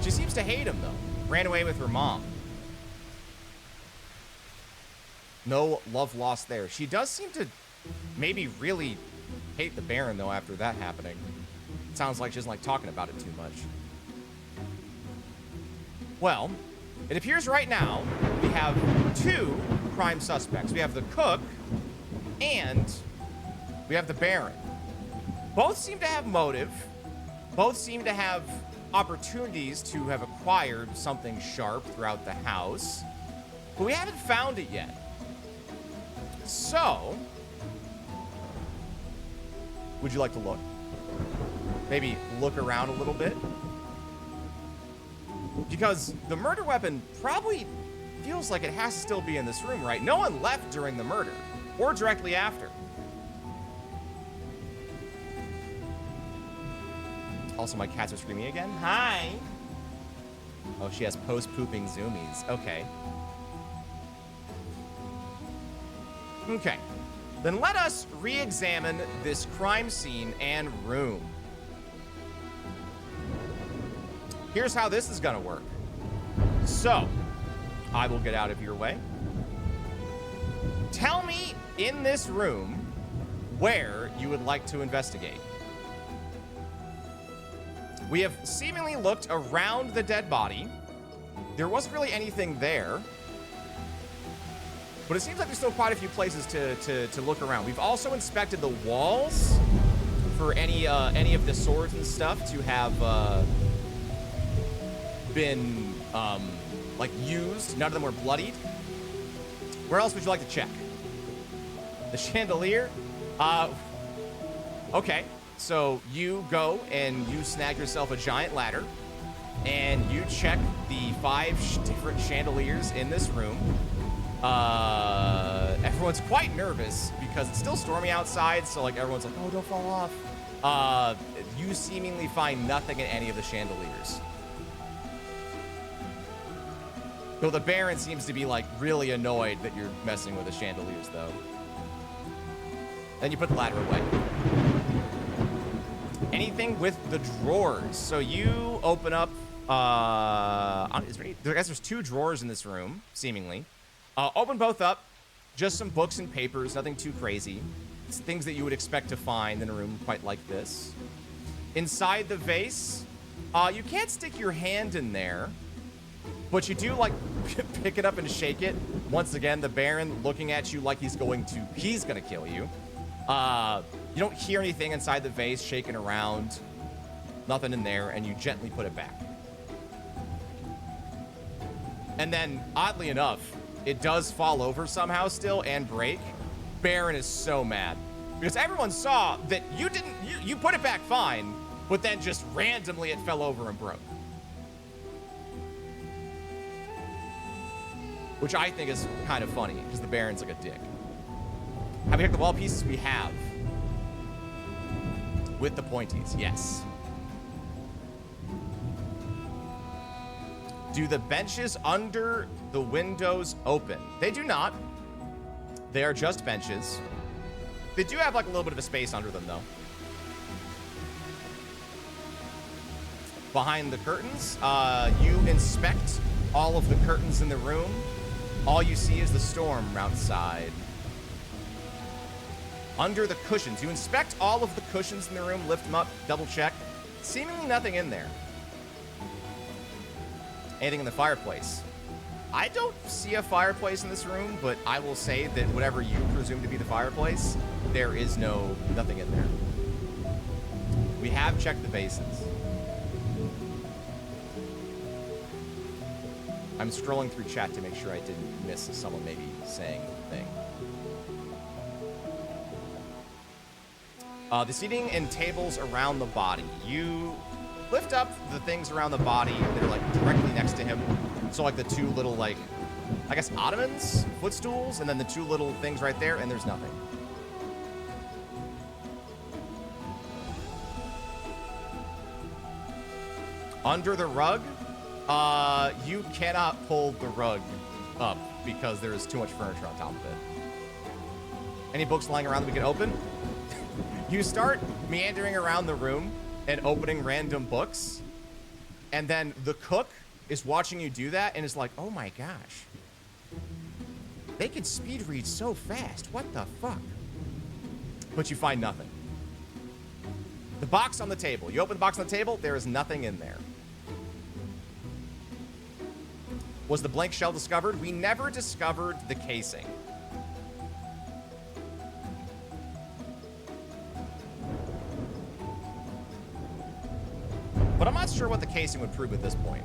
She seems to hate him, though. Ran away with her mom. No love lost there. She does seem to maybe really hate the Baron, though, after that happening. Sounds like she doesn't like talking about it too much. Well, it appears right now we have 2 prime suspects. We have the cook and we have the Baron. Both seem to have motive. Both seem to have opportunities to have acquired something sharp throughout the house, but we haven't found it yet. So, would you like to look? Maybe look around a little bit? Because the murder weapon probably feels like it has to still be in this room, right? No one left during the murder or directly after. Also, my cats are screaming again. Hi. Oh, she has post-pooping zoomies. Okay. Okay. Then let us re-examine this crime scene and room. Here's how this is gonna work. So, I will get out of your way. Tell me in this room where you would like to investigate. We have seemingly looked around the dead body. There wasn't really anything there. But it seems like there's still quite a few places to look around. We've also inspected the walls for any of the swords and stuff to have been like used. None of them were bloodied. Where else would you like to check? The chandelier? Okay. So you go and you snag yourself a giant ladder and you check the 5 different chandeliers in this room. Everyone's quite nervous because it's still stormy outside, so like everyone's like, oh, don't fall off. You seemingly find nothing in any of the chandeliers. Though the Baron seems to be like really annoyed that you're messing with the chandeliers, though. Then you put the ladder away. Anything with the drawers. So you open up, I guess there's 2 drawers in this room, seemingly. Open both up. Just some books and papers, nothing too crazy. It's things that you would expect to find in a room quite like this. Inside the vase, you can't stick your hand in there, but you do like pick it up and shake it. Once again, the Baron looking at you like he's gonna kill you. You don't hear anything inside the vase shaking around. Nothing in there, and you gently put it back. And then, oddly enough, it does fall over somehow still and break. Baron is so mad. Because everyone saw that you put it back fine, but then just randomly it fell over and broke. Which I think is kind of funny, because the Baron's like a dick. Have we checked the wall pieces? We have. With the pointies, yes. Do the benches under the windows open? They do not. They are just benches. They do have like a little bit of a space under them, though. Behind the curtains, you inspect all of the curtains in the room. All you see is the storm outside. Under the cushions, you inspect all of the cushions in the room, lift them up, double check. Seemingly nothing in there. Anything in the fireplace? I don't see a fireplace in this room, but I will say that whatever you presume to be the fireplace, there is nothing in there. We have checked the vases. I'm scrolling through chat to make sure I didn't miss someone maybe saying a thing. The seating and tables around the body. You lift up the things around the body that are like directly next to him. So like the 2 little like, I guess ottomans, footstools, and then the 2 little things right there, and there's nothing. Under the rug, you cannot pull the rug up because there is too much furniture on top of it. Any books lying around that we can open? You start meandering around the room and opening random books, and then the cook is watching you do that and is like, oh my gosh. They can speed read so fast. What the fuck? But you find nothing. The box on the table. You open the box on the table, there is nothing in there. Was the blank shell discovered? We never discovered the casing. But I'm not sure what the casing would prove at this point.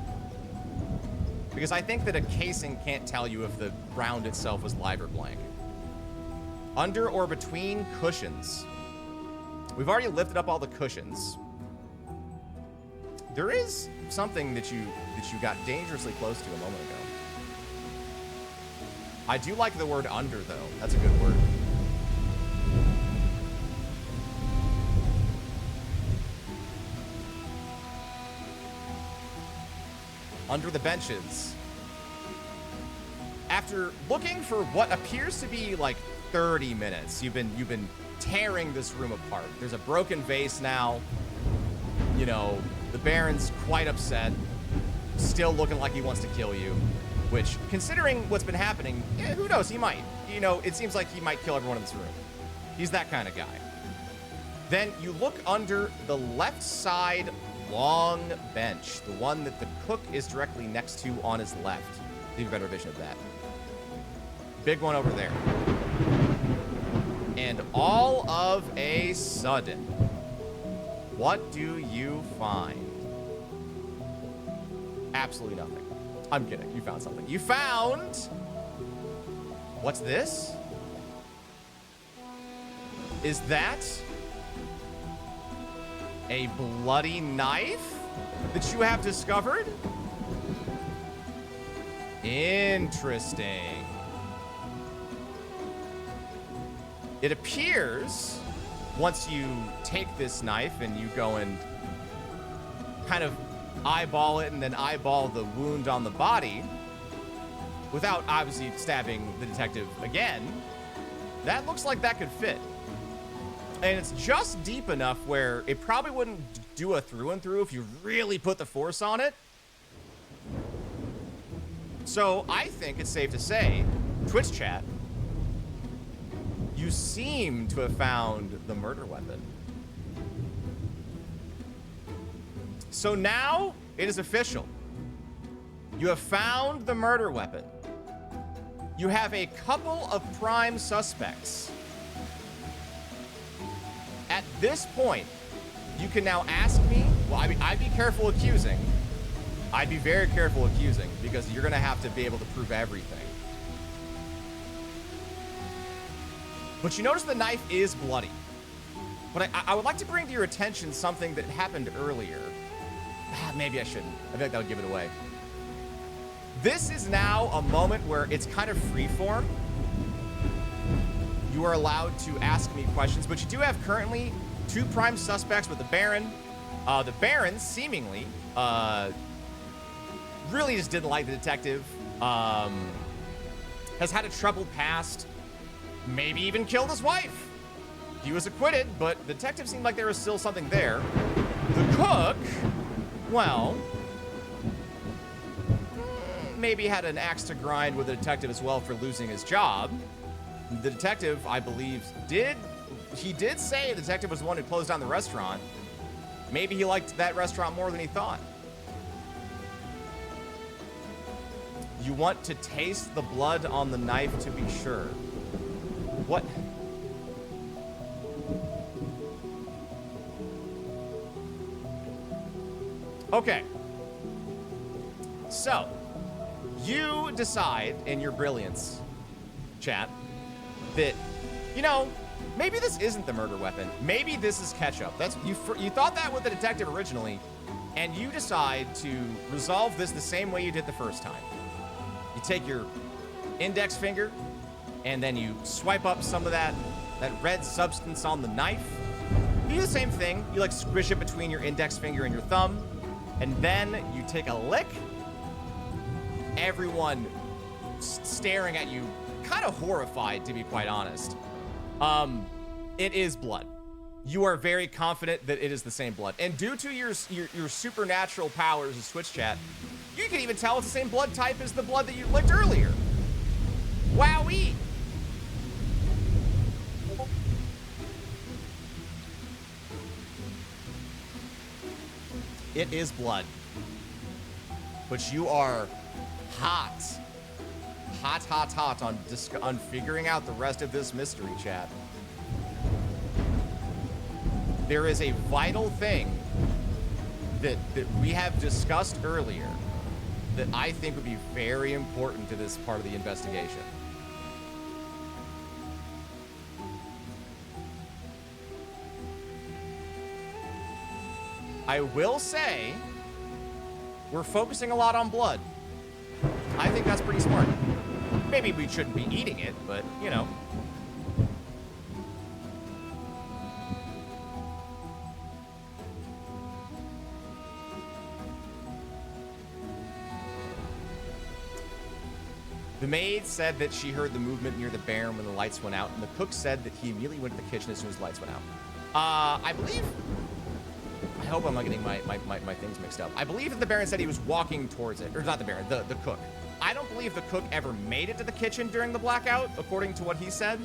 Because I think that a casing can't tell you if the round itself was live or blank. Under or between cushions. We've already lifted up all the cushions. There is something that you got dangerously close to a moment ago. I do like the word under, though. That's a good word. Under the benches. After looking for what appears to be like 30 minutes, you've been tearing this room apart. There's a broken vase now. You know, the Baron's quite upset. Still looking like he wants to kill you. Which, considering what's been happening, yeah, who knows, he might. You know, it seems like he might kill everyone in this room. He's that kind of guy. Then you look under the left side long bench, the one that the cook is directly next to on his left. Give you a better vision of that. Big one over there. And all of a sudden, what do you find? Absolutely nothing. I'm kidding. You found something. You found... What's this? Is that a bloody knife that you have discovered? Interesting. It appears, once you take this knife and you go and kind of eyeball it and then eyeball the wound on the body, without obviously stabbing the detective again, that looks like that could fit. And it's just deep enough where it probably wouldn't do a through and through if you really put the force on it. So I think it's safe to say, Twitch chat, you seem to have found the murder weapon. So now it is official. You have found the murder weapon. You have a couple of prime suspects. At this point, you can now ask me, well, I'd be careful accusing. I'd be very careful accusing because you're going to have to be able to prove everything. But you notice the knife is bloody. But I would like to bring to your attention something that happened earlier. Maybe I shouldn't. I feel like that would give it away. This is now a moment where it's kind of freeform. You are allowed to ask me questions, but you do have currently 2 prime suspects with the Baron. The Baron seemingly really just didn't like the detective. Has had a troubled past. Maybe even killed his wife. He was acquitted, but the detective seemed like there was still something there. The cook, well, maybe had an axe to grind with the detective as well for losing his job. The detective, I believe, did say the detective was the one who closed down the restaurant. Maybe he liked that restaurant more than he thought. You want to taste the blood on the knife to be sure. What? Okay. So, you decide in your brilliance, chat, that, you know, maybe this isn't the murder weapon. Maybe this is ketchup. That's you thought that with the detective originally, and you decide to resolve this the same way you did the first time. You take your index finger, and then you swipe up some of that red substance on the knife. You do the same thing. You like squish it between your index finger and your thumb, and then you take a lick. Everyone staring at you, kind of horrified, to be quite honest. It is blood. You are very confident that it is the same blood. And due to your supernatural powers as Twitch chat, you can even tell it's the same blood type as the blood that you licked earlier. Wowee! It is blood. But you are hot. Hot on figuring out the rest of this mystery, chat. There is a vital thing that we have discussed earlier that I think would be very important to this part of the investigation. I will say, we're focusing a lot on blood. I think that's pretty smart. Maybe we shouldn't be eating it, but, you know. The maid said that she heard the movement near the Baron when the lights went out, and the cook said that he immediately went to the kitchen as soon as the lights went out. I believe... I hope I'm not getting my things mixed up. I believe that the Baron said he was walking towards it. Or not the Baron, the cook. I don't believe the cook ever made it to the kitchen during the blackout, according to what he said.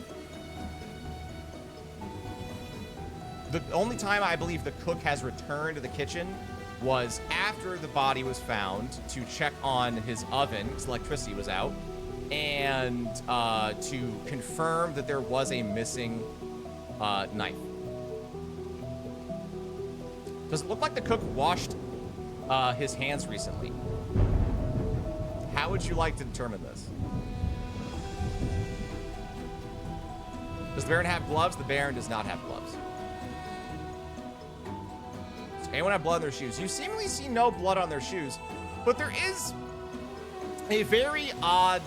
The only time I believe the cook has returned to the kitchen was after the body was found to check on his oven, because electricity was out, and to confirm that there was a missing knife. Does it look like the cook washed his hands recently? How would you like to determine this? Does the Baron have gloves? The Baron does not have gloves. Does anyone have blood on their shoes? You seemingly see no blood on their shoes, but there is a very odd,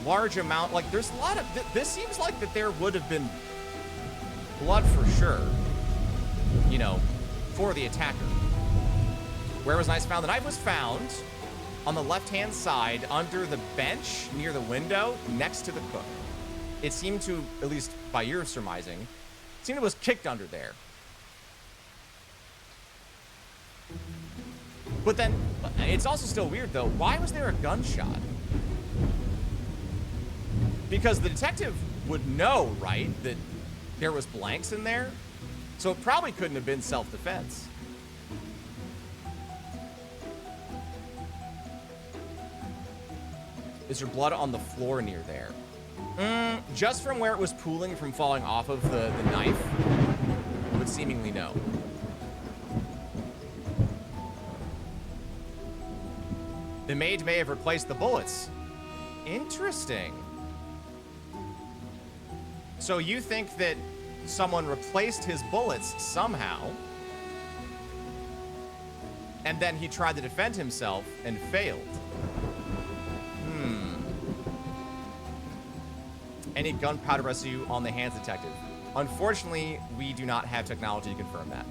large amount. Like, there's a lot of... This seems like that there would have been blood for sure, you know, for the attacker. Where was the knife found? The knife was found on the left-hand side under the bench near the window next to the cook. It seemed to, at least by your surmising, it seemed it was kicked under there. But then, it's also still weird though. Why was there a gunshot? Because the detective would know, right, that there was blanks in there. So it probably couldn't have been self-defense. Is there blood on the floor near there? Just from where it was pooling from falling off of the knife, it would seemingly no. The maid may have replaced the bullets. Interesting. So you think that someone replaced his bullets somehow, and then he tried to defend himself and failed. Any gunpowder residue on the hands, detective? Unfortunately, we do not have technology to confirm that.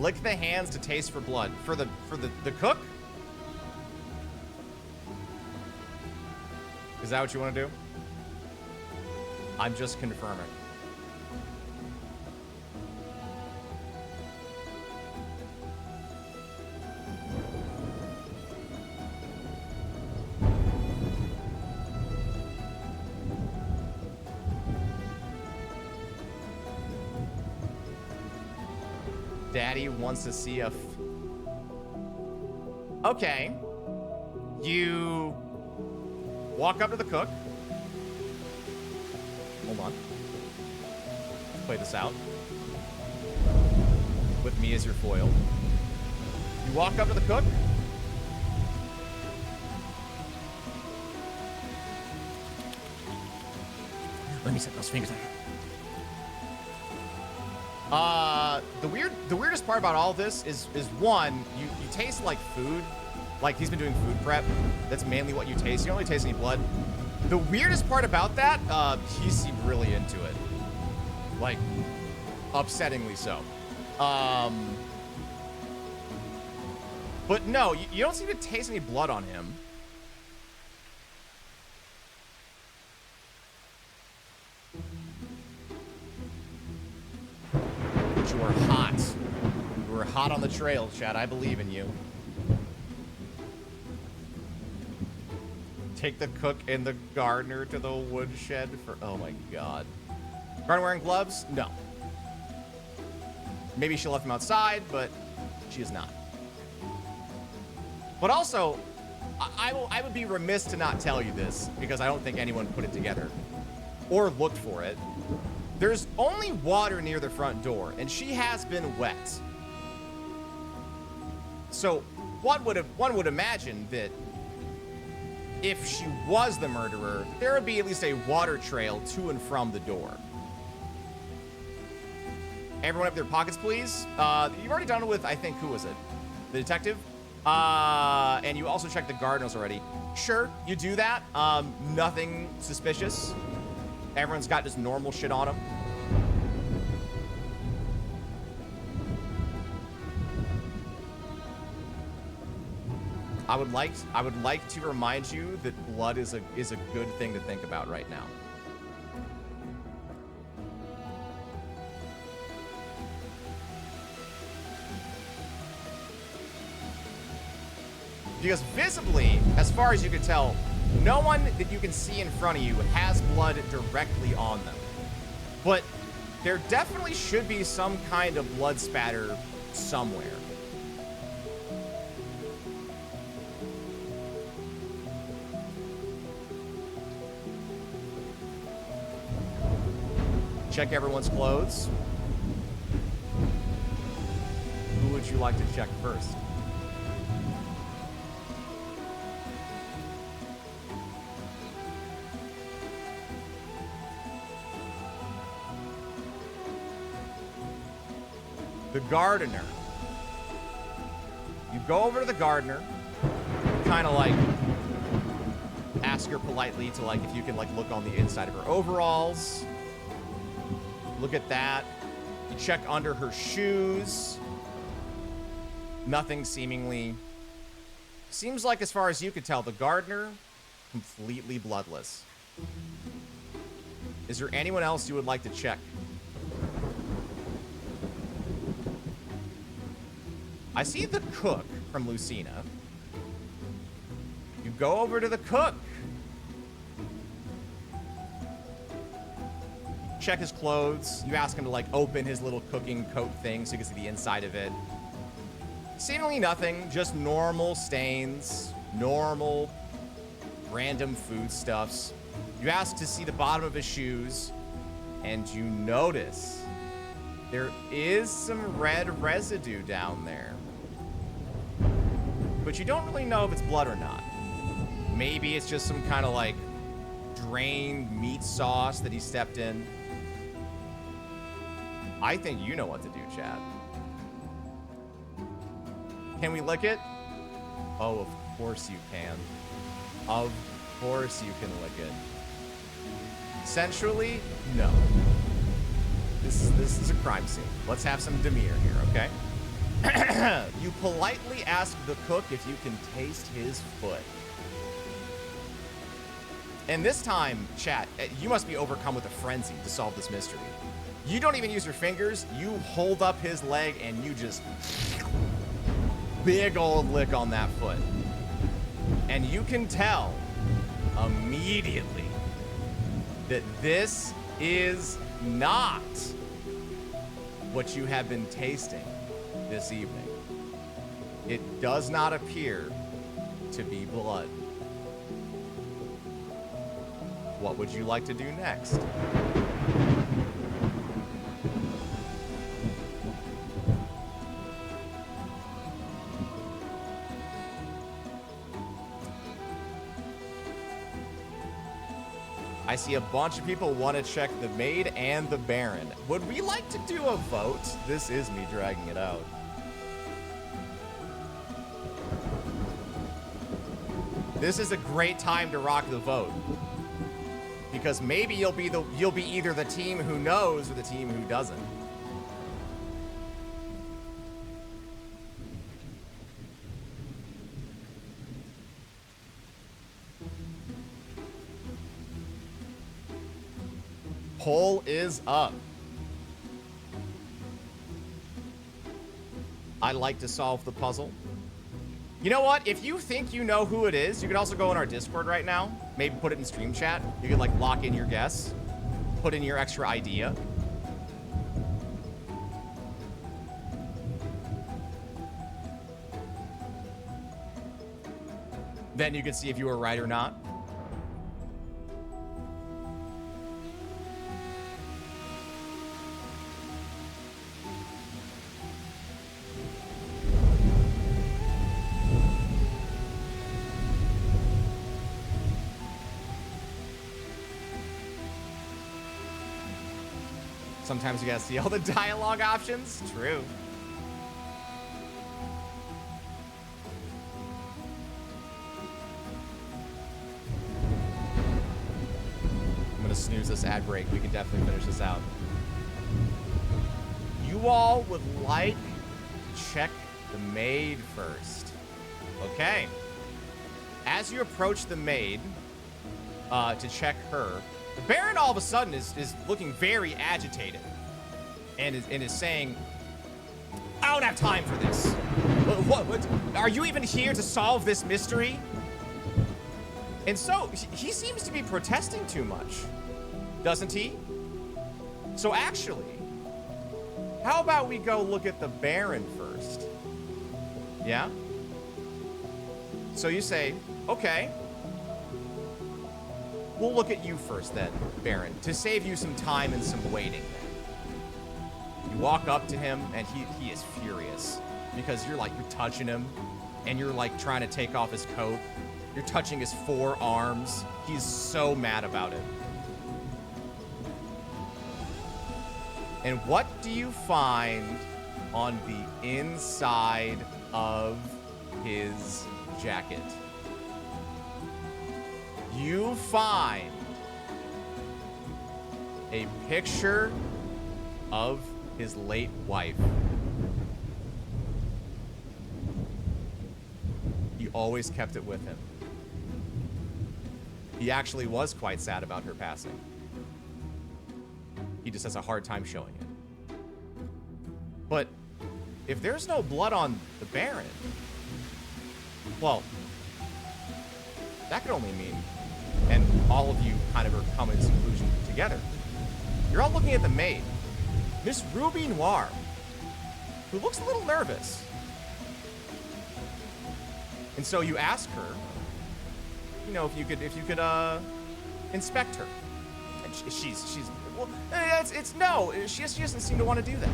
Lick the hands to taste for blood. For the cook? Is that what you want to do? I'm just confirming. Daddy wants to see a... Okay. You walk up to the cook. Hold on. Let's play this out. With me as your foil. You walk up to the cook. Let me set those fingers on. The weirdest part about all this is one, you taste like food. Like he's been doing food prep. That's mainly what you taste. You don't really taste any blood. The weirdest part about that, he seemed really into it. Like, upsettingly so. But no, you don't seem to taste any blood on him. But you are hot. You are hot on the trail, Chad. I believe in you. take the cook and the gardener to the woodshed for... Oh, my God. Gardener wearing gloves? No. Maybe she left them outside, but she is not. But also, I would be remiss to not tell you this, because I don't think anyone put it together or looked for it. There's only water near the front door, and she has been wet. So one would imagine that if she was the murderer, there would be at least a water trail to and from the door. Everyone up their pockets, please. You've already done it with, I think, who was it? The detective? And you also checked the gardeners already. Sure, you do that. Nothing suspicious. Everyone's got just normal shit on them. I would like to remind you that blood is a good thing to think about right now. Because visibly, as far as you can tell, no one that you can see in front of you has blood directly on them. But there definitely should be some kind of blood spatter somewhere. Check everyone's clothes. Who would you like to check first? The gardener. You go over to the gardener, kind of like ask her politely to like if you can like look on the inside of her overalls. Look at that. You check under her shoes. Nothing seemingly. Seems like, as far as you could tell, the gardener, completely bloodless. Is there anyone else you would like to check? I see the cook from Lucina. You go over to the cook. Check his clothes. You ask him to like open his little cooking coat thing so you can see the inside of it. Seemingly nothing, just normal stains, normal random foodstuffs. You ask to see the bottom of his shoes, and you notice there is some red residue down there. But you don't really know if it's blood or not. Maybe it's just some kind of like drained meat sauce that he stepped in. I think you know what to do, Chad. Can we lick it? Oh, of course you can. Of course you can lick it. Sensually, no. This is a crime scene. Let's have some demeanor here, okay? You politely ask the cook if you can taste his foot. And this time, chat, you must be overcome with a frenzy to solve this mystery. You don't even use your fingers. You hold up his leg and you just big old lick on that foot. And you can tell immediately that this is not what you have been tasting this evening. It does not appear to be blood. What would you like to do next? I see a bunch of people want to check the maid and the Baron. Would we like to do a vote? This is me dragging it out. This is a great time to rock the vote. Because maybe you'll be either the team who knows or the team who doesn't. Poll is up. I like to solve the puzzle. You know what? If you think you know who it is, you can also go in our Discord right now. Maybe put it in stream chat. You can like lock in your guess. Put in your extra idea. Then you can see if you were right or not. Sometimes you gotta see all the dialogue options. True. I'm gonna snooze this ad break. We can definitely finish this out. You all would like to check the maid first. Okay. As you approach the maid to check her, the Baron all of a sudden is looking very agitated and is saying, I don't have time for this. What? Are you even here to solve this mystery? And so he seems to be protesting too much, doesn't he? So actually, how about we go look at the Baron first? Yeah? So you say, okay. We'll look at you first then, Baron, to save you some time and some waiting. You walk up to him, and he is furious because you're touching him, and you're like trying to take off his coat. You're touching his forearms. He's so mad about it. And what do you find on the inside of his jacket? You find a picture of his late wife. He always kept it with him. He actually was quite sad about her passing. He just has a hard time showing it. But if there's no blood on the Baron, well, that could only mean, and all of you kind of are coming to this conclusion together, you're all looking at the maid, Miss Ruby Noir, who looks a little nervous. And so you ask her, you know, if you could inspect her. And she's well, it's no, she doesn't seem to want to do that.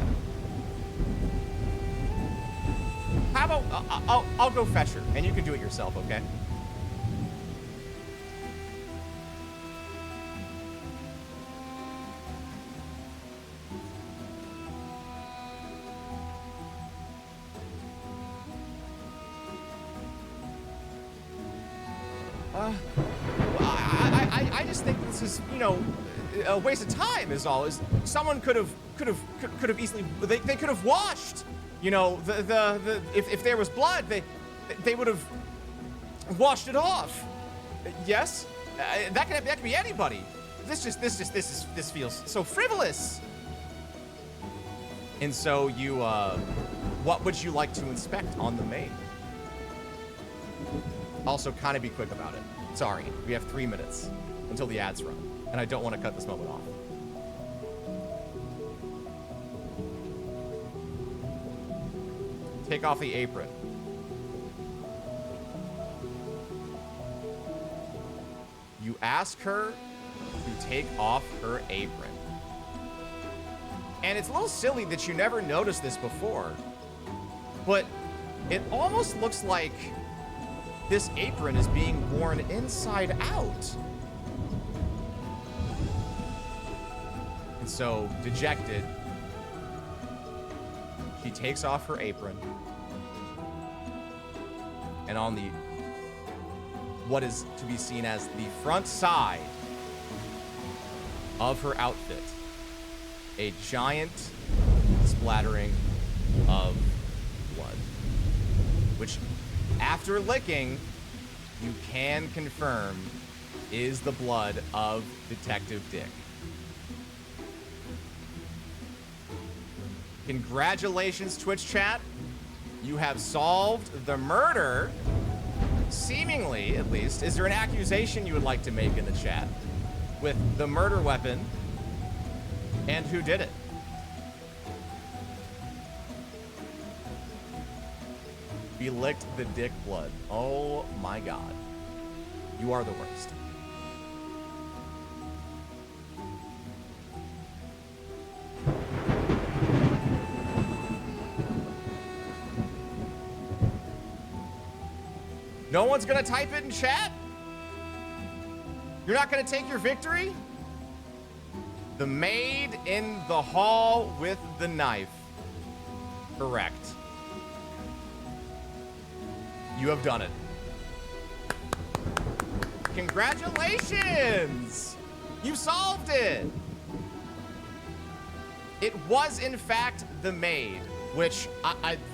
How about I'll go fetch her, and you can do it yourself, okay? I just think this is, you know, a waste of time is all. Is someone could have easily, they could have washed, you know, if there was blood, they would have washed it off. Yes, that could be anybody. This feels so frivolous. And so you, what would you like to inspect on the maid? Also, kind of be quick about it. Sorry, we have 3 minutes until the ads run, and I don't want to cut this moment off. Take off the apron. You ask her to take off her apron. And it's a little silly that you never noticed this before, but it almost looks like this apron is being worn inside out. And so, dejected, she takes off her apron, and on the what is to be seen as the front side of her outfit, a giant splattering of blood, which, after licking, you can confirm is the blood of Detective Dick. Congratulations, Twitch chat. You have solved the murder, seemingly, at least. Is there an accusation you would like to make in the chat with the murder weapon and who did it? He licked the dick blood. Oh my God. You are the worst. No one's gonna type it in chat? You're not gonna take your victory? The maid in the hall with the knife. Correct. You have done it. Congratulations! You solved it! It was, in fact, the maid, which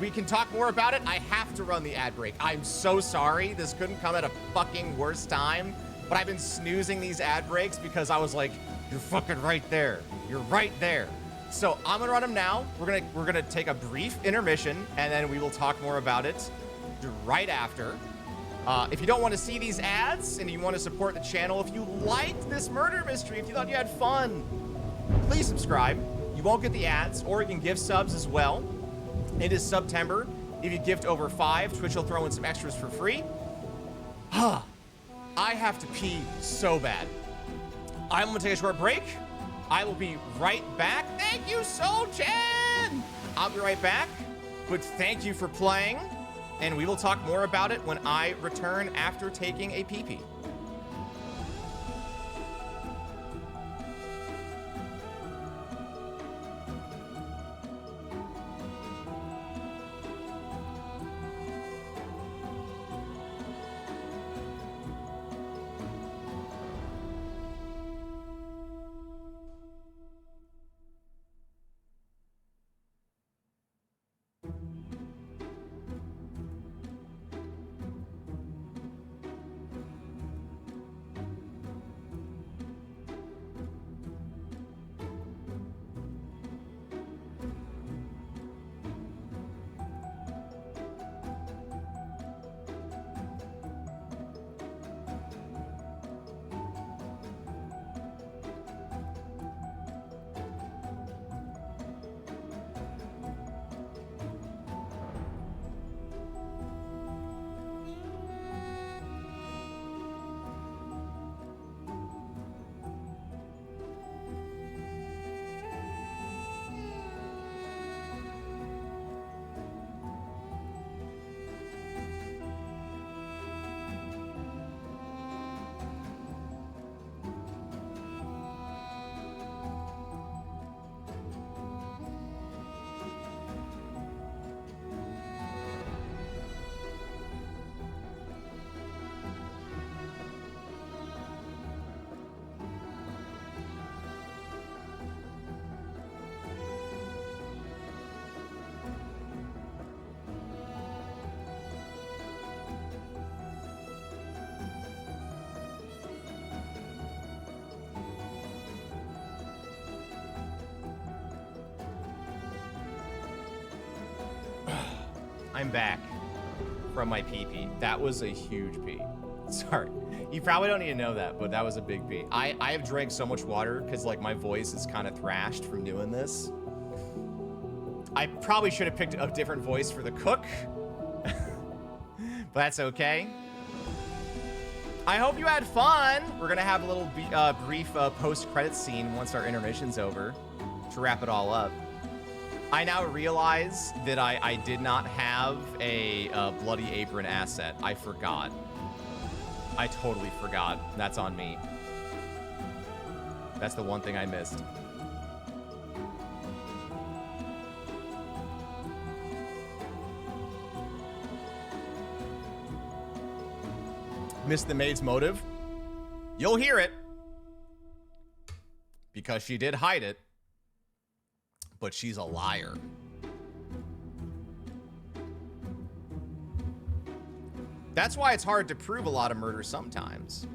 we can talk more about it. I have to run the ad break. I'm so sorry. This couldn't come at a fucking worse time, but I've been snoozing these ad breaks because I was like, you're fucking right there. You're right there. So I'm gonna run them now. We're gonna take a brief intermission, and then we will talk more about it right after. If you don't want to see these ads and you want to support the channel, if you liked this murder mystery, if you thought you had fun, please subscribe. You won't get the ads, or you can gift subs as well. It is September. If you gift over 5, Twitch will throw in some extras for free. I have to pee so bad. I'm gonna take a short break. I will be right back. Thank you, Soul Chen! I'll be right back, but thank you for playing, and we will talk more about it when I return after taking a pee-pee. I'm back from my pee-pee. That was a huge pee. Sorry. You probably don't need to know that, but that was a big pee. I have drank so much water because, like, my voice is kind of thrashed from doing this. I probably should have picked a different voice for the cook. But that's okay. I hope you had fun. We're going to have a little brief post-credit scene once our intermission's over to wrap it all up. I now realize that I did not have a Bloody Apron asset. I forgot. I totally forgot. That's on me. That's the one thing I missed. Missed the maid's motive. You'll hear it. Because she did hide it. But she's a liar. That's why it's hard to prove a lot of murders sometimes.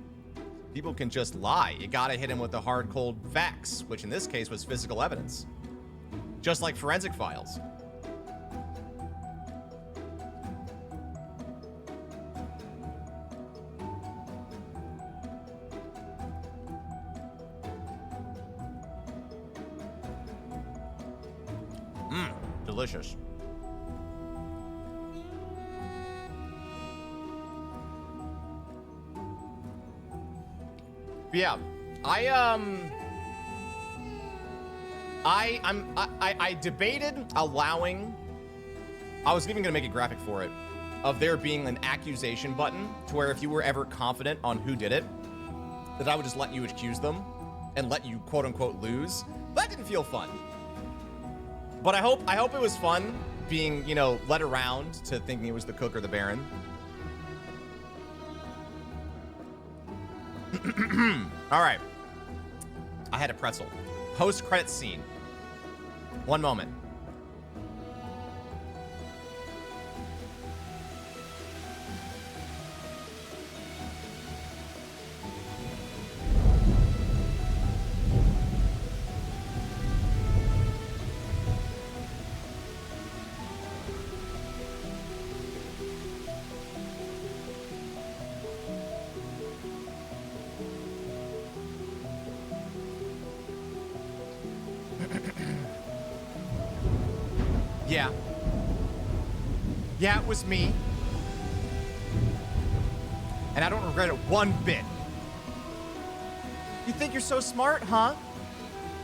People can just lie. You gotta hit them with the hard, cold facts, which in this case was physical evidence. Just like forensic files. delicious. But yeah, I debated allowing, I was even gonna make a graphic for it, of there being an accusation button to where if you were ever confident on who did it, that I would just let you accuse them and let you quote unquote lose. That didn't feel fun. But I hope it was fun being, you know, led around to thinking it was the cook or the Baron. All right. I had a pretzel. Post-credit scene. One moment. Yeah, it was me. And I don't regret it one bit. You think you're so smart, huh?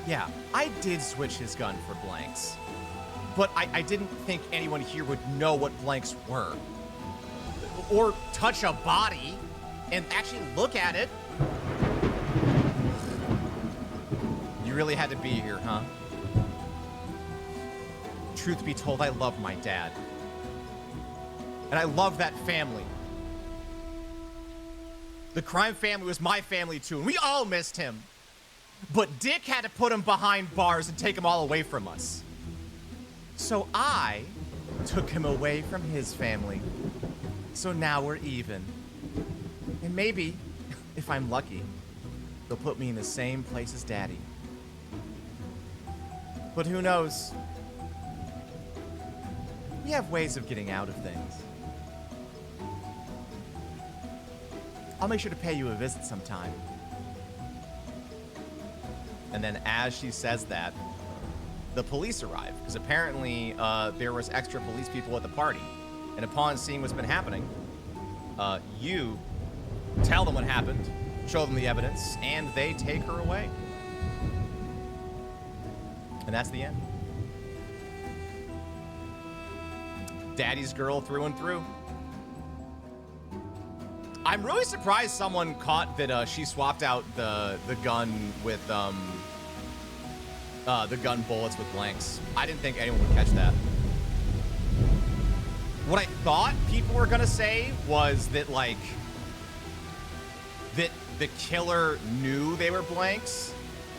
Yeah, I did switch his gun for blanks. But I didn't think anyone here would know what blanks were. Or touch a body and actually look at it. You really had to be here, huh? Truth be told, I love my dad. And I love that family. The crime family was my family too, and we all missed him. But Dick had to put him behind bars and take him all away from us. So I took him away from his family. So now we're even. And maybe, if I'm lucky, they'll put me in the same place as Daddy. But who knows? We have ways of getting out of things. I'll make sure to pay you a visit sometime. And then as she says that, the police arrive, because apparently there was extra police people at the party. And upon seeing what's been happening, you tell them what happened, show them the evidence, and they take her away. And that's the end. Daddy's girl through and through. I'm really surprised someone caught that she swapped out the gun with the gun bullets with blanks. I didn't think anyone would catch that. What I thought people were gonna say was that like that the killer knew they were blanks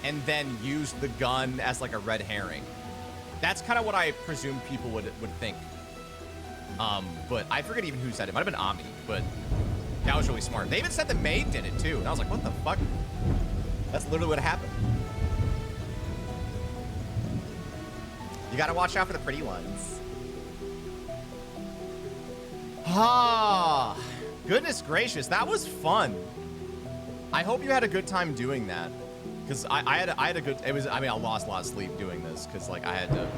and then used the gun as like a red herring. That's kind of what I presume people would think. But I forget even who said it. Might have been Ami, but that was really smart. They even said the maid did it too, and I was like, what the fuck? That's literally what happened. You gotta watch out for the pretty ones. Ah, goodness gracious, that was fun. I hope you had a good time doing that, because I had a good. It was. I mean, I lost a lot of sleep doing this because like I had to.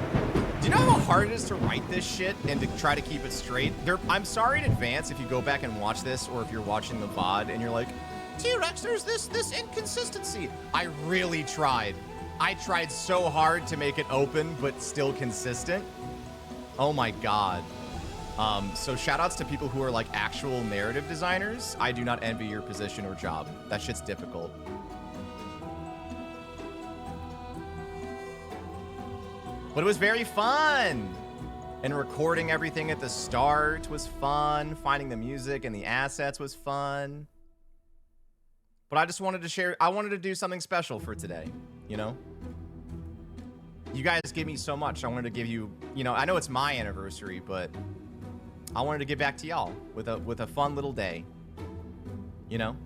Do you know how hard it is to write this shit and to try to keep it straight? I'm sorry in advance if you go back and watch this, or if you're watching the VOD and you're like, T-Rex, there's this inconsistency. I really tried. I tried so hard to make it open, but still consistent. Oh my God. So shout outs to people who are like actual narrative designers. I do not envy your position or job. That shit's difficult. But it was very fun. And recording everything at the start was fun. Finding the music and the assets was fun. But I just wanted to share, I wanted to do something special for today, you know? You guys give me so much. I wanted to give you, you know, I know it's my anniversary, but I wanted to give back to y'all with a fun little day, you know?